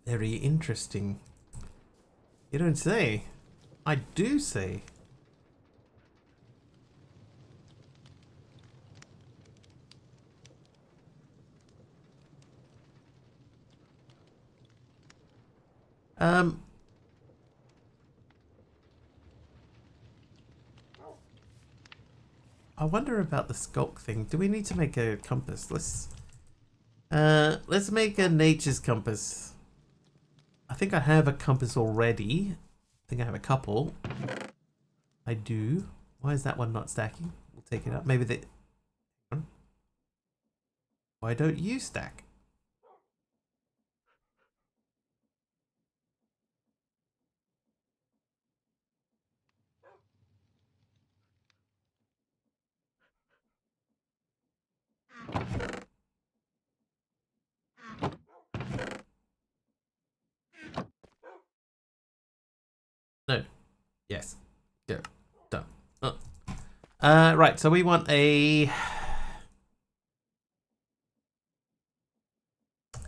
Very interesting. You don't say. I do say. I wonder about the skulk thing. Do we need to make a compass? Let's make a nature's compass. I think I have a compass already. I think I have a couple. I do. Why is that one not stacking? We'll take it out. Maybe they... Why don't you stack? No. Yes. Go. Done. Right, so we want a...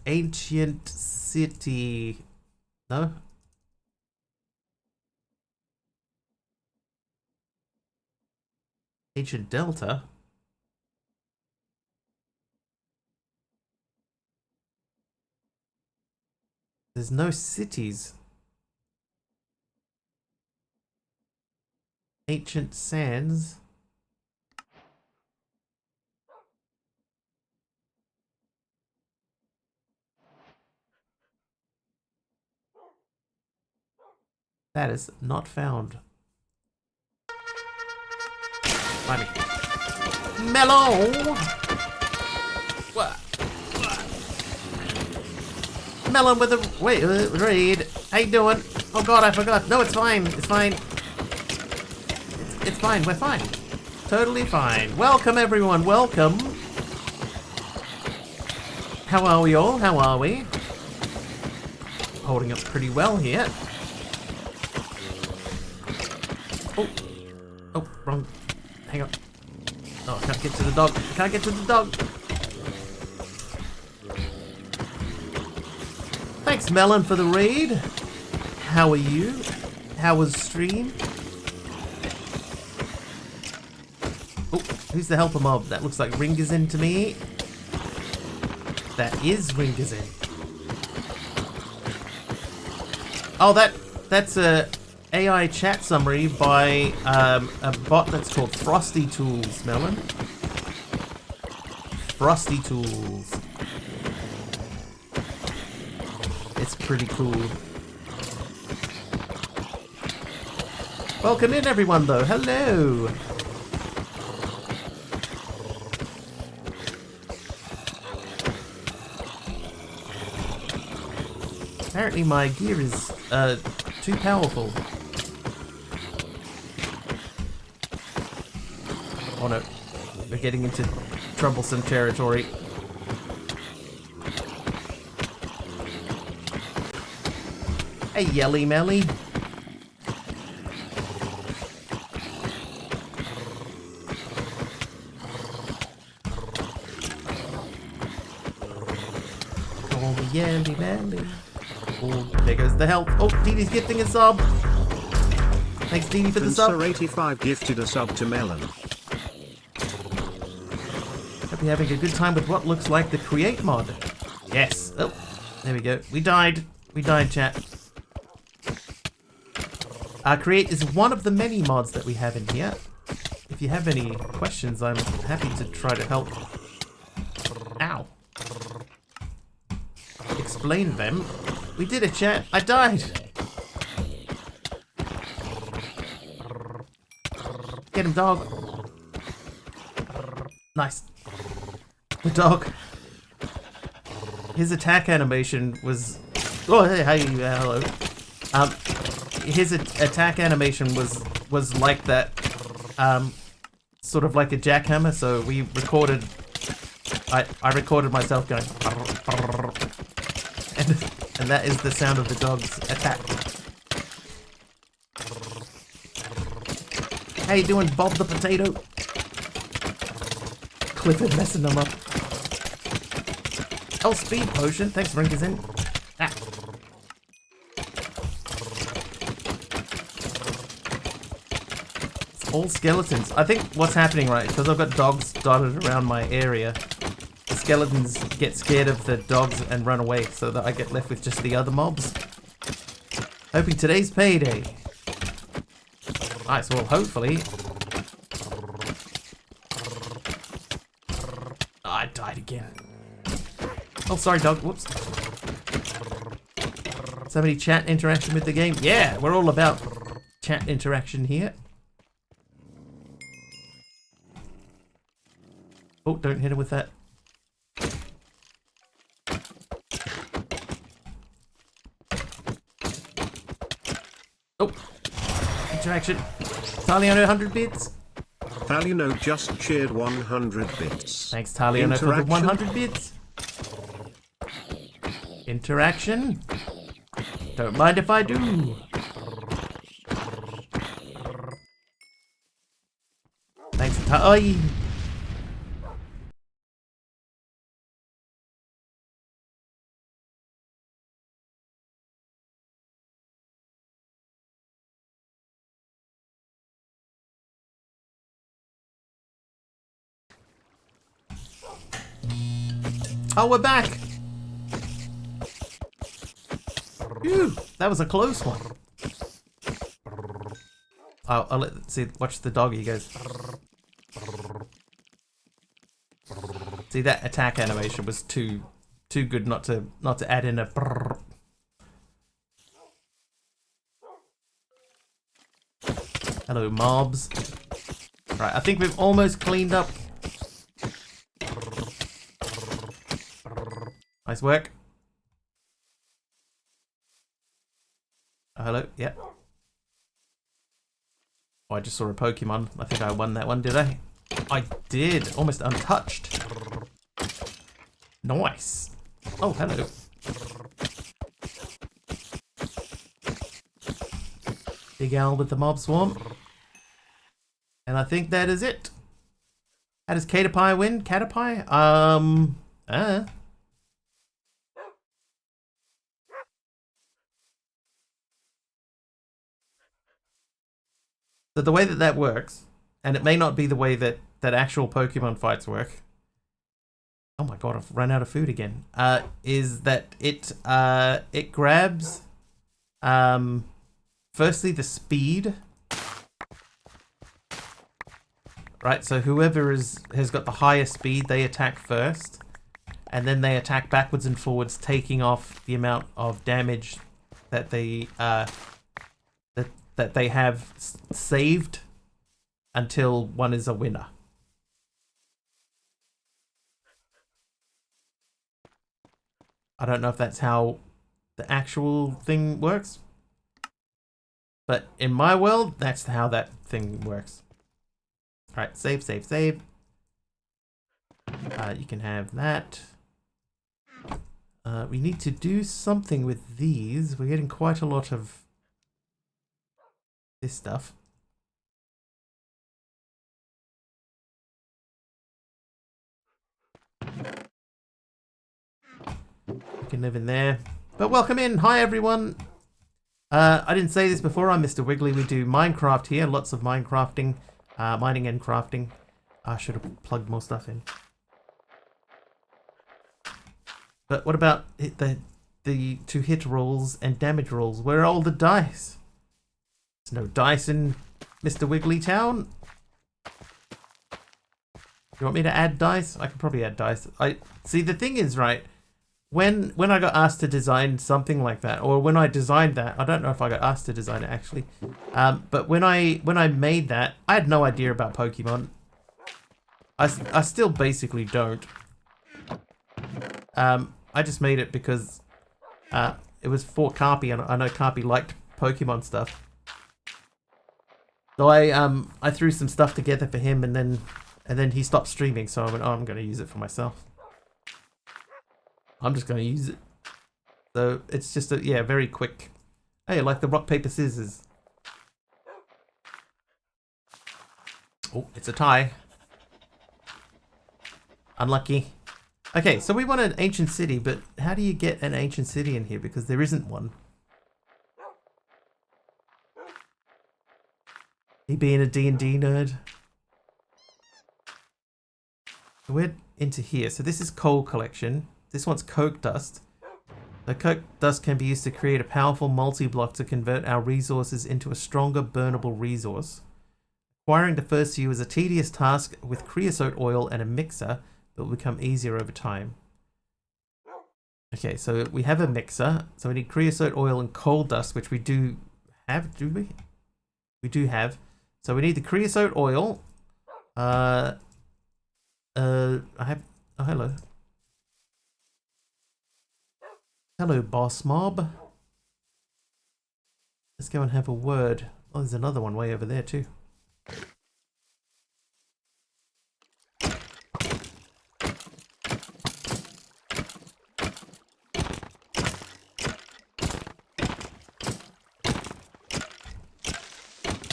Ancient city... No? Ancient delta? There's no cities. Ancient sands. That is not found. Funny. Melon! What? Melon with a... Wait, raid. How you doing? Oh god, I forgot. No, it's fine. It's fine. It's fine. We're fine. totally fine. Welcome, everyone. Welcome. How are we all? How are we? Holding up pretty well here. Oh. Oh, wrong. Hang on. Oh, I can't get to the dog. I can't get to the dog. Thanks, Melon, for the raid. How are you? How was stream? Oh, who's the helper mob? That looks like Ringazin to me. That is Ringazin. Oh, that's a AI chat summary by a bot that's called Frosty Tools, Melon. Frosty Tools. It's pretty cool. Welcome in, everyone, though. Hello. Apparently my gear is too powerful. Oh no, we're getting into troublesome territory. Hey, Yelly Melly. Call me Yelly Melly. Oh, there goes the health. Oh, Dee Dee's gifting a sub. Thanks, Dee Dee, for the sub. Spencer85 gifted a sub to Melon. Hope you're having a good time with what looks like the create mod. Yes. Oh, there we go. We died. We died, chat. Create is one of the many mods that we have in here. If you have any questions, I'm happy to try to help. Ow. Explain them. We did it, chat. I died. Get him, dog. Nice. The dog. His attack animation was... Oh, hey, hello. His attack animation was like that, sort of like a jackhammer. So we recorded. I recorded myself going, and that is the sound of the dog's attack. How you doing, Bob the Potato? Clifford messing them up. Oh, speed potion. Thanks, Ringazin. Ah. All skeletons. I think what's happening, right, because I've got dogs dotted around my area, the skeletons get scared of the dogs and run away, so that I get left with just the other mobs. Hoping today's payday. Nice, well, hopefully. Oh, I died again. Oh, sorry, dog. Whoops. Somebody chat interaction with the game? Yeah, we're all about chat interaction here. Oh, don't hit him with that. Oh, interaction. Taliano 100 bits. Taliano just cheered 100 bits. Thanks, Taliano, for the 100 bits. Interaction. Don't mind if I do. Thanks, Oi. Oh, we're back! Phew, that was a close one. I'll see. Watch the dog. He goes. See, that attack animation was too good not to add in a. Hello, mobs. Right, I think we've almost cleaned up. Nice work. Oh, hello, yeah. Oh, I just saw a Pokemon. I think I won that one, did I? I did. Almost untouched. Nice. Oh, hello. Big Owl with the mob swarm. And I think that is it. How does Caterpie win? Caterpie? So the way that that works, and it may not be the way that actual Pokemon fights work. Oh my god, I've run out of food again. Is that it grabs firstly the speed. Right, so whoever has got the highest speed, they attack first, and then they attack backwards and forwards, taking off the amount of damage that they that they have saved until one is a winner. I don't know if that's how the actual thing works, but in my world, that's how that thing works. All right, save, save, save. You can have that. We need to do something with these. We're getting quite a lot of this stuff. You can live in there. But welcome in. Hi, everyone. I didn't say this before. I'm Mr. Wiggly. We do Minecraft here. Lots of Minecrafting, mining and crafting. I should have plugged more stuff in. But what about the to hit rolls and damage rolls? Where are all the dice? There's no dice in Mr. Wiggly Town. You want me to add dice? I can probably add dice. I see. The thing is, right, when I got asked to design something like that, or when I designed that, I don't know if I got asked to design it actually. But when I made that, I had no idea about Pokemon. I still basically don't. I just made it because it was for Carpy, and I know Carpy liked Pokemon stuff. So I threw some stuff together for him, and then he stopped streaming. So I went, oh, I'm going to use it for myself. I'm just going to use it. So it's just very quick. Hey, like the rock paper scissors. Oh, it's a tie. Unlucky. Okay, so we want an ancient city, but how do you get an ancient city in here? Because there isn't one. He being a D&D nerd. We're into here. So this is coal collection. This one's coke dust. The coke dust can be used to create a powerful multi-block to convert our resources into a stronger burnable resource. Acquiring the first few is a tedious task with creosote oil and a mixer, but will become easier over time. Okay, so we have a mixer. So we need creosote oil and coal dust, which we do have, do we? We do have. So we need the creosote oil. I have... Oh, hello. Hello, boss mob. Let's go and have a word. Oh, there's another one way over there too.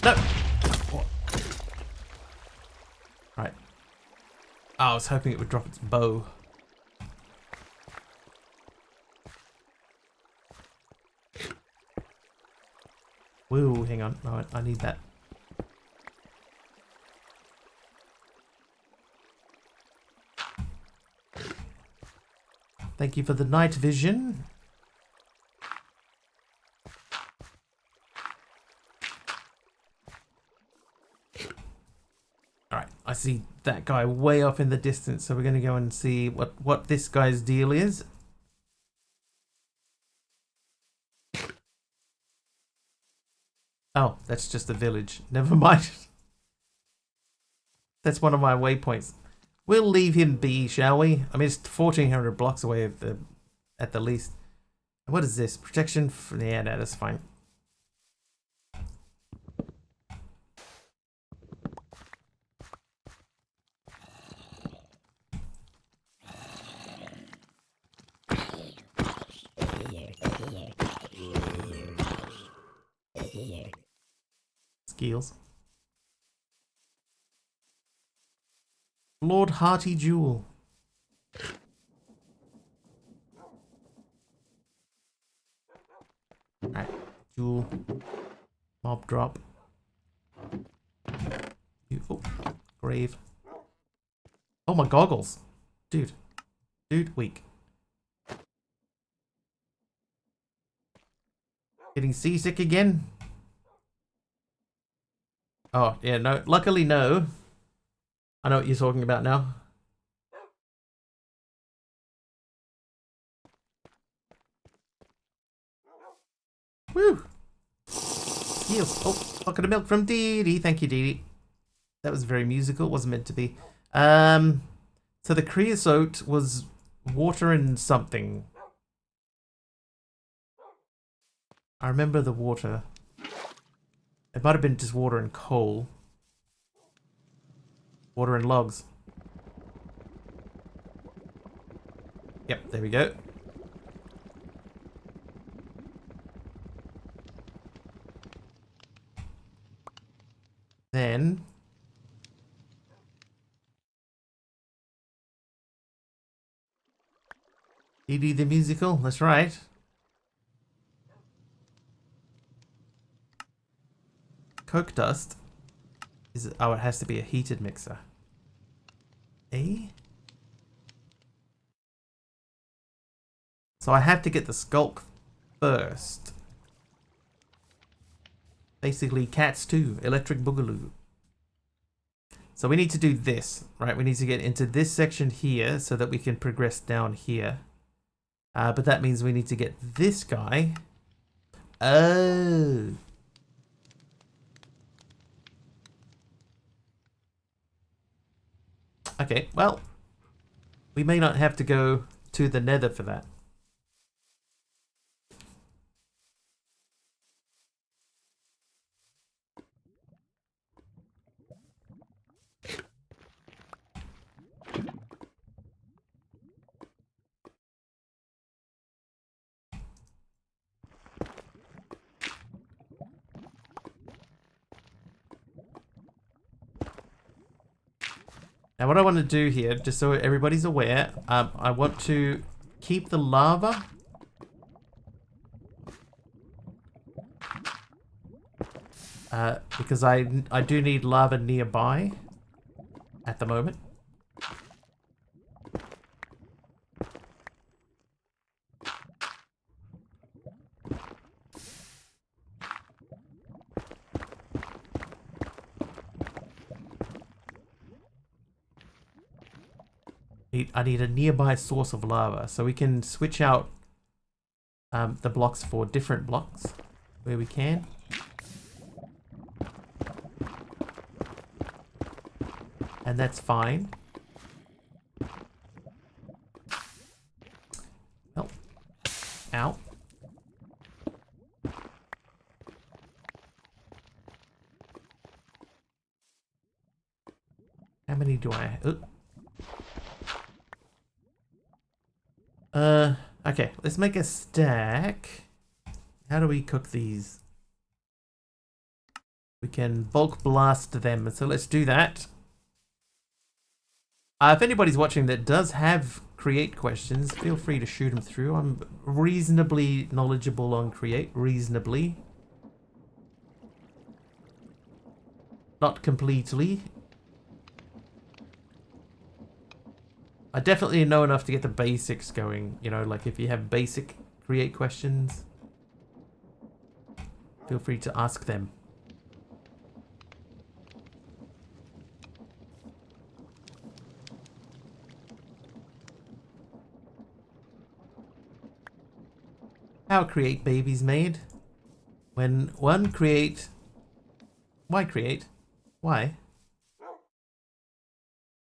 No! What? Right. Oh, I was hoping it would drop its bow. Whoa, hang on. No, I need that. Thank you for the night vision. Alright, I see that guy way off in the distance, so we're going to go and see what this guy's deal is. Oh, that's just a village. Never mind. That's one of my waypoints. We'll leave him be, shall we? I mean, it's 1,400 blocks away at the least. What is this? Protection? Yeah, no, that's fine. Skills. Lord Hearty Jewel. Alright, Jewel. Mob drop. Oh, grave. Oh, my goggles. Dude. Dude, weak. Getting seasick again? Oh, yeah, no. Luckily, no. I know what you're talking about now. Woo! Skills. Oh, bucket of milk from Dee Dee. Thank you, Dee Dee. That was very musical. It wasn't meant to be. So the creosote was water and something. I remember the water. It might have been just water and coal. Water and logs. Yep, there we go. Then... Dee Dee the musical, that's right. Coke dust is... Oh, it has to be a heated mixer. So I have to get the skulk first. Basically, cats too. Electric Boogaloo. So we need to do this, right? We need to get into this section here so that we can progress down here. But that means we need to get this guy. Oh. Okay, well, we may not have to go to the nether for that. Now what I want to do here, just so everybody's aware, I want to keep the lava. Because I do need lava nearby at the moment. I need a nearby source of lava, so we can switch out the blocks for different blocks where we can. And that's fine. Oh. Ow. How many do I... Okay, let's make a stack. How do we cook these? We can bulk blast them, so let's do that. If anybody's watching that does have create questions, feel free to shoot them through. I'm reasonably knowledgeable on create, reasonably. Not completely. I definitely know enough to get the basics going, you know, like if you have basic create questions, feel free to ask them. How create babies made? When one create... Why create? Why?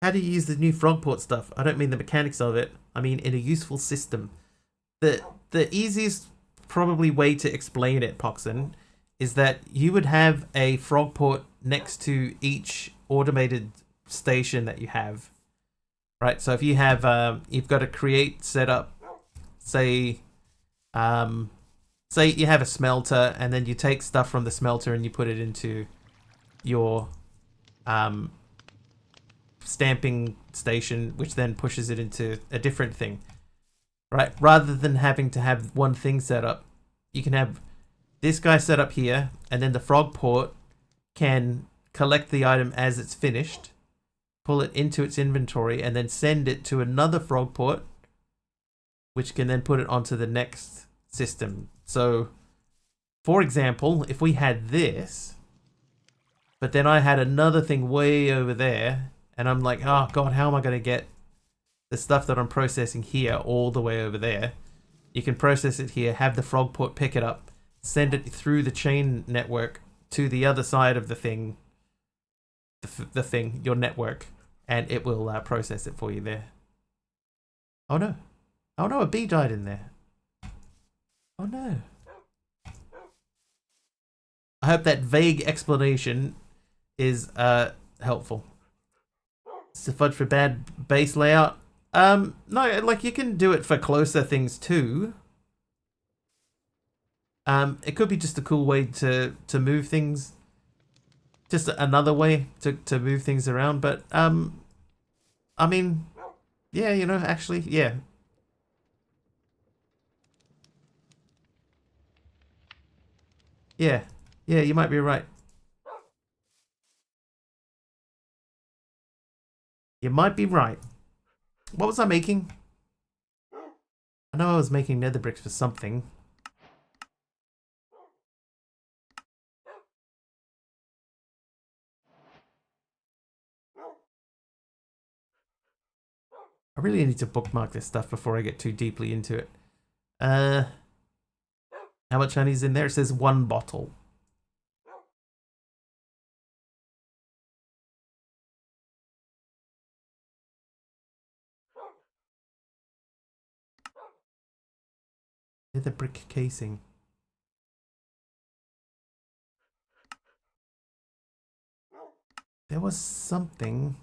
How do you use the new Frogport stuff? I don't mean the mechanics of it. I mean in a useful system. The easiest probably way to explain it, Poxon, is that you would have a Frogport next to each automated station that you have. Right, so if you have, you've got a create set up, say, say you have a smelter and then you take stuff from the smelter and you put it into your stamping station, which then pushes it into a different thing, right? Rather than having to have one thing set up, you can have this guy set up here, and then the frog port can collect the item as it's finished, pull it into its inventory, and then send it to another frog port, which can then put it onto the next system. So, for example, if we had this, but then I had another thing way over there, and I'm like, oh god, how am I going to get the stuff that I'm processing here all the way over there? You can process it here, have the frog port pick it up, send it through the chain network to the other side of the thing, your network, and it will process it for you there. Oh no. Oh no, a bee died in there. Oh no. I hope that vague explanation is helpful. It's a fudge for bad base layout. No, like you can do it for closer things too. It could be just a cool way to move things. Just another way to move things around, but I mean, yeah, you know, actually, yeah. Yeah, you might be right. You might be right. What was I making? I know I was making nether bricks for something. I really need to bookmark this stuff before I get too deeply into it. How much honey's in there? It says 1 bottle. Nether brick casing. There was something.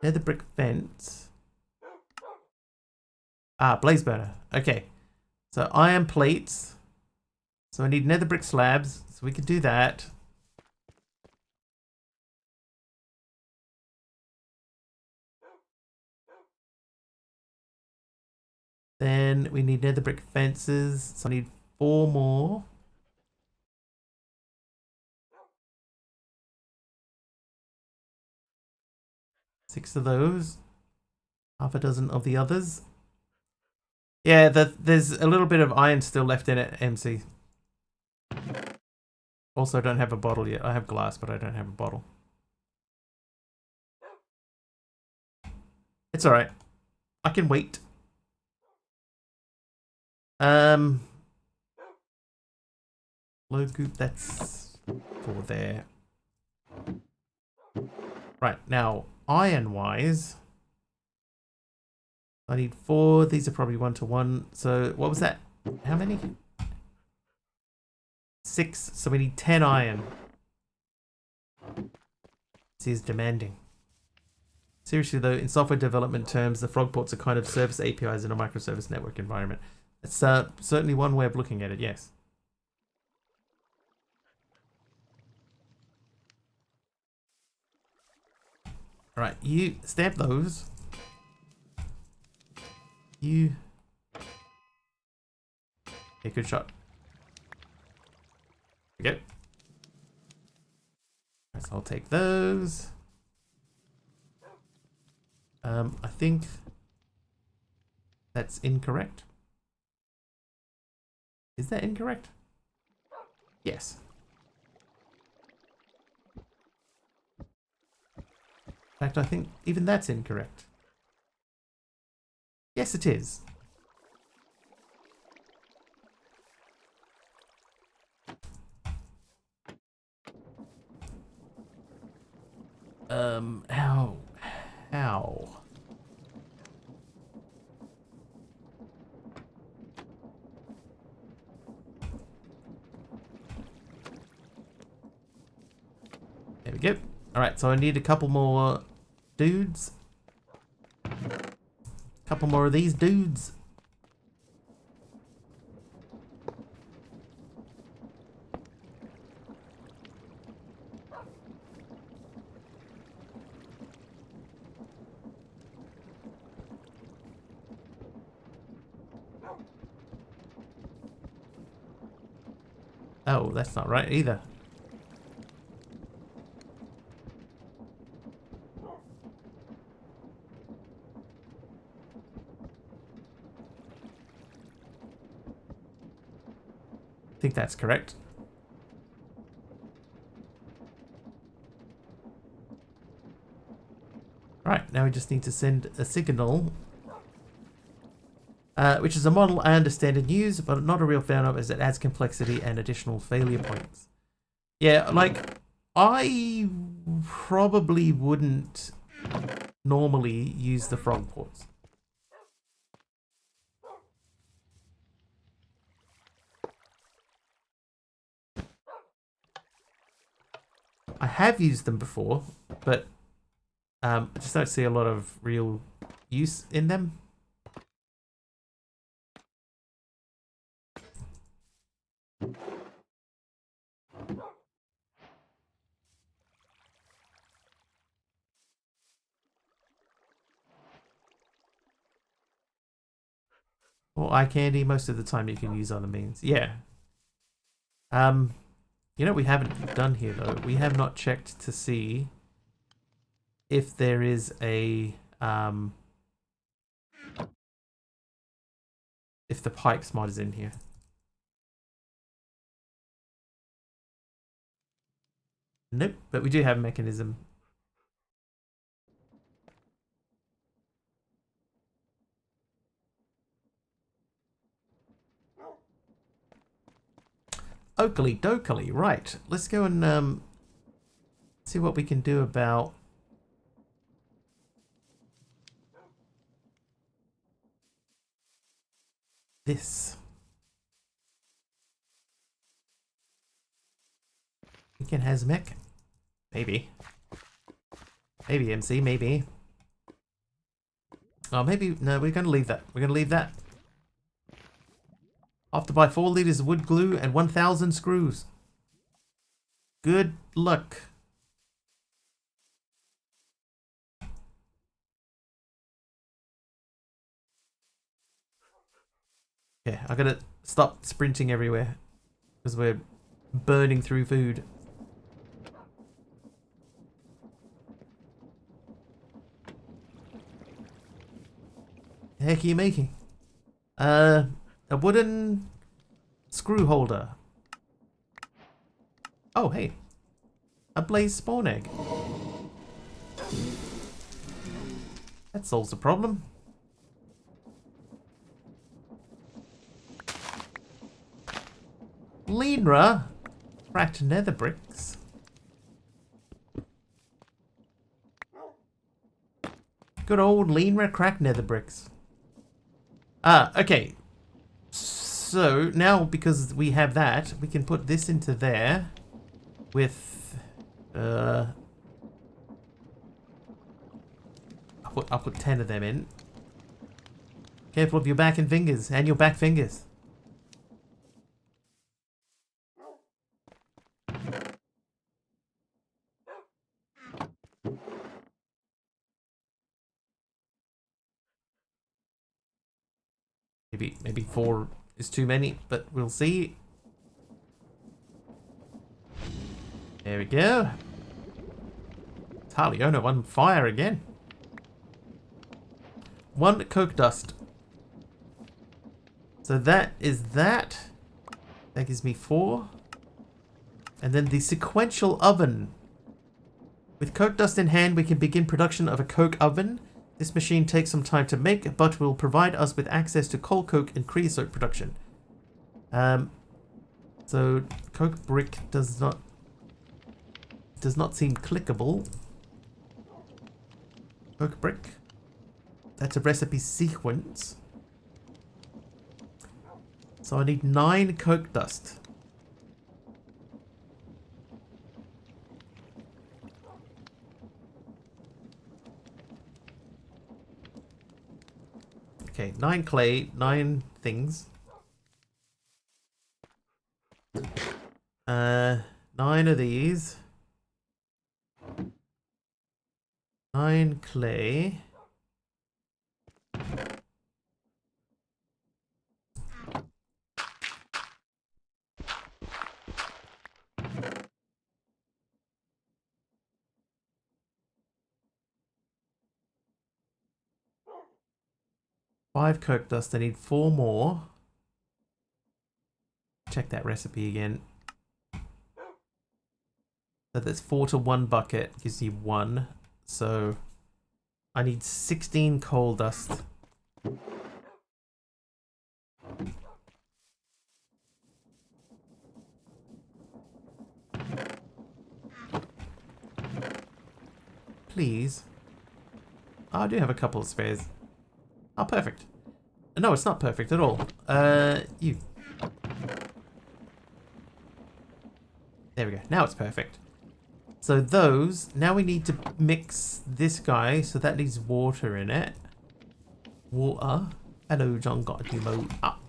Nether brick fence. Ah, blaze burner. Okay. So iron plates. So I need nether brick slabs. So we could do that. Then we need nether brick fences. So I need 4 more. Six of those. Half a dozen of the others. Yeah, there's a little bit of iron still left in it, MC. Also, I don't have a bottle yet. I have glass, but I don't have a bottle. It's alright. I can wait. Low goop, that's for there. Right, now, iron-wise, I need 4. These are probably 1-to-1. So, what was that? How many? 6. So we need 10 iron. This is demanding. Seriously though, in software development terms, the frog ports are kind of service APIs in a microservice network environment. It's certainly one way of looking at it, yes. Alright, you stamp those. You... Okay, good shot. Okay. So I'll take those. I think that's incorrect. Is that incorrect? Yes. In fact, I think even that's incorrect. Yes, it is. How? There we go. Alright, so I need a couple more dudes. Couple more of these dudes. Oh, that's not right either. I think that's correct. Right, now we just need to send a signal. Which is a model I understand and use, but not a real fan of as it adds complexity and additional failure points. Yeah, like, I probably wouldn't normally use the frog ports. I have used them before, but I just don't see a lot of real use in them. Or eye candy, most of the time you can use other means. Yeah. You know what we haven't done here though? We have not checked to see if there is a if the pipes mod is in here. Nope, but we do have a mechanism. Oakley dokley, right. Let's go and see what we can do about this. We can hazmech. Maybe. Maybe MC, maybe. Oh, maybe, no, we're going to leave that. We're going to leave that. I have to buy 4 liters of wood glue and 1,000 screws. Good luck. Yeah, I gotta stop sprinting everywhere because we're burning through food. The heck are you making? A wooden screw holder. Oh, hey. A blaze spawn egg. That solves the problem. Linra. Cracked nether bricks. Good old Linra cracked nether bricks. Okay. So now because we have that, we can put this into there with I'll put 10 of them in. Careful of your back and fingers and your back fingers. Maybe 4 is too many, but we'll see. There we go. Taliono on fire again. 1 coke dust. So that is that. That gives me 4. And then the sequential oven. With coke dust in hand, we can begin production of a coke oven. This machine takes some time to make, but will provide us with access to coal coke and creosote production. So coke brick does not seem clickable. Coke brick. That's a recipe sequence. So I need 9 coke dust. Okay, 9 clay, 9 things. 9 of these. 9 clay. 5 coke dust. I need 4 more. Check that recipe again. So that's 4 to 1 bucket. Gives you 1. So I need 16 coal dust. Please. Oh, I do have a couple of spares. Oh, perfect. No, it's not perfect at all. You. There we go. Now it's perfect. So those, now we need to mix this guy, so that needs water in it. Water. Hello, John got a mode up.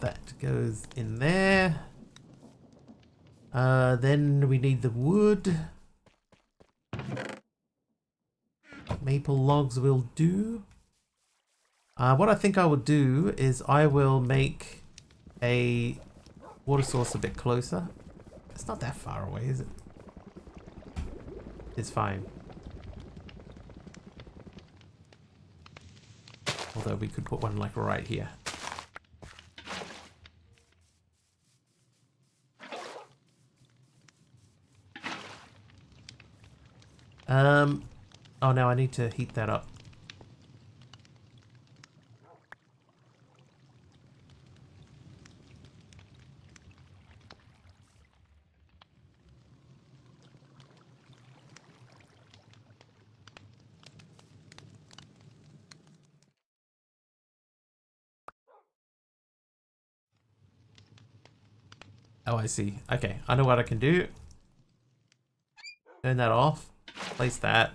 That goes in there. Then we need the wood. Maple logs will do. What I think I will do is I will make a water source a bit closer. It's not that far away, is it? It's fine. Although we could put one like right here. Oh, now I need to heat that up. Oh, I see. Okay, I know what I can do. Turn that off. Place that.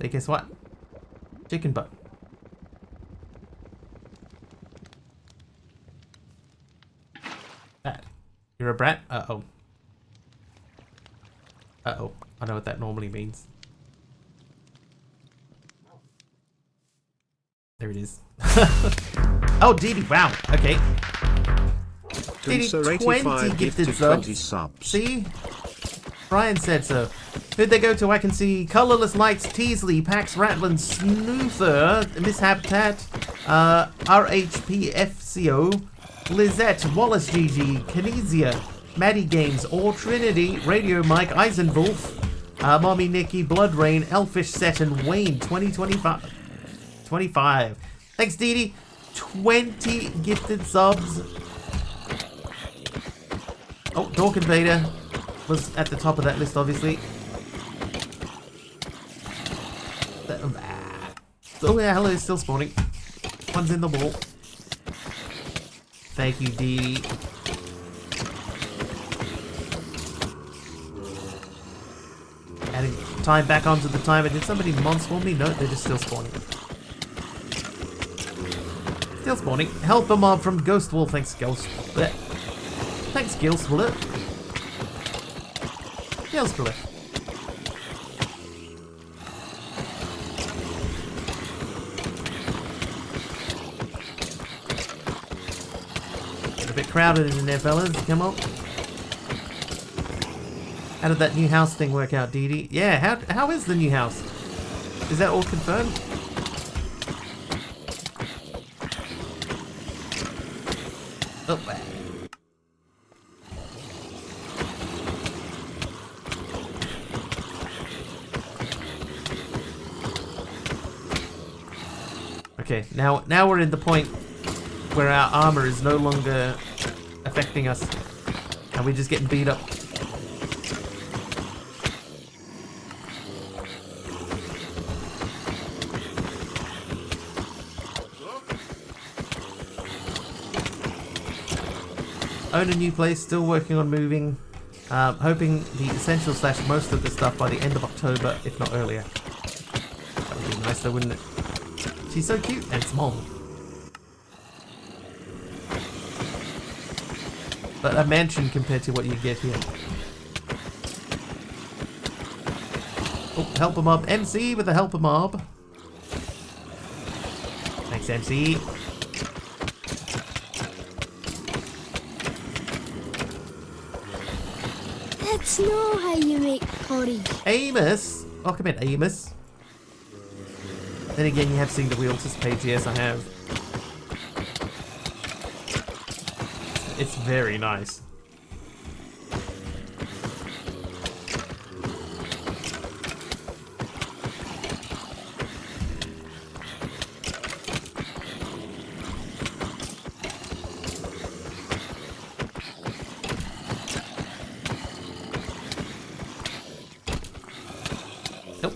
Hey, guess what? Chicken butt. Brat. You're a brat? Uh-oh. Uh-oh. I know what that normally means. There it is. Oh, Dee Dee, wow. Okay. Dee Dee, 20 gifted subs. See? Brian said so. Who'd they go to? I can see Colorless Lights, Teasley, Pax Ratlin, Snoother, Mishabitat, RHPFCO, Lizette, Wallace GG, Kinesia, Maddie Games, Or Trinity, Radio Mike, Eisenwolf, Mommy Nikki, Blood Rain, Elfish Set, and Wayne 2025. 25. Thanks, Dee Dee. 20 gifted subs. Oh, Dork Invader was at the top of that list, obviously. Oh yeah, hello, it's still spawning. One's in the wall. Thank you, Dee Dee. Adding time back onto the timer. Did somebody mon-spawn me? No, they're just still spawning. Still spawning. Help a mob from Ghost Wolf. Thanks, Ghost. Thanks, Ghost Wolf. Ghost Wolf. Crowded in there, fellas. Come on. How did that new house thing work out, Dee Dee? Yeah, how is the new house? Is that all confirmed? Oh. Okay, now we're in the point where our armor is no longer affecting us and we're just getting beat up. Own a new place, still working on moving. Hoping the essential slash most of the stuff by the end of October, if not earlier. That would be nice though, wouldn't it? She's so cute and small. But a mansion compared to what you get here. Oh, helper mob. MC with a helper mob. Thanks, MC. That's not how you make porridge. Amos! Oh, come in, Amos. Then again, you have seen the realtors page. Yes, I have. It's very nice. Nope.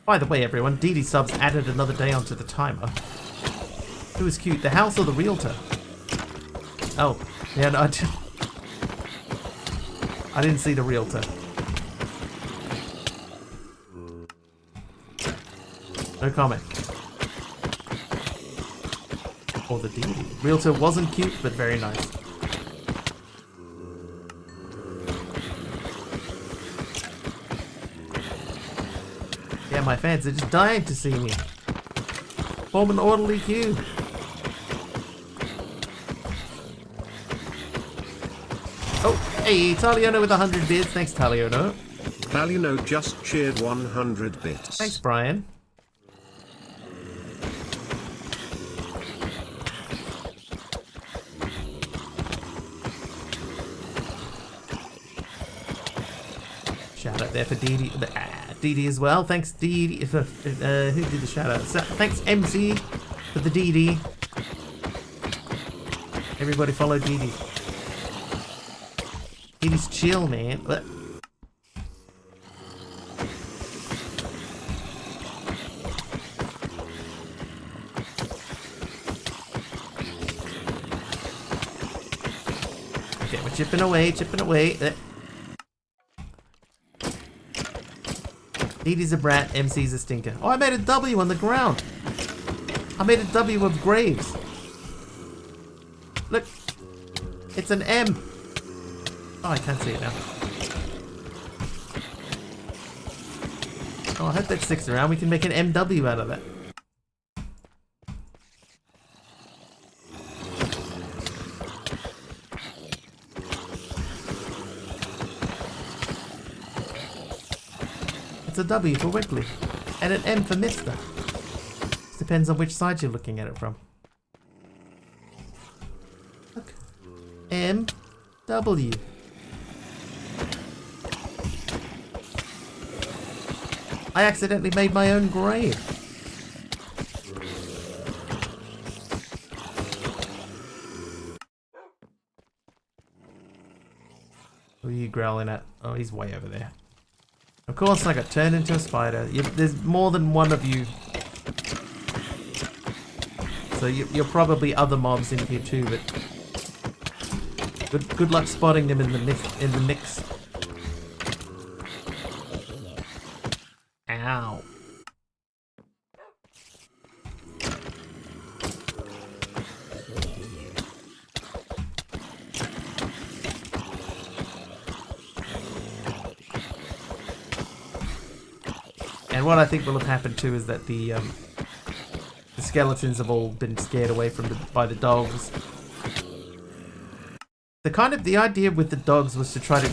By the way, everyone, DD Subs added another day onto the timer. Who is cute, the house or the realtor? Oh, yeah, no, I didn't see the realtor. No comment. Or the DD. Realtor wasn't cute, but very nice. Yeah, my fans are just dying to see me. Form an orderly queue. Oh, hey, Taliono with 100 bits. Thanks, Taliono. Taliono just cheered 100 bits. Thanks, Brian. Shout out there for Dee Dee as well. Thanks, Dee Dee. Who did the shout out? So, thanks, MC, for the Dee Dee. Everybody follow Dee Dee. Dee Dee's chill, man. But okay, we're chipping away, chipping away. Dee Dee's a brat, MC's a stinker. Oh, I made a W on the ground. I made a W of graves. Look, it's an M. Oh, I can't see it now. Oh, I hope that sticks around. We can make an MW out of it. It's a W for Wiggly. And an M for Mister. Depends on which side you're looking at it from. Look. M. W. I accidentally made my own grave. Who are you growling at? Oh, he's way over there. Of course I got turned into a spider. There's more than one of you. So you're probably other mobs in here too, but good luck spotting them in the mix. Ow. And what I think will have happened too is that the skeletons have all been scared away by the dogs. The idea with the dogs was to try to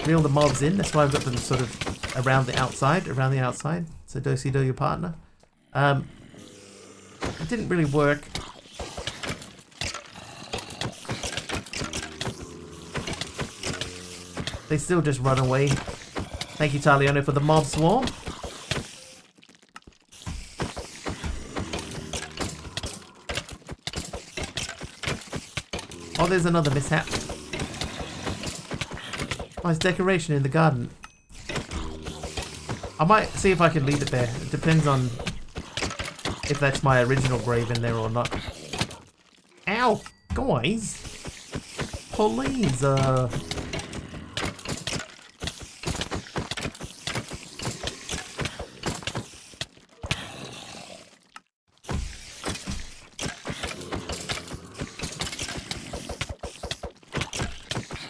reel the mobs in. That's why I've got them sort of around the outside. So do your partner. It didn't really work. They still just run away. Thank you, Taliono, for the mob swarm. Oh, there's another mishap. Nice decoration in the garden. I might see if I can leave it there. It depends on if that's my original grave in there or not. Ow! Guys! Please,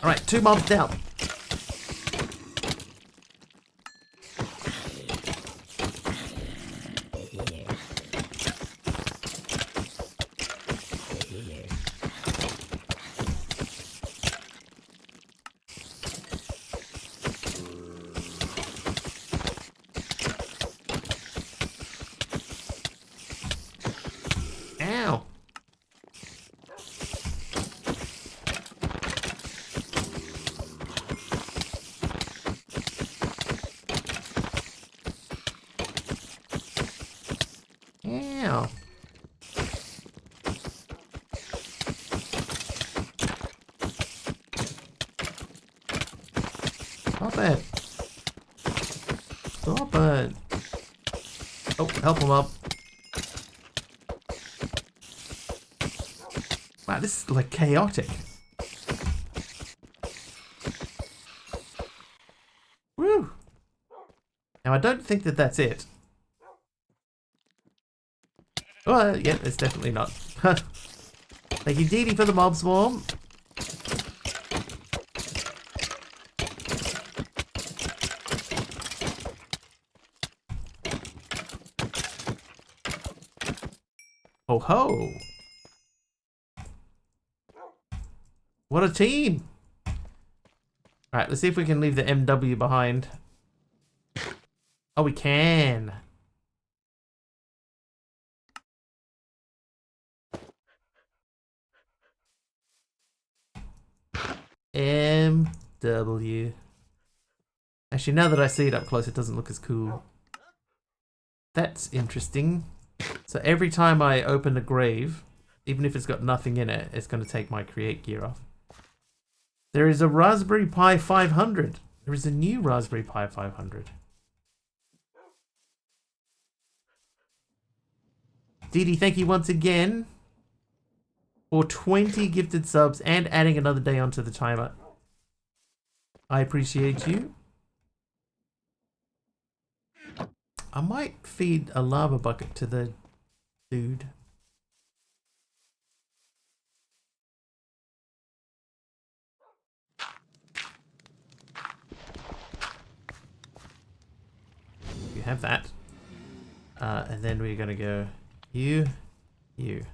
Alright, 2 mobs down. Ow! Ow! Stop it! Stop it! Oh, help him up. Wow, this is like chaotic. Woo! Now I don't think that that's it. Oh, yeah, it's definitely not. Thank you, Dee Dee, for the mob swarm. Oh ho! What a team! Alright, let's see if we can leave the MW behind. Oh, we can! MW. Actually, now that I see it up close, it doesn't look as cool. That's interesting. So every time I open a grave, even if it's got nothing in it, it's going to take my create gear off. There is a Raspberry Pi 500. There is a new Raspberry Pi 500. Dee Dee, thank you once again for 20 gifted subs and adding another day onto the timer. I appreciate you. I might feed a lava bucket to the dude. You have that. And then we're gonna go you. You.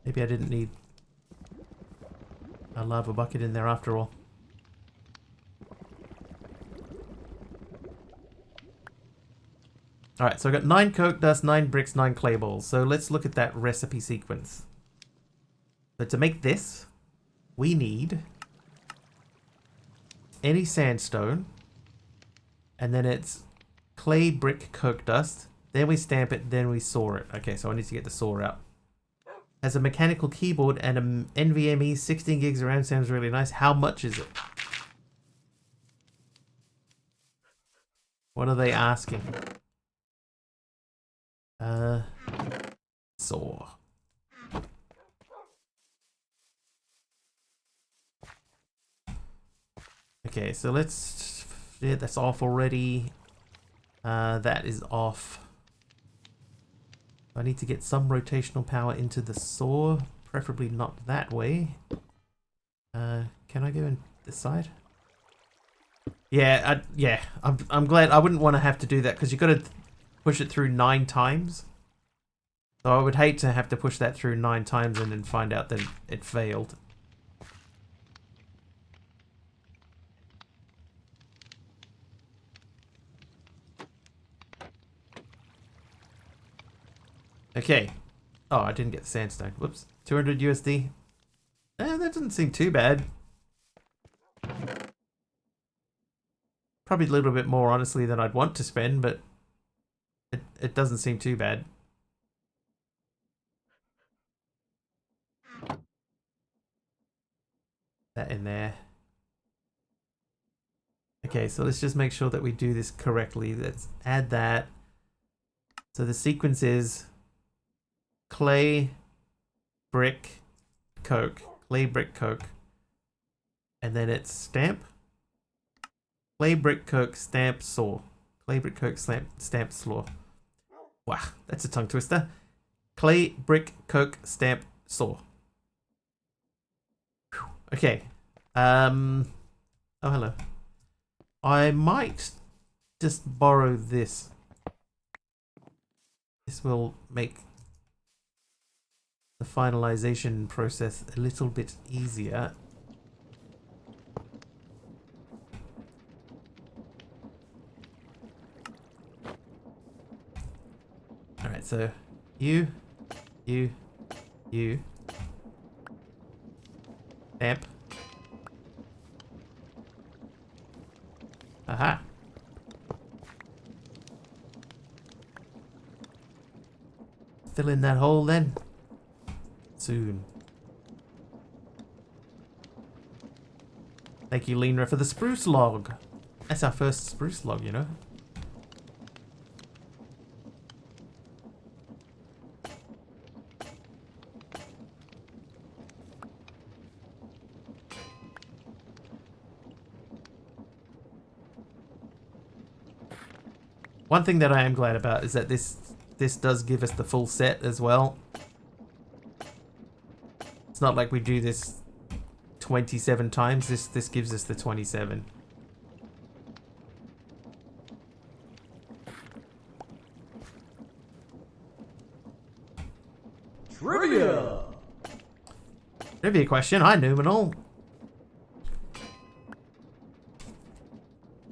Maybe I didn't need a lava bucket in there after all. Alright, so I got 9 coke dust, 9 bricks, 9 clay balls. So let's look at that recipe sequence. So to make this, we need any sandstone, and then it's clay, brick, coke dust. Then we stamp it, then we saw it. Okay, so I need to get the saw out. Has a mechanical keyboard and an NVMe 16 gigs of RAM. Sounds really nice. How much is it? What are they asking? Saw. Okay, so let's... Yeah, that's off already. That is off. I need to get some rotational power into the saw, preferably not that way. Can I go in this side? Yeah, I'm glad. I wouldn't want to have to do that because you've got to push it through 9 times. So I would hate to have to push that through 9 times and then find out that it failed. Okay. Oh, I didn't get the sandstone. Whoops. 200 USD. That doesn't seem too bad. Probably a little bit more, honestly, than I'd want to spend, but it doesn't seem too bad. That in there. Okay, so let's just make sure that we do this correctly. Let's add that. So the sequence is clay, brick, coke. Clay, brick, coke. And then it's stamp. Clay, brick, coke, stamp, saw. Clay, brick, coke, stamp, saw. Wow, that's a tongue twister. Clay, brick, coke, stamp, saw. Whew. Okay. Oh, hello. I might just borrow this. This will make the finalization process a little bit easier. Alright, so you, stamp. Aha. Fill in that hole then. Soon. Thank you, Lena, for the spruce log. That's our first spruce log, you know. One thing that I am glad about is that this does give us the full set as well. It's not like we do this 27 times. This gives us the 27. Trivia! Trivia question. Hi, Numenal.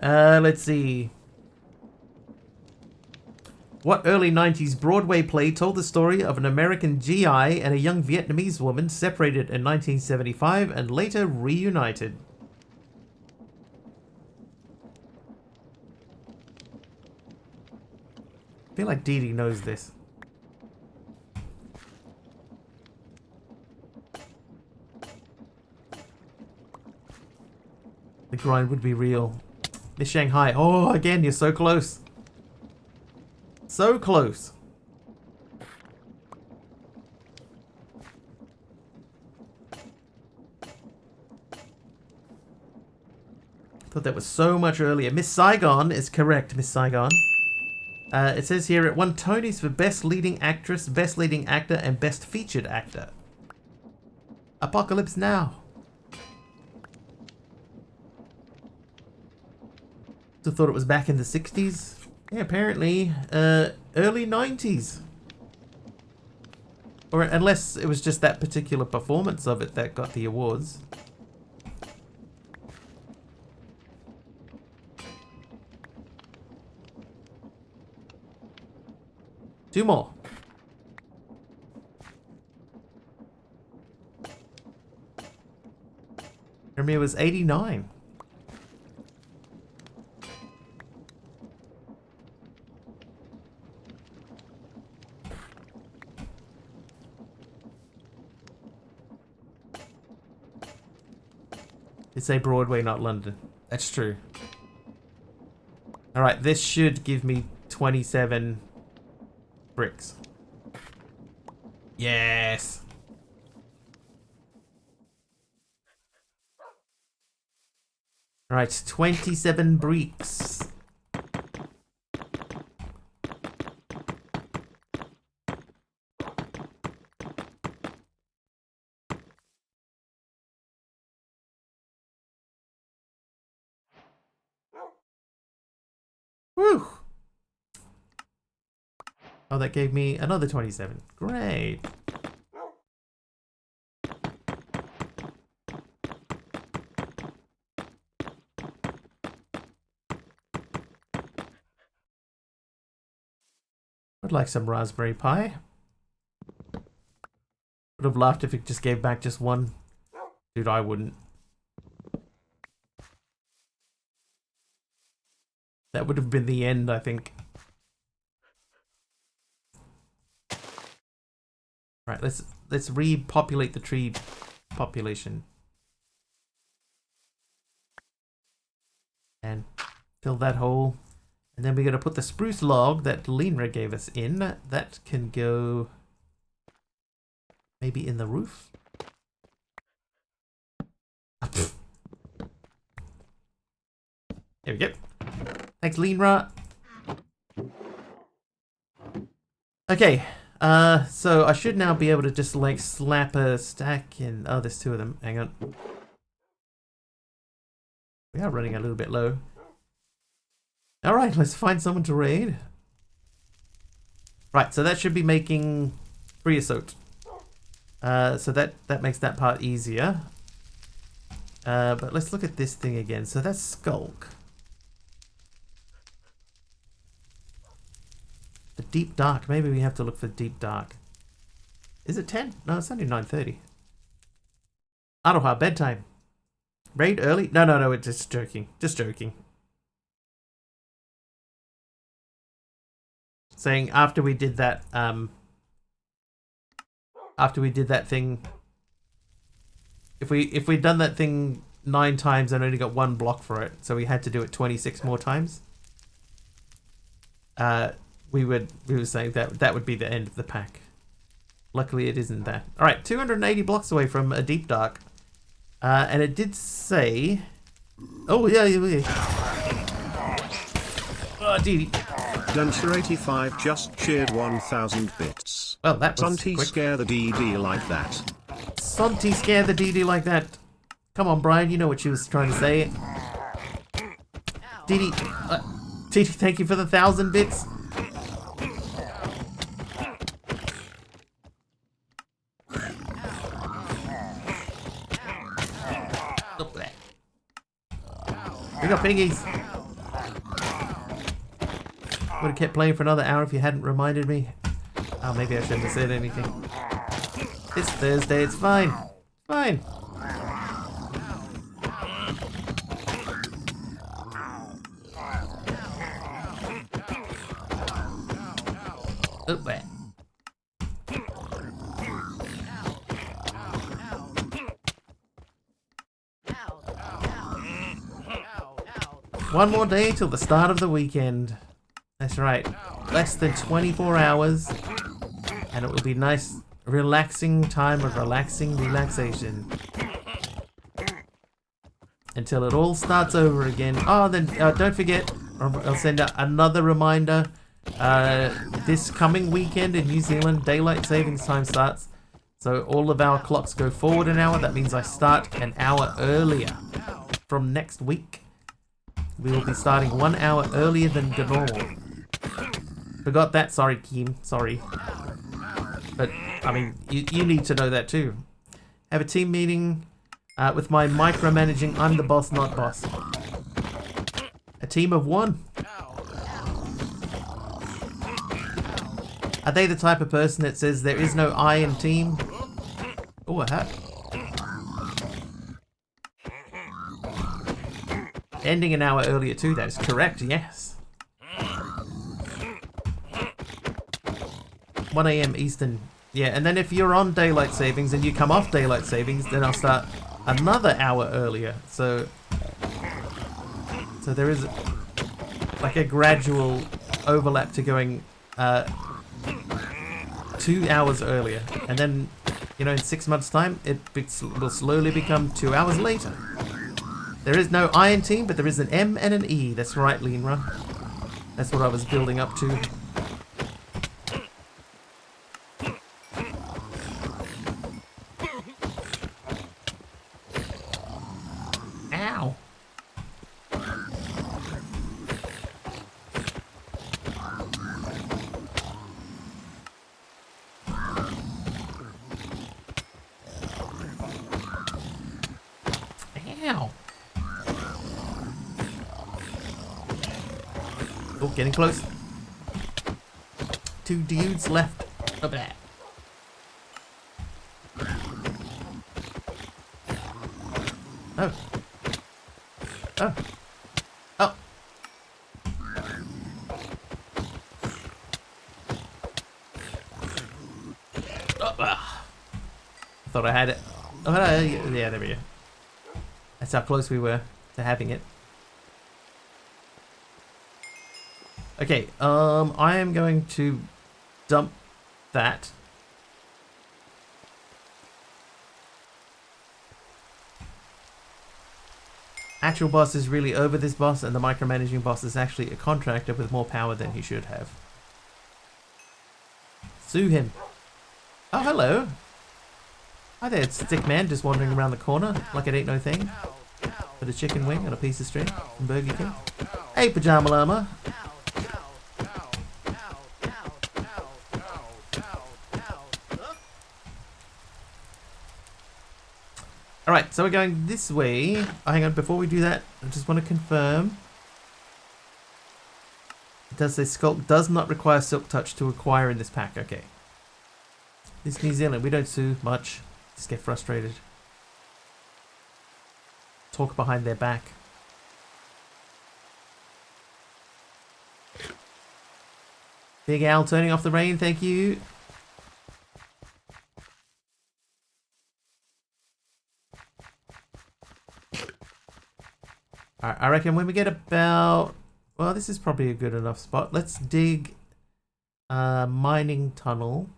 Let's see. What early 90s Broadway play told the story of an American GI and a young Vietnamese woman separated in 1975 and later reunited? I feel like Dee Dee knows this. The grind would be real. Miss Shanghai. Oh, again, you're so close. So close. Thought that was so much earlier. Miss Saigon is correct, Miss Saigon. It says here it won Tonys for Best Leading Actress, Best Leading Actor, and Best Featured Actor. Apocalypse Now. So thought it was back in the 60s. Yeah, apparently, early 90s. Or unless it was just that particular performance of it that got the awards. Two more. Premiere was 89. It's a Broadway, not London. That's true. Alright, this should give me 27 bricks. Yes! Alright, 27 bricks. Whew! Oh, that gave me another 27. Great! I'd like some raspberry pie. Would have laughed if it just gave back just one. Dude, I wouldn't. That would have been the end, I think. Right, let's repopulate the tree population. And fill that hole. And then we're going to put the spruce log that Lenra gave us in. That can go maybe in the roof. There we go. Thanks, Lenra. Okay. So I should now be able to just like slap a stack in. Oh, there's two of them. Hang on. We are running a little bit low. Alright, let's find someone to raid. Right, so that should be making creosote. So that makes that part easier. But let's look at this thing again. So that's Skulk. The Deep Dark. Maybe we have to look for Deep Dark. Is it 10? No, it's only 9:30. Aroha, bedtime. Raid early? No, it's just joking. Just joking. Saying after we did that thing, if we'd done that thing 9 times and only got 1 block for it, so we had to do it 26 more times, we were saying that would be the end of the pack. Luckily it isn't that. Alright, 280 blocks away from a Deep Dark. And it did say, oh yeah. Oh, Dee. Dunster85 just cheered 1,000 bits. Well, that was Sonty quick. scare the DD like that. Sonty scare the DD like that. Come on, Brian, you know what she was trying to say. Dee, thank you for the 1,000 bits. We got piggies. Would have kept playing for another hour if you hadn't reminded me. Oh, maybe I shouldn't have said anything. It's Thursday, it's fine. Fine. Oh, there. One more day till the start of the weekend. That's right. Less than 24 hours. And it will be nice, relaxing time of relaxation. Until it all starts over again. Oh, then don't forget, I'll send out another reminder. This coming weekend in New Zealand, daylight savings time starts. So all of our clocks go forward an hour. That means I start an hour earlier from next week. We will be starting 1 hour earlier than normal. Forgot that. Sorry, Keem. Sorry. But, I mean, you need to know that too. Have a team meeting with my micromanaging I'm the boss, not boss. A team of 1. Are they the type of person that says there is no I in team? Oh, a hat. Ending an hour earlier too, that is correct, yes. 1 AM Eastern. Yeah, and then if you're on daylight savings and you come off daylight savings, then I'll start another hour earlier. So there is like a gradual overlap to going 2 hours earlier. And then, you know, in 6 months' time, it will slowly become 2 hours later. There is no I in team, but there is an M and an E. That's right, Lenra. That's what I was building up to. Ow. Ow. Oh, getting close. 2 dudes left. Over there. Oh. Oh. Oh. Oh. I thought I had it. Oh, yeah, there we go. That's how close we were to having it. Okay, I am going to dump that. Actual boss is really over this boss, and the micromanaging boss is actually a contractor with more power than he should have. Sue him. Oh, hello. Hi there, it's Stickman just wandering around the corner like it ain't no thing. With a chicken wing and a piece of string from Burger King. Hey, Pajama Llama. Alright, so we're going this way. Oh, hang on, before we do that, I just want to confirm. It does say Skulk does not require Silk Touch to acquire in this pack. Okay. This New Zealand, we don't sue much. Just get frustrated. Talk behind their back. Big Al turning off the rain, thank you. I reckon when we get about... Well, this is probably a good enough spot. Let's dig a mining tunnel.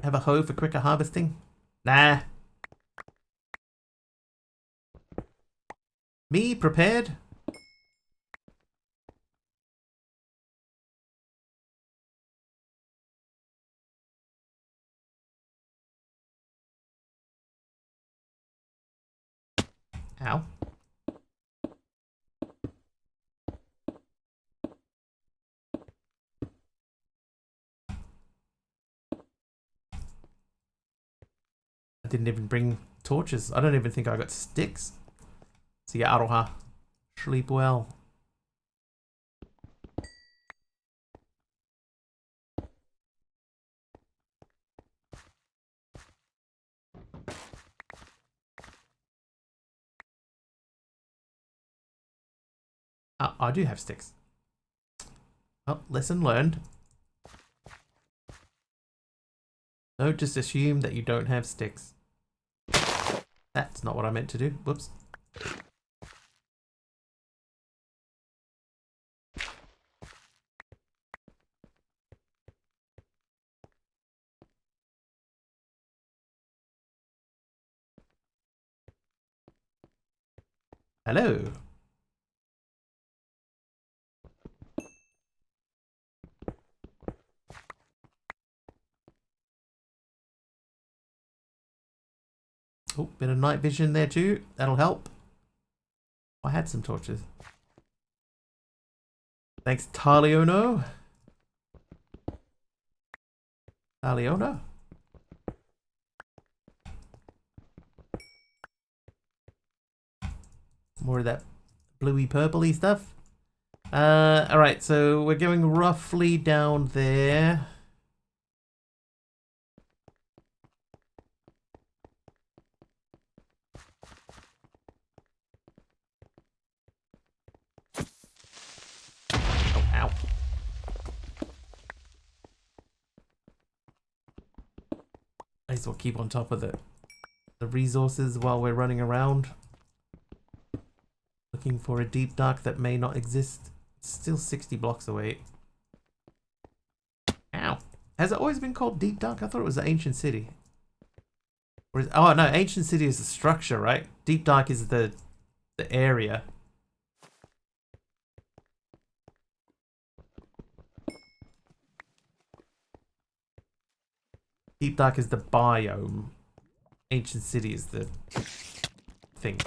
Have a hoe for quicker harvesting? Nah. Me prepared? Ow. I didn't even bring torches. I don't even think I got sticks. See ya, Aroha. Sleep well. I do have sticks. Oh, lesson learned. Don't just assume that you don't have sticks. That's not what I meant to do. Whoops. Hello. Oh, bit of night vision there too. That'll help. I had some torches. Thanks, Taliono. Taliono. More of that bluey purpley stuff. Alright, so we're going roughly down there. Oh, ow. I just will keep on top of the resources while we're running around. Looking for a deep dark that may not exist. It's still 60 blocks away. Ow. Has it always been called deep dark? I thought it was the ancient city. Or is, oh no, ancient city is the structure, right? Deep dark is the area. Deep dark is the biome. Ancient city is the thing.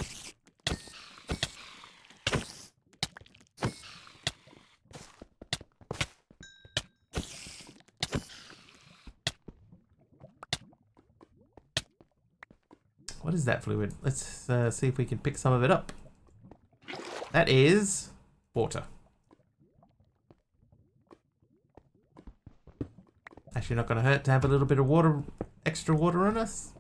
What is that fluid? Let's see if we can pick some of it up. That is water. Actually not going to hurt to have a little bit of water, extra water on us.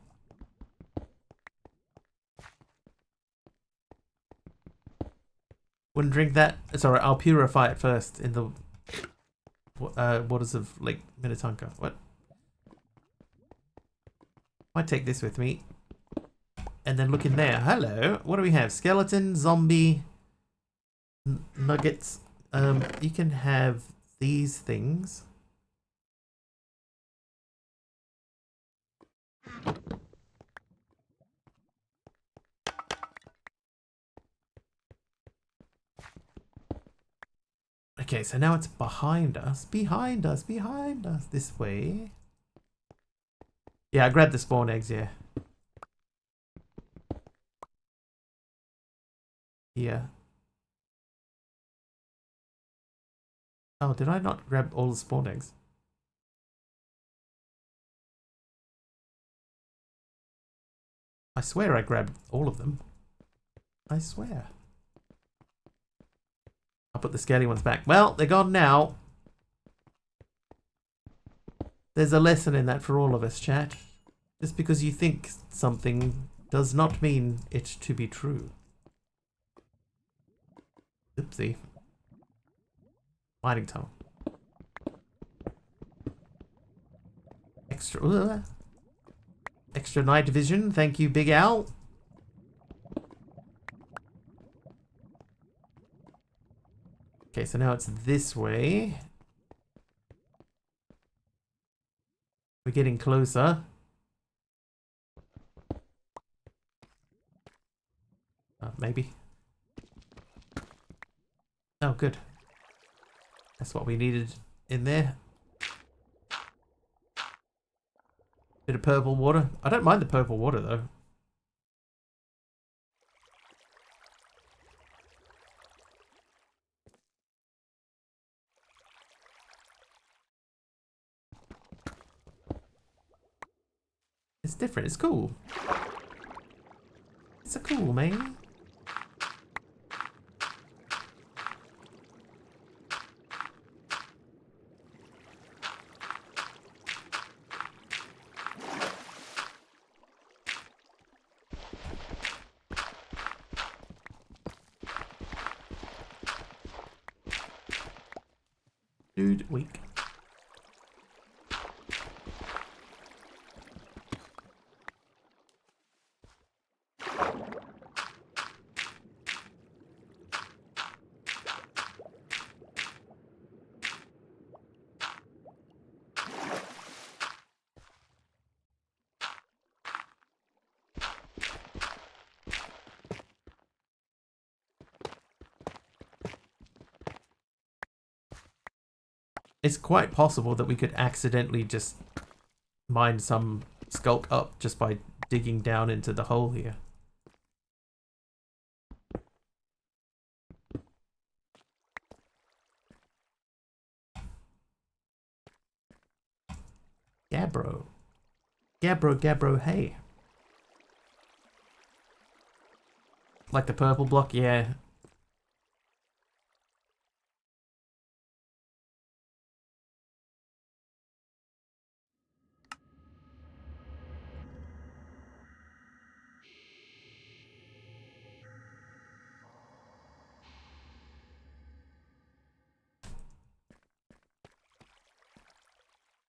Wouldn't drink that. Sorry, I'll purify it first in the waters of Lake Minnetonka. What? Might take this with me. and then look in there. Hello. What do we have? Skeleton, zombie, nuggets. You can have these things. Okay, so now it's behind us. Behind us, behind us. This way. Yeah, I grabbed the spawn eggs, yeah. Yeah. Oh, did I not grab all the spawn eggs? I swear I grabbed all of them. I swear. I'll put the scaly ones back. Well, they're gone now. There's a lesson in that for all of us, chat. Just because you think something does not mean it to be true. Oopsie. Mining tunnel. Extra night vision. Thank you, Big Al. Okay, so now it's this way. We're getting closer. Maybe. Oh, good. That's what we needed in there. Bit of purple water. I don't mind the purple water, though. It's different. It's cool. It's a cool, man. Dude, weak. It's quite possible that we could accidentally just mine some skulk up just by digging down into the hole here. Gabbro. Gabbro, hey. Like the purple block, yeah.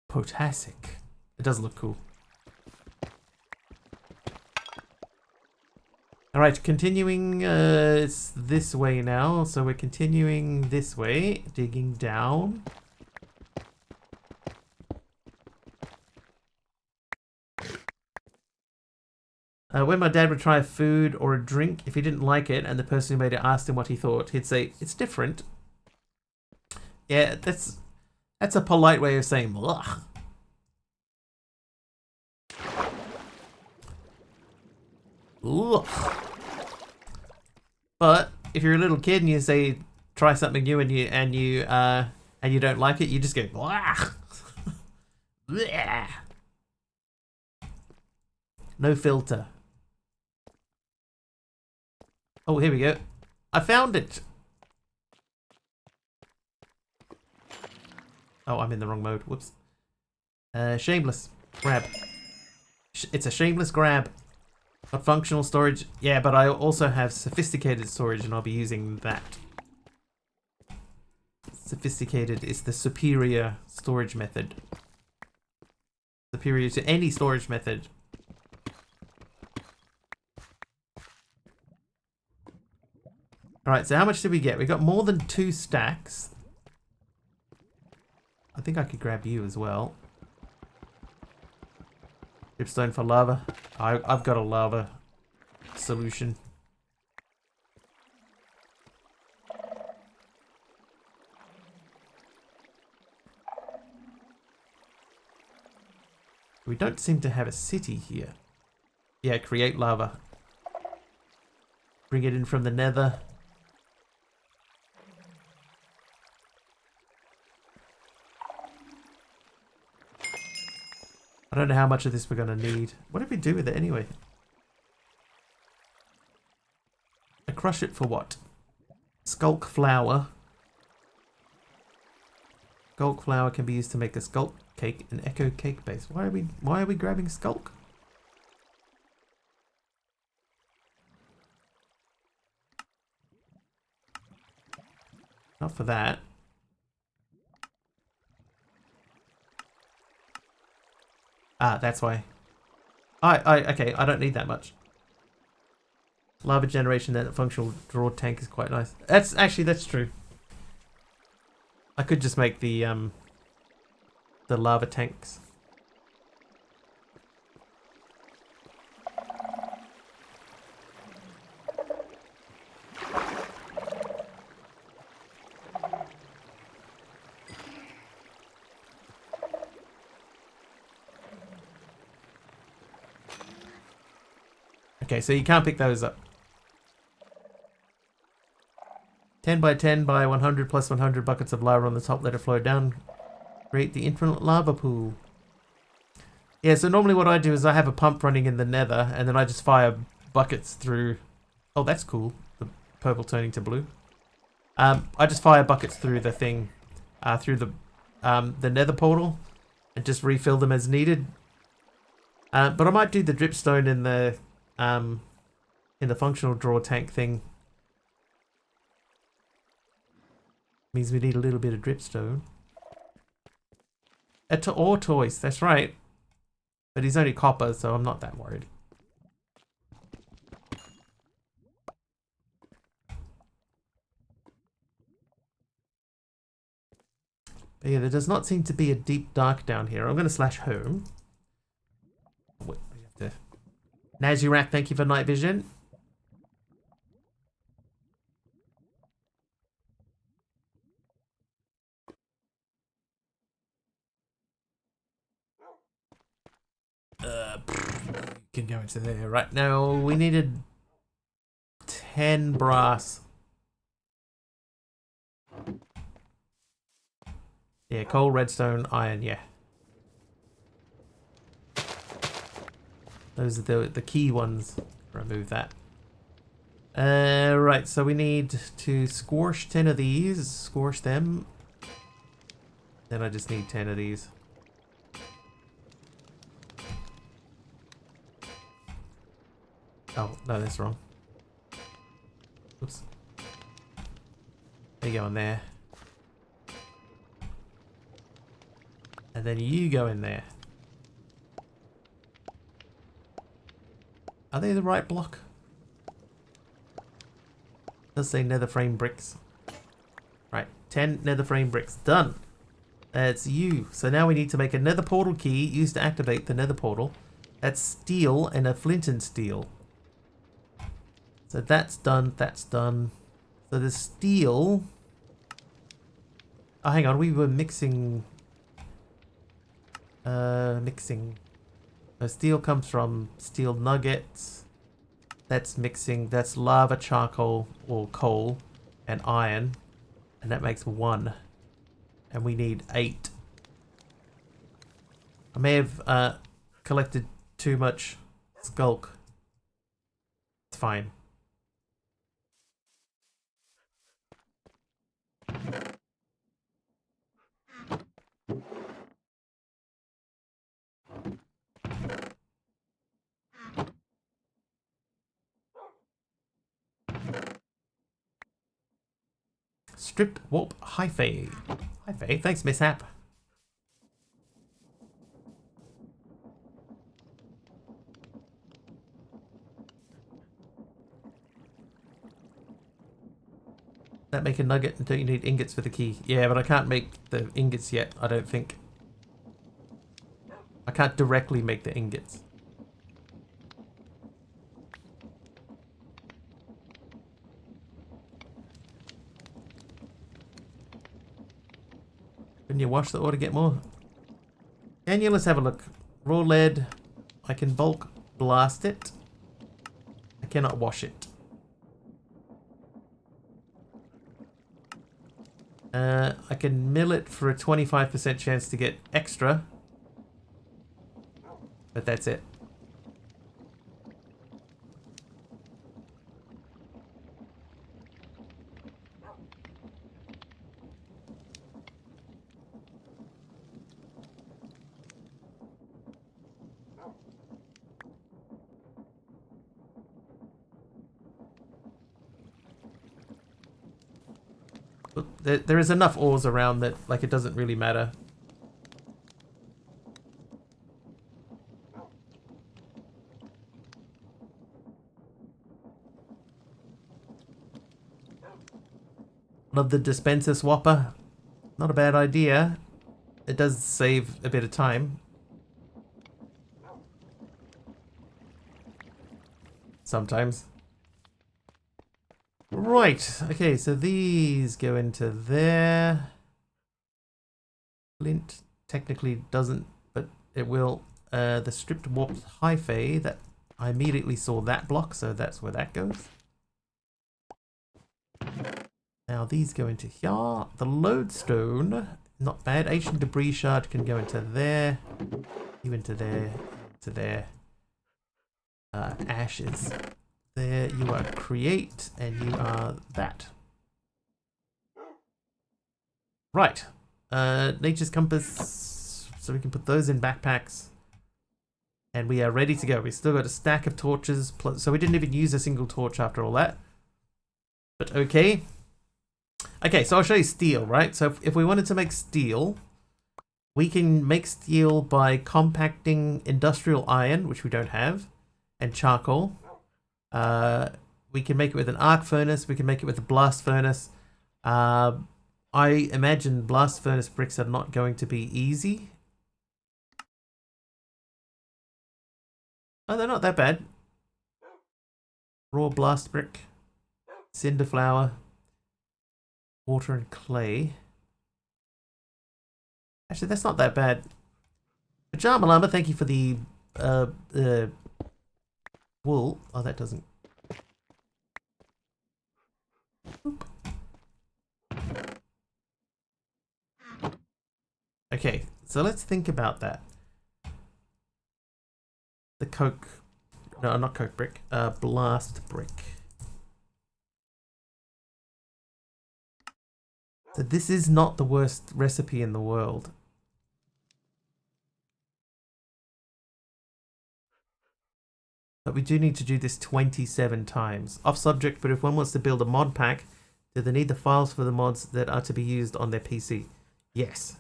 Potassic. It does look cool. Alright, continuing, it's this way now, so we're continuing this way, digging down. When my dad would try a food or a drink, if he didn't like it and the person who made it asked him what he thought, he'd say, it's different. Yeah, that's a polite way of saying, ugh. Ugh. But if you're a little kid and you say try something new and you don't like it, you just go ugh. No filter. Oh, here we go. I found it. Oh, I'm in the wrong mode. Whoops. Shameless grab. It's a shameless grab. But functional storage. Yeah, but I also have sophisticated storage and I'll be using that. Sophisticated is the superior storage method. Superior to any storage method. Alright, so how much did we get? We got more than 2 stacks. I think I could grab you as well. Dripstone for lava. I've got a lava solution. We don't seem to have a city here. Yeah, create lava. Bring it in from the nether. I don't know how much of this we're going to need. What did we do with it anyway? I crush it for what? Skulk flour. Skulk flour can be used to make a skulk cake and echo cake base. Why are we grabbing skulk? Not for that. Ah, that's why. Okay, I don't need that much. Lava generation and functional draw tank is quite nice. That's true. I could just make the lava tanks. Okay, so you can't pick those up. 10 by 10 by 100 plus 100 buckets of lava on the top. Let it flow down. Create the infinite lava pool. Yeah, so normally what I do is I have a pump running in the nether, and then I just fire buckets through. Oh, that's cool. The purple turning to blue. I just fire buckets through the thing, through the nether portal, and just refill them as needed. But I might do the dripstone in the functional draw tank thing. Means we need a little bit of dripstone. Or toys, that's right. But he's only copper, so I'm not that worried. But yeah, there does not seem to be a deep dark down here. I'm going to slash home. Wait, we have to... Nazurak, thank you for night vision. Can go into there. Right now, we needed 10 brass. Yeah, coal, redstone, iron, yeah. Those are the key ones. Remove that. Right, so we need to squash 10 of these. Squash them. Then I just need 10 of these. Oh, no, that's wrong. Oops. There you go in there. And then you go in there. Are they the right block? Does say nether frame bricks. Right, 10 nether frame bricks. Done. That's you. So now we need to make a nether portal key used to activate the nether portal. That's steel and a flint and steel. So that's done, that's done. So the steel... Oh, hang on, we were mixing... mixing. The steel comes from steel nuggets. That's mixing, that's lava, charcoal, or coal, and iron. And that makes 1. And we need 8. I may have collected too much skulk. It's fine. Stripped warp hyphae. Hyphae, thanks, mishap. That make a nugget and don't you need ingots for the key? Yeah, but I can't make the ingots yet, I don't think. I can't directly make the ingots. Can you wash the ore to get more? Can you? Let's have a look. Raw lead. I can bulk blast it. I cannot wash it. I can mill it for a 25% chance to get extra. But that's it. There is enough ores around that, like, it doesn't really matter. Love the dispenser swapper. Not a bad idea. It does save a bit of time. Sometimes. Right, okay, so these go into there. Flint technically doesn't, but it will. The stripped warped hyphae, that I immediately saw that block, so that's where that goes. Now these go into here. The lodestone, not bad. Ancient debris shard can go into there. You into there, to there. Ashes. There you are create, and you are that. Right. Nature's compass, so we can put those in backpacks. And we are ready to go. We still got a stack of torches, so we didn't even use a single torch after all that. But okay. Okay, so I'll show you steel, right? So if we wanted to make steel, we can make steel by compacting industrial iron, which we don't have, and charcoal. We can make it with an arc furnace. We can make it with a blast furnace. I imagine blast furnace bricks are not going to be easy. Oh, they're not that bad. Raw blast brick, cinder flour, water and clay. Actually, that's not that bad. Pajama Llama, thank you for the wool. Oh, that doesn't. Oop. Okay, so let's think about that. The coke, no, not coke brick, blast brick. So this is not the worst recipe in the world. But we do need to do this 27 times. Off subject, but if one wants to build a mod pack, do they need the files for the mods that are to be used on their PC? Yes.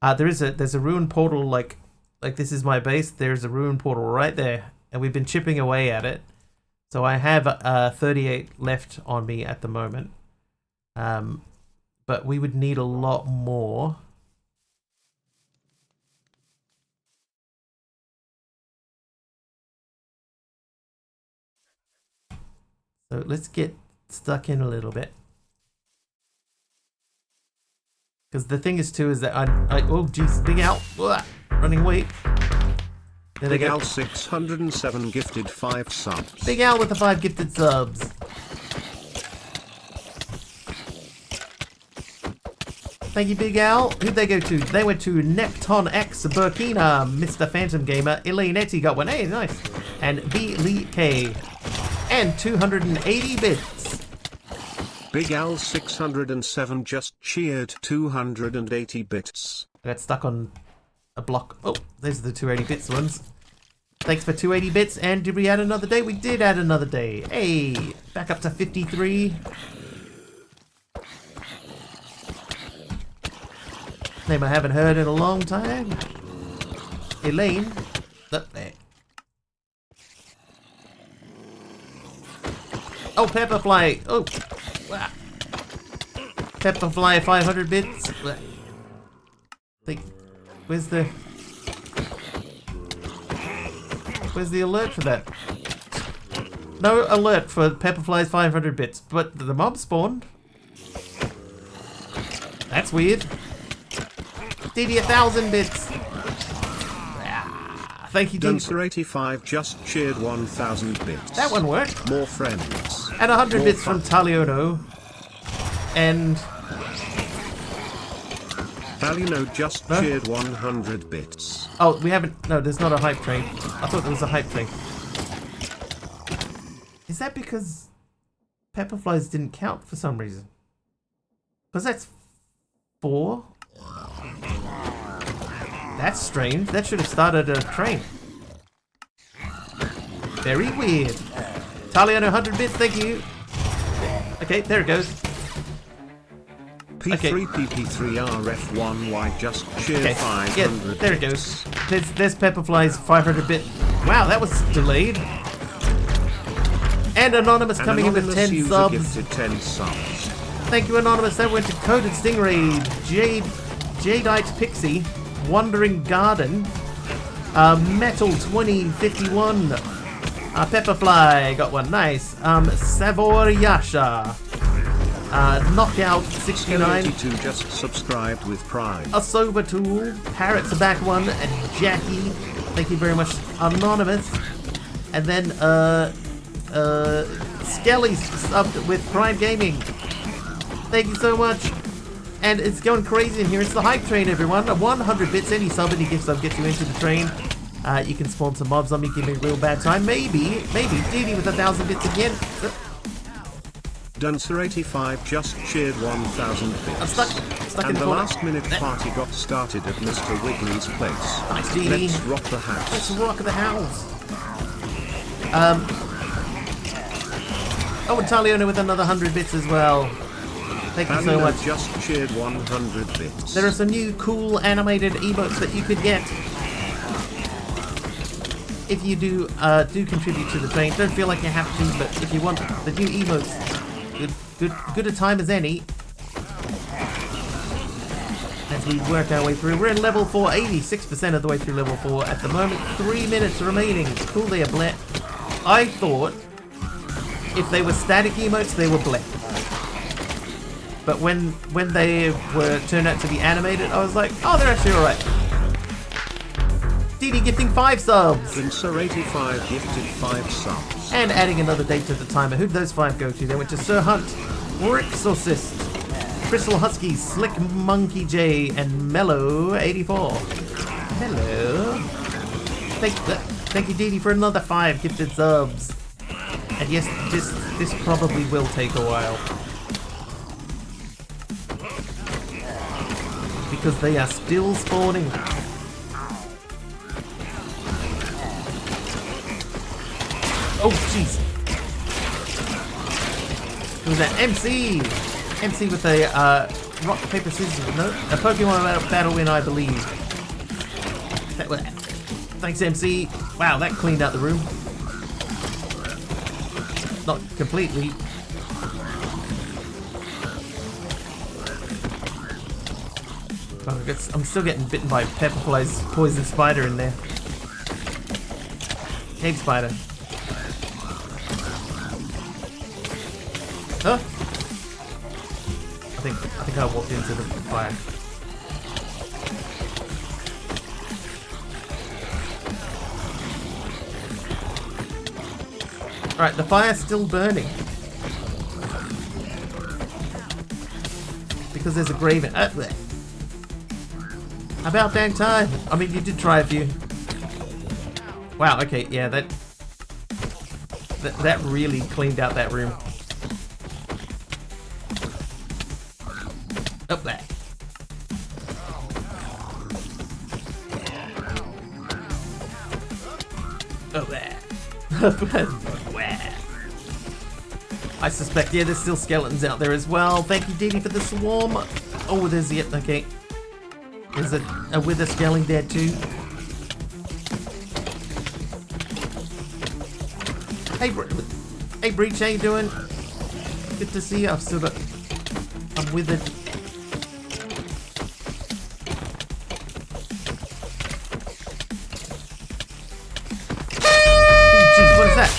There's a ruined portal, like this is my base. There's a ruined portal right there, and we've been chipping away at it. So I have 38 left on me at the moment. But we would need a lot more. So let's get stuck in a little bit. Because the thing is too is that I oh jeez, Big Al, running away. There they Big go. Al 607 gifted 5 subs. Big Al with the 5 gifted subs. Thank you, Big Al. Who'd they go to? They went to Nepton X, Burkina, Mr. Phantom Gamer, Elainetti got one. Hey, nice. And B. Lee K. And 280 bits. Big Al 607 just cheered 280 bits. I got stuck on a block. Oh, those are the 280 bits ones. Thanks for 280 bits. And did we add another day? We did add another day. Hey, back up to 53. Name I haven't heard in a long time. Elaine. Look there. Oh, Pepperfly! Oh! Wow. Pepperfly 500 bits. Where's the alert for that? No alert for Pepperfly's 500 bits, but the mob spawned. That's weird. DD 1,000 bits. Thank you, Duncer85 just cheered 1,000 bits. That one worked. More friends. And 100 More bits fun. from Taliono. And Taliono just No? cheered 100 bits. oh, we haven't. No, there's not a hype train. I thought there was a hype train. Is that because Pepperflies didn't count for some reason? Because that's 4. That's strange. That should have started a train. Very weird. Taliono 100 bits, thank you. Okay, there it goes. P3PP3RF1Y just cheered Okay, 500 yeah, there it goes. There's Pepperfly's 500 bit. Wow, that was delayed. And Anonymous coming in with 10 subs. Gifted 10 subs. Thank you, Anonymous. That went to Coded Stingray, Jadeite Pixie, Wandering Garden, Metal 2051, Pepperfly got one, nice. Savor Yasha, Knockout 69, 82 just subscribed with pride. A Sober Tool, Parrots are back one, and Jackie. Thank you very much, Anonymous. And then Skelly's subbed with Prime Gaming. Thank you so much. And it's going crazy in here. It's the hype train, everyone. 100 bits, any sub, any gift sub gets you into the train. You can spawn some mobs on me, give me a real bad time. Maybe, DD with 1,000 bits again. Duncer85 just cheered 1,000 bits. I'm stuck in And the the corner. last minute party got started at Mr. Wiggly's place. Nice, DD. Let's rock the house. Let's rock the house. Oh, and Taliono with another 100 bits as well. Thank you so Taliono much. just cheered 100 bits. There are some new cool animated emotes that you could get if you do contribute to the train. Don't feel like you have to, but if you want the new emotes, good a time as any. As we work our way through, we're in level 4, 86% of the way through level 4 at the moment. 3 minutes remaining. Cool there, Blett. I thought if they were static emotes, they were Blett. But when they were turned out to be animated, I was like, oh, they're actually alright. DD gifting 5 subs. Duncer85 gifted 5 subs. And adding another date to the timer. Who'd those 5 go to? They went to Sir Hunt, Rixorcist, Crystal Husky, Slick Monkey J, and Mellow84. Hello. Thank you, DD, for another 5 gifted subs. And yes, this probably will take a while. Because they are still spawning. Oh, jeez. Who's that? MC! MC with a rock, paper, scissors. No, a Pokemon battle win, I believe. Thanks, MC. Wow, that cleaned out the room. Not completely. Oh, I'm still getting bitten by Pepperfly's poison spider in there. Cave spider. Huh? I think I walked into the fire. Alright, the fire's still burning. Because there's a grave in there. About dang time. I mean, you did try a few. Wow, okay, yeah, that really cleaned out that room. Up there. Up there. Where? I suspect, yeah, there's still skeletons out there as well. Thank you, Didi, for the swarm. Oh, there's it. Okay. There's a wither scaling there too. Hey Breach, how you doing? Good to see you. I'm withered. Oh jeez, what is that?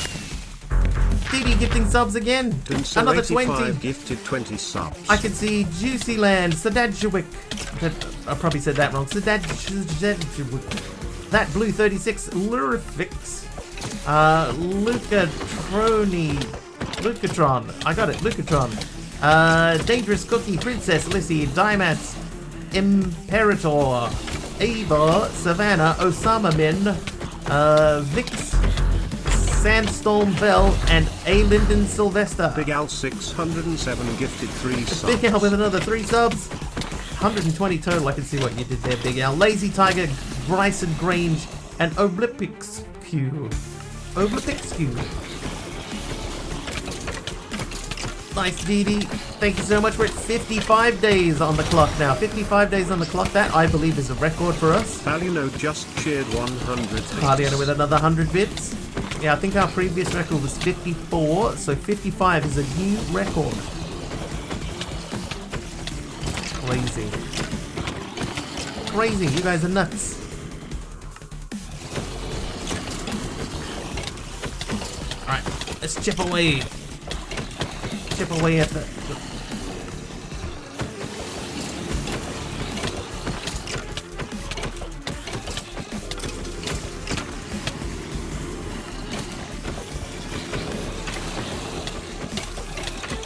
DD gifting subs again. Another 20. Gifted 20 subs. I can see Juicy Land, Sadadjawik. I probably said that wrong. Sadadjawik. That Blue 36, Lurifix. Lucatron. I got it, Lucatron. Dangerous Cookie, Princess Lissy, Dimats, Imperator, Ava, Savannah, Osama Min, Vix, Sandstorm Bell, and A. Linden Sylvester. Big Al 607 gifted 3 subs. Big Al with another 3 subs. 120 total. I can see what you did there, Big Al. Lazy Tiger, Bryson Grange, and Oblipixq. Nice, DD. Thank you so much. We're at 55 days on the clock now. 55 days on the clock. That, I believe, is a record for us. Palino just cheered 100 bits. Palino with another 100 bits. Yeah, I think our previous record was 54, so 55 is a new record. Crazy. Crazy, you guys are nuts. Alright, let's chip away. Chip away at the...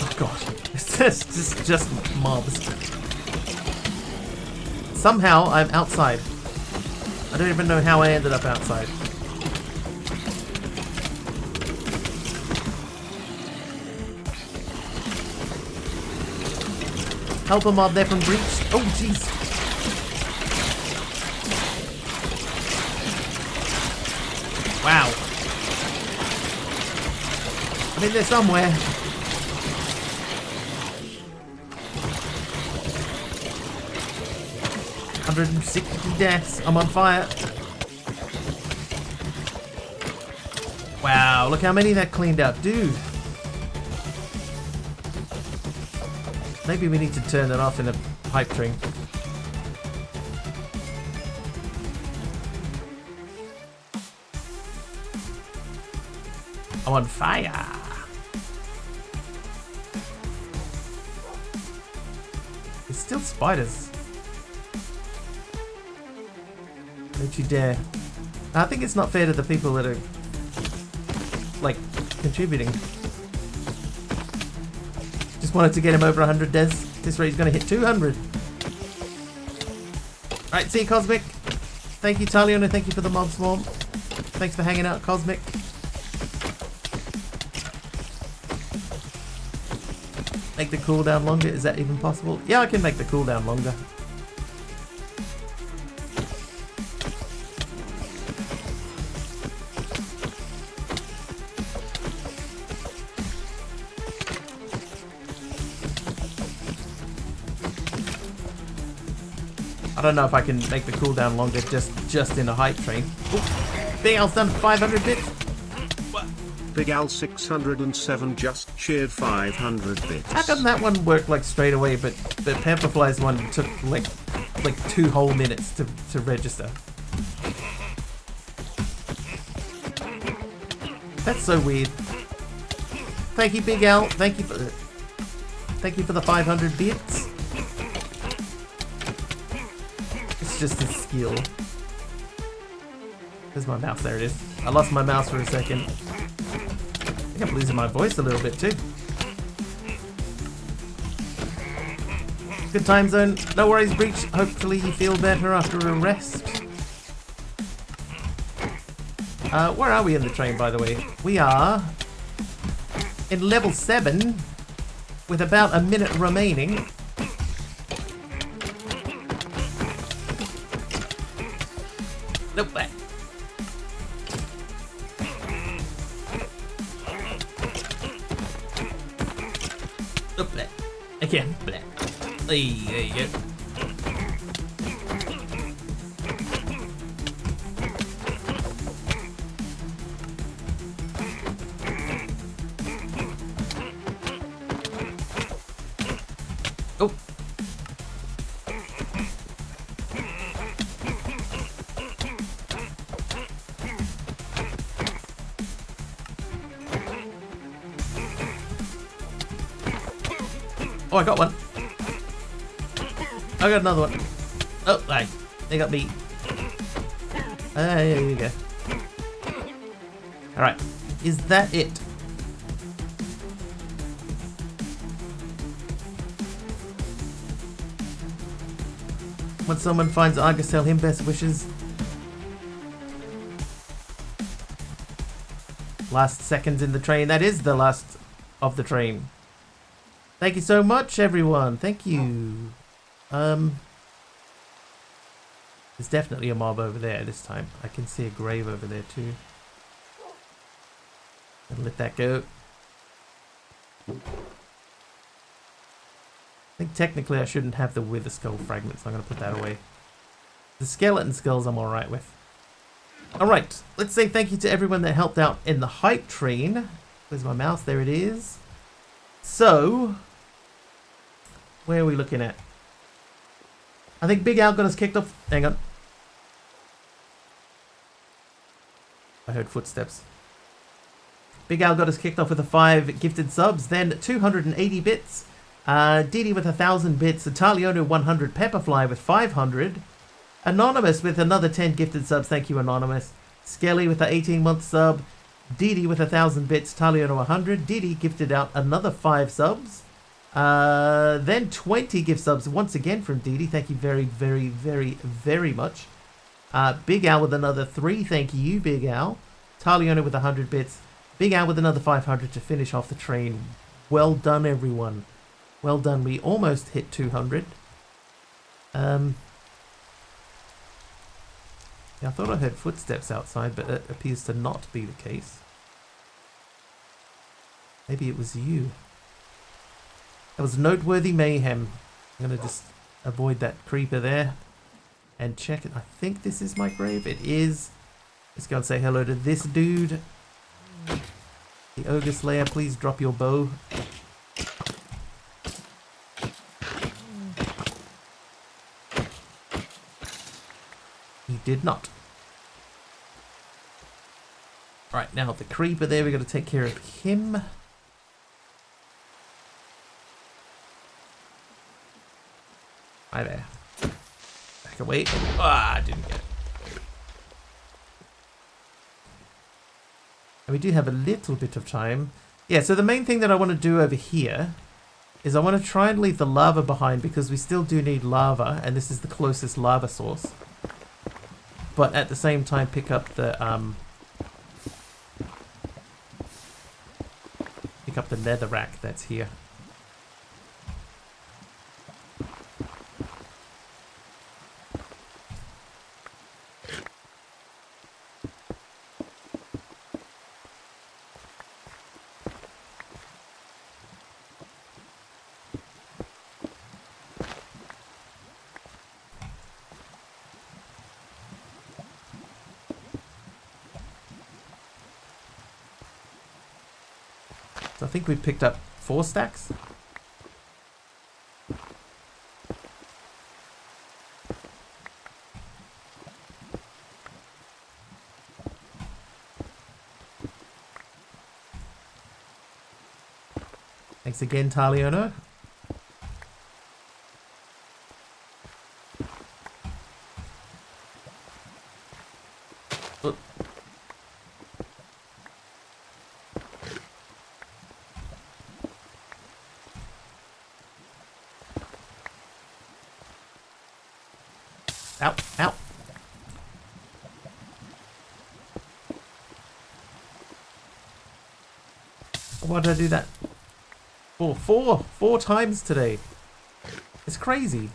Oh god, it's just mobs. Somehow I'm outside. I don't even know how I ended up outside. Help a mob there from Breach. Oh jeez. Wow. I'm in there somewhere. $160 deaths. I'm on fire. Wow, look how many that cleaned up, dude. Maybe we need to turn it off in a pipe train. I'm on fire. It's still spiders. Don't you dare. I think it's not fair to the people that are, like, contributing. Just wanted to get him over 100 des. This rate he's going to hit 200. Right, see you, Cosmic. Thank you, Talion, and thank you for the mob swarm. Thanks for hanging out, Cosmic. Make the cooldown longer. Is that even possible? Yeah, I can make the cooldown longer. I don't know if I can make the cooldown longer just in a hype train. Ooh, Big Al's done 500 bits. What? Big Al 607 just cheered 500 bits. How come that one worked like straight away, but the Pepperfly's one took like 2 whole minutes to register? That's so weird. Thank you, Big Al. Thank you for the 500 bits. Just a skill. There's my mouse. There it is. I lost my mouse for a second. I think I'm losing my voice a little bit too. Good time zone. No worries, Breach. Hopefully you feel better after a rest. Where are we in the train, by the way? We are in level 7 with about a minute remaining. Nope. Nope. Again. There you go. Oh, I got one. I got another one. Oh, right. They got me. There you go. Alright. Is that it? When someone finds Argus, tell him best wishes. Last seconds in the train. That is the last of the train. Thank you so much, everyone. Thank you. There's definitely a mob over there this time. I can see a grave over there too. I'll let that go. I think technically I shouldn't have the wither skull fragments. I'm going to put that away. The skeleton skulls I'm alright with. Alright, let's say thank you to everyone that helped out in the hype train. Where's my mouse? There it is. So, where are we looking at? I think Big Al got us kicked off. Hang on. I heard footsteps. Big Al got us kicked off with the 5 gifted subs, then 280 bits. Didi with 1,000 bits. Italiano 100. Pepperfly with 500. Anonymous with another 10 gifted subs. Thank you, Anonymous. Skelly with an 18-month sub. Didi with 1,000 bits. Taliano 100. Didi gifted out another 5 subs. Then 20 gift subs once again from Didi. Thank you very, very, very, very much. Big Al with another 3. Thank you, Big Al. Taliano with 100 bits. Big Al with another 500 to finish off the train. Well done, everyone. Well done. We almost hit 200. Yeah, I thought I heard footsteps outside, but it appears to not be the case. Maybe it was you. That was noteworthy mayhem. I'm going to just avoid that creeper there and check it. I think this is my grave. It is. Let's go and say hello to this dude. The Ogre Slayer, please drop your bow. He did not. Right, now the creeper there, we've got to take care of him. Hi there. Back away. Ah, I didn't get it. And we do have a little bit of time. Yeah, so the main thing that I want to do over here is I want to try and leave the lava behind because we still do need lava, and this is the closest lava source. But at the same time pick up the nether rack that's here. I think we picked up 4 stacks. Thanks again, Taliano. Ow, ow. Why did I do that? Four times today. It's crazy.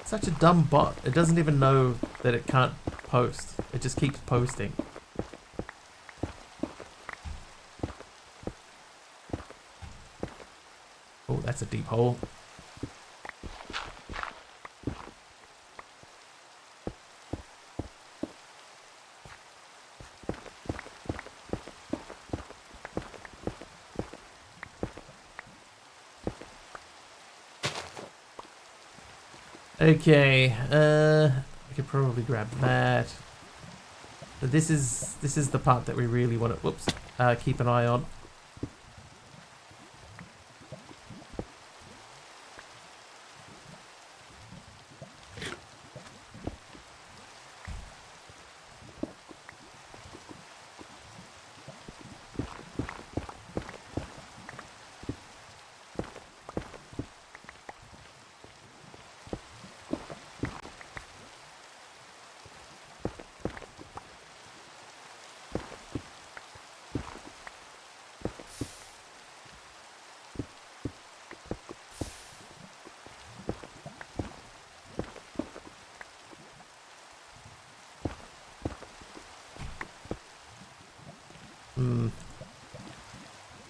Such a dumb bot. It doesn't even know that it can't post. It just keeps posting. Oh, that's a deep hole. Okay, we could probably grab that. But this is the part that we really want to, whoops, keep an eye on.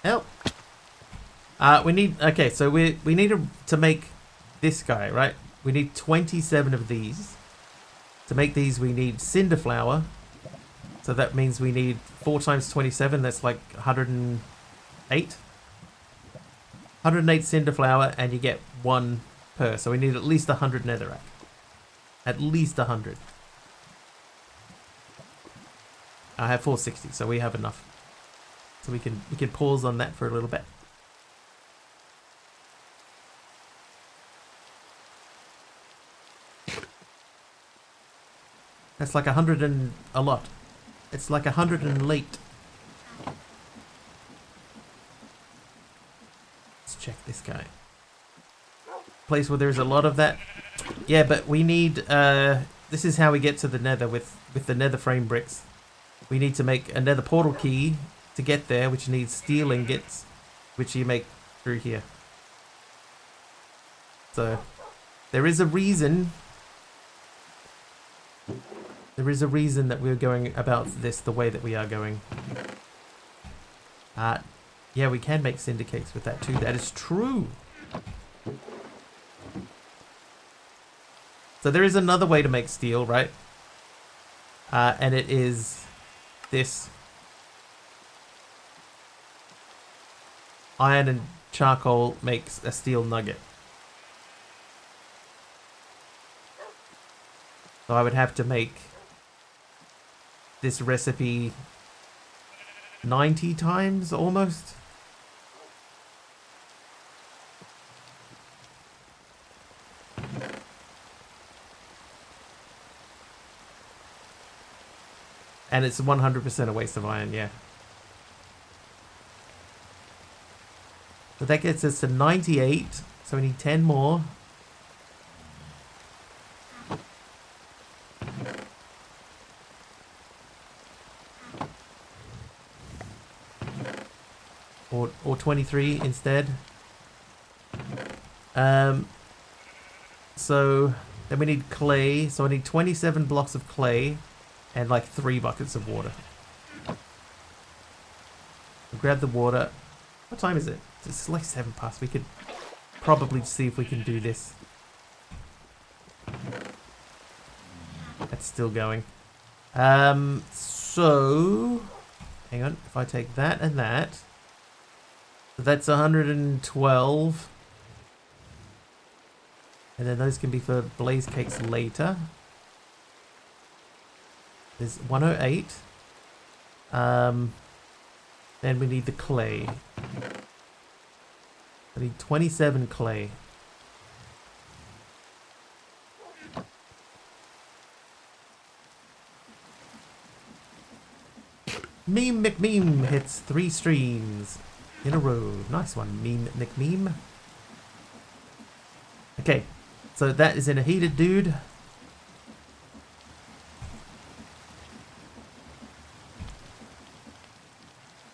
Help. We need, okay, so we need to make this guy, right? We need 27 of these. To make these, we need cinder flour. So that means we need 4 times 27, that's like 108. 108 cinder flour, and you get 1 per. So we need at least 100 netherrack. At least 100. I have 460, so we have enough. So we can pause on that for a little bit. That's like 100 and a lot. It's like 100 and late. Let's check this guy. Place where there's a lot of that. Yeah, but we need, this is how we get to the nether with the nether frame bricks. We need to make a nether portal key to get there, which needs steel ingots, which you make through here. So, there is a reason. There is a reason that we're going about this the way that we are going. Yeah, we can make cinder cakes with that too. That is true. So there is another way to make steel, right? And it is this. Iron and charcoal makes a steel nugget. So I would have to make this recipe 90 times almost. And it's 100% a waste of iron, yeah. But that gets us to 98, so we need 10 more. Or 23 instead. So then we need clay. So I need 27 blocks of clay and like 3 buckets of water. We'll grab the water. What time is it? It's like 7 past. We could probably see if we can do this. That's still going. So hang on. If I take that and that. So that's 112. And then those can be for blaze cakes later. There's 108. Then we need the clay. I need 27 clay. Meme McMeme hits 3 streams in a row. Nice one, Meme McMeme. Okay, so that is in a heated dude.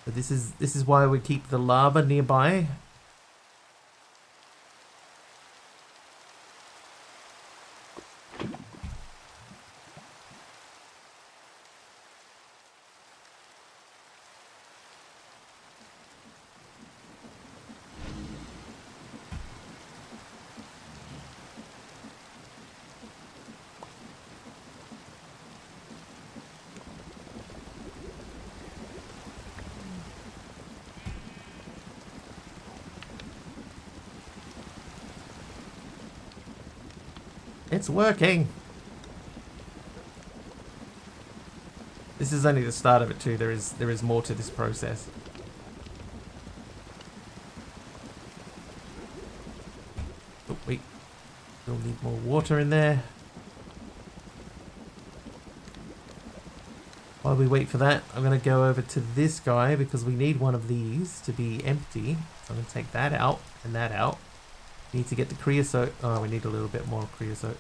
So this is why we keep the lava nearby. It's working. This is only the start of it too. There is more to this process. Oh wait, we'll need more water in there. While we wait for that, I'm going to go over to this guy because we need one of these to be empty. So I'm going to take that out and that out. We need to get the creosote. Oh, we need a little bit more creosote.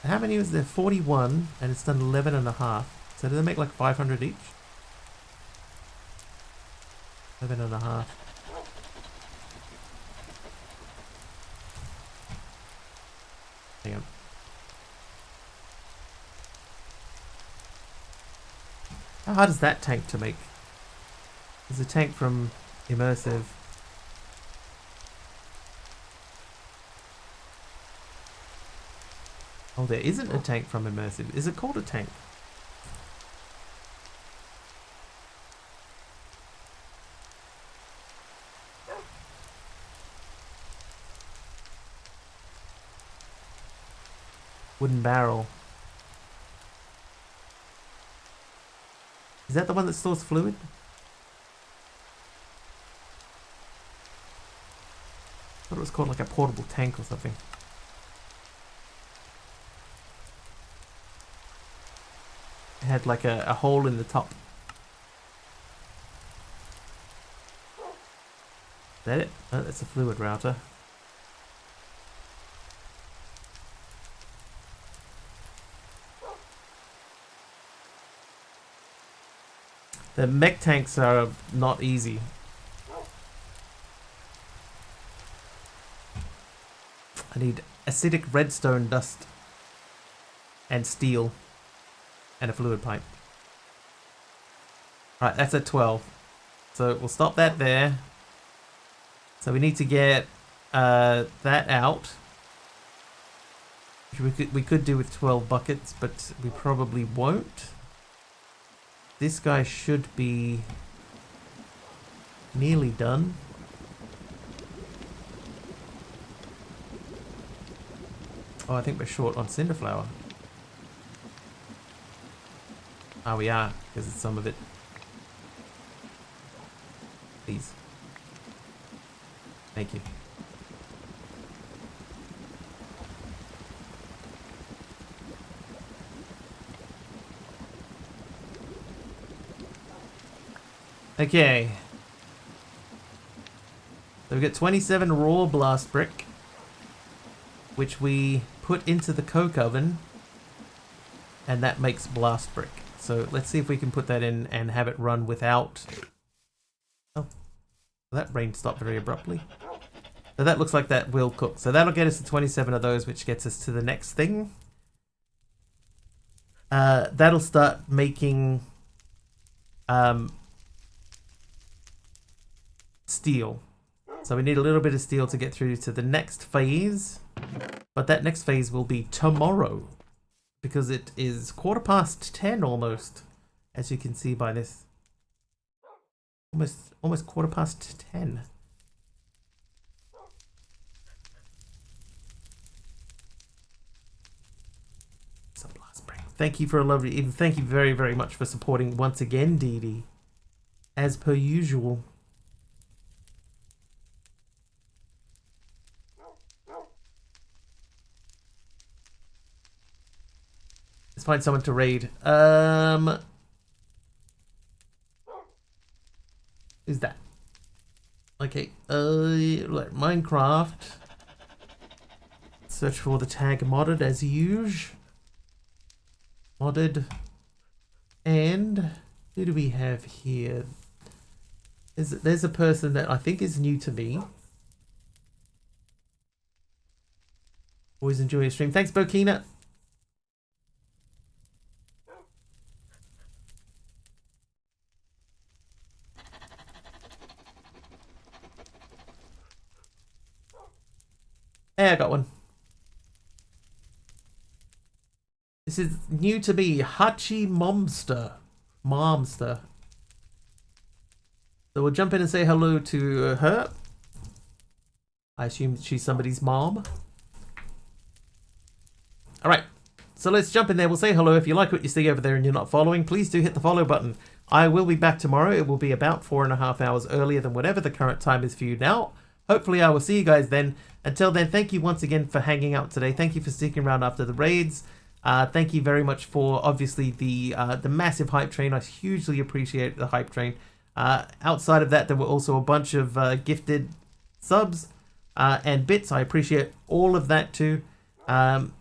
How many was there? 41, and it's done 11 and a half. So do they make like 500 each? 11 and a half. Hang on. How hard is that tank to make? There's a tank from Immersive. Oh, there isn't a tank from Immersive. Is it called a tank? Wooden barrel. Is that the one that stores fluid? I thought it was called like a portable tank or something. It had like a hole in the top. Is that it? Oh, that's a fluid router. The mech tanks are not easy. I need acidic redstone dust and steel and a fluid pipe. Alright, that's at 12. So we'll stop that there. So we need to get that out. Which we could do with 12 buckets, but we probably won't. This guy should be nearly done. Oh, I think we're short on cinderflower. Ah, we are, because it's some of it. Please. Thank you. Okay. So we get 27 raw blast brick, which we put into the coke oven, and that makes blast brick. So let's see if we can put that in and have it run without... Oh, that rain stopped very abruptly. So that looks like that will cook. So that'll get us to 27 of those, which gets us to the next thing. That'll start making steel. So we need a little bit of steel to get through to the next phase. But that next phase will be tomorrow, because it is 10:15 almost, as you can see by this. Almost 10:15. So blast break. Thank you for a lovely, thank you very, very much for supporting once again, Dee Dee, as per usual. Let's find someone to raid. Who's that? Okay, like Minecraft. Search for the tag modded as usual. Modded. And who do we have here? There's a person that I think is new to me. Always enjoy your stream. Thanks, Bokina. Hey, I got one. This is new to me, Hachi Momster. So we'll jump in and say hello to her. I assume she's somebody's mom. Alright, so let's jump in there. We'll say hello. If you like what you see over there and you're not following, please do hit the follow button. I will be back tomorrow. It will be about 4.5 hours earlier than whatever the current time is for you now. Hopefully I will see you guys then. Until then, thank you once again for hanging out today. Thank you for sticking around after the raids. Thank you very much for, obviously, the massive hype train. I hugely appreciate the hype train. Outside of that, there were also a bunch of gifted subs and bits. I appreciate all of that too. No,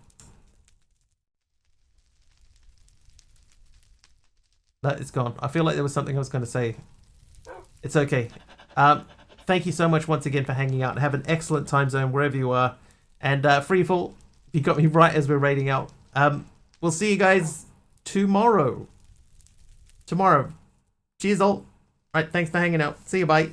it's gone. I feel like there was something I was going to say. It's okay. Thank you so much once again for hanging out. Have an excellent time zone wherever you are. And Freefall, you got me right as we're raiding out. We'll see you guys tomorrow. Cheers all. Right, thanks for hanging out. See you, bye.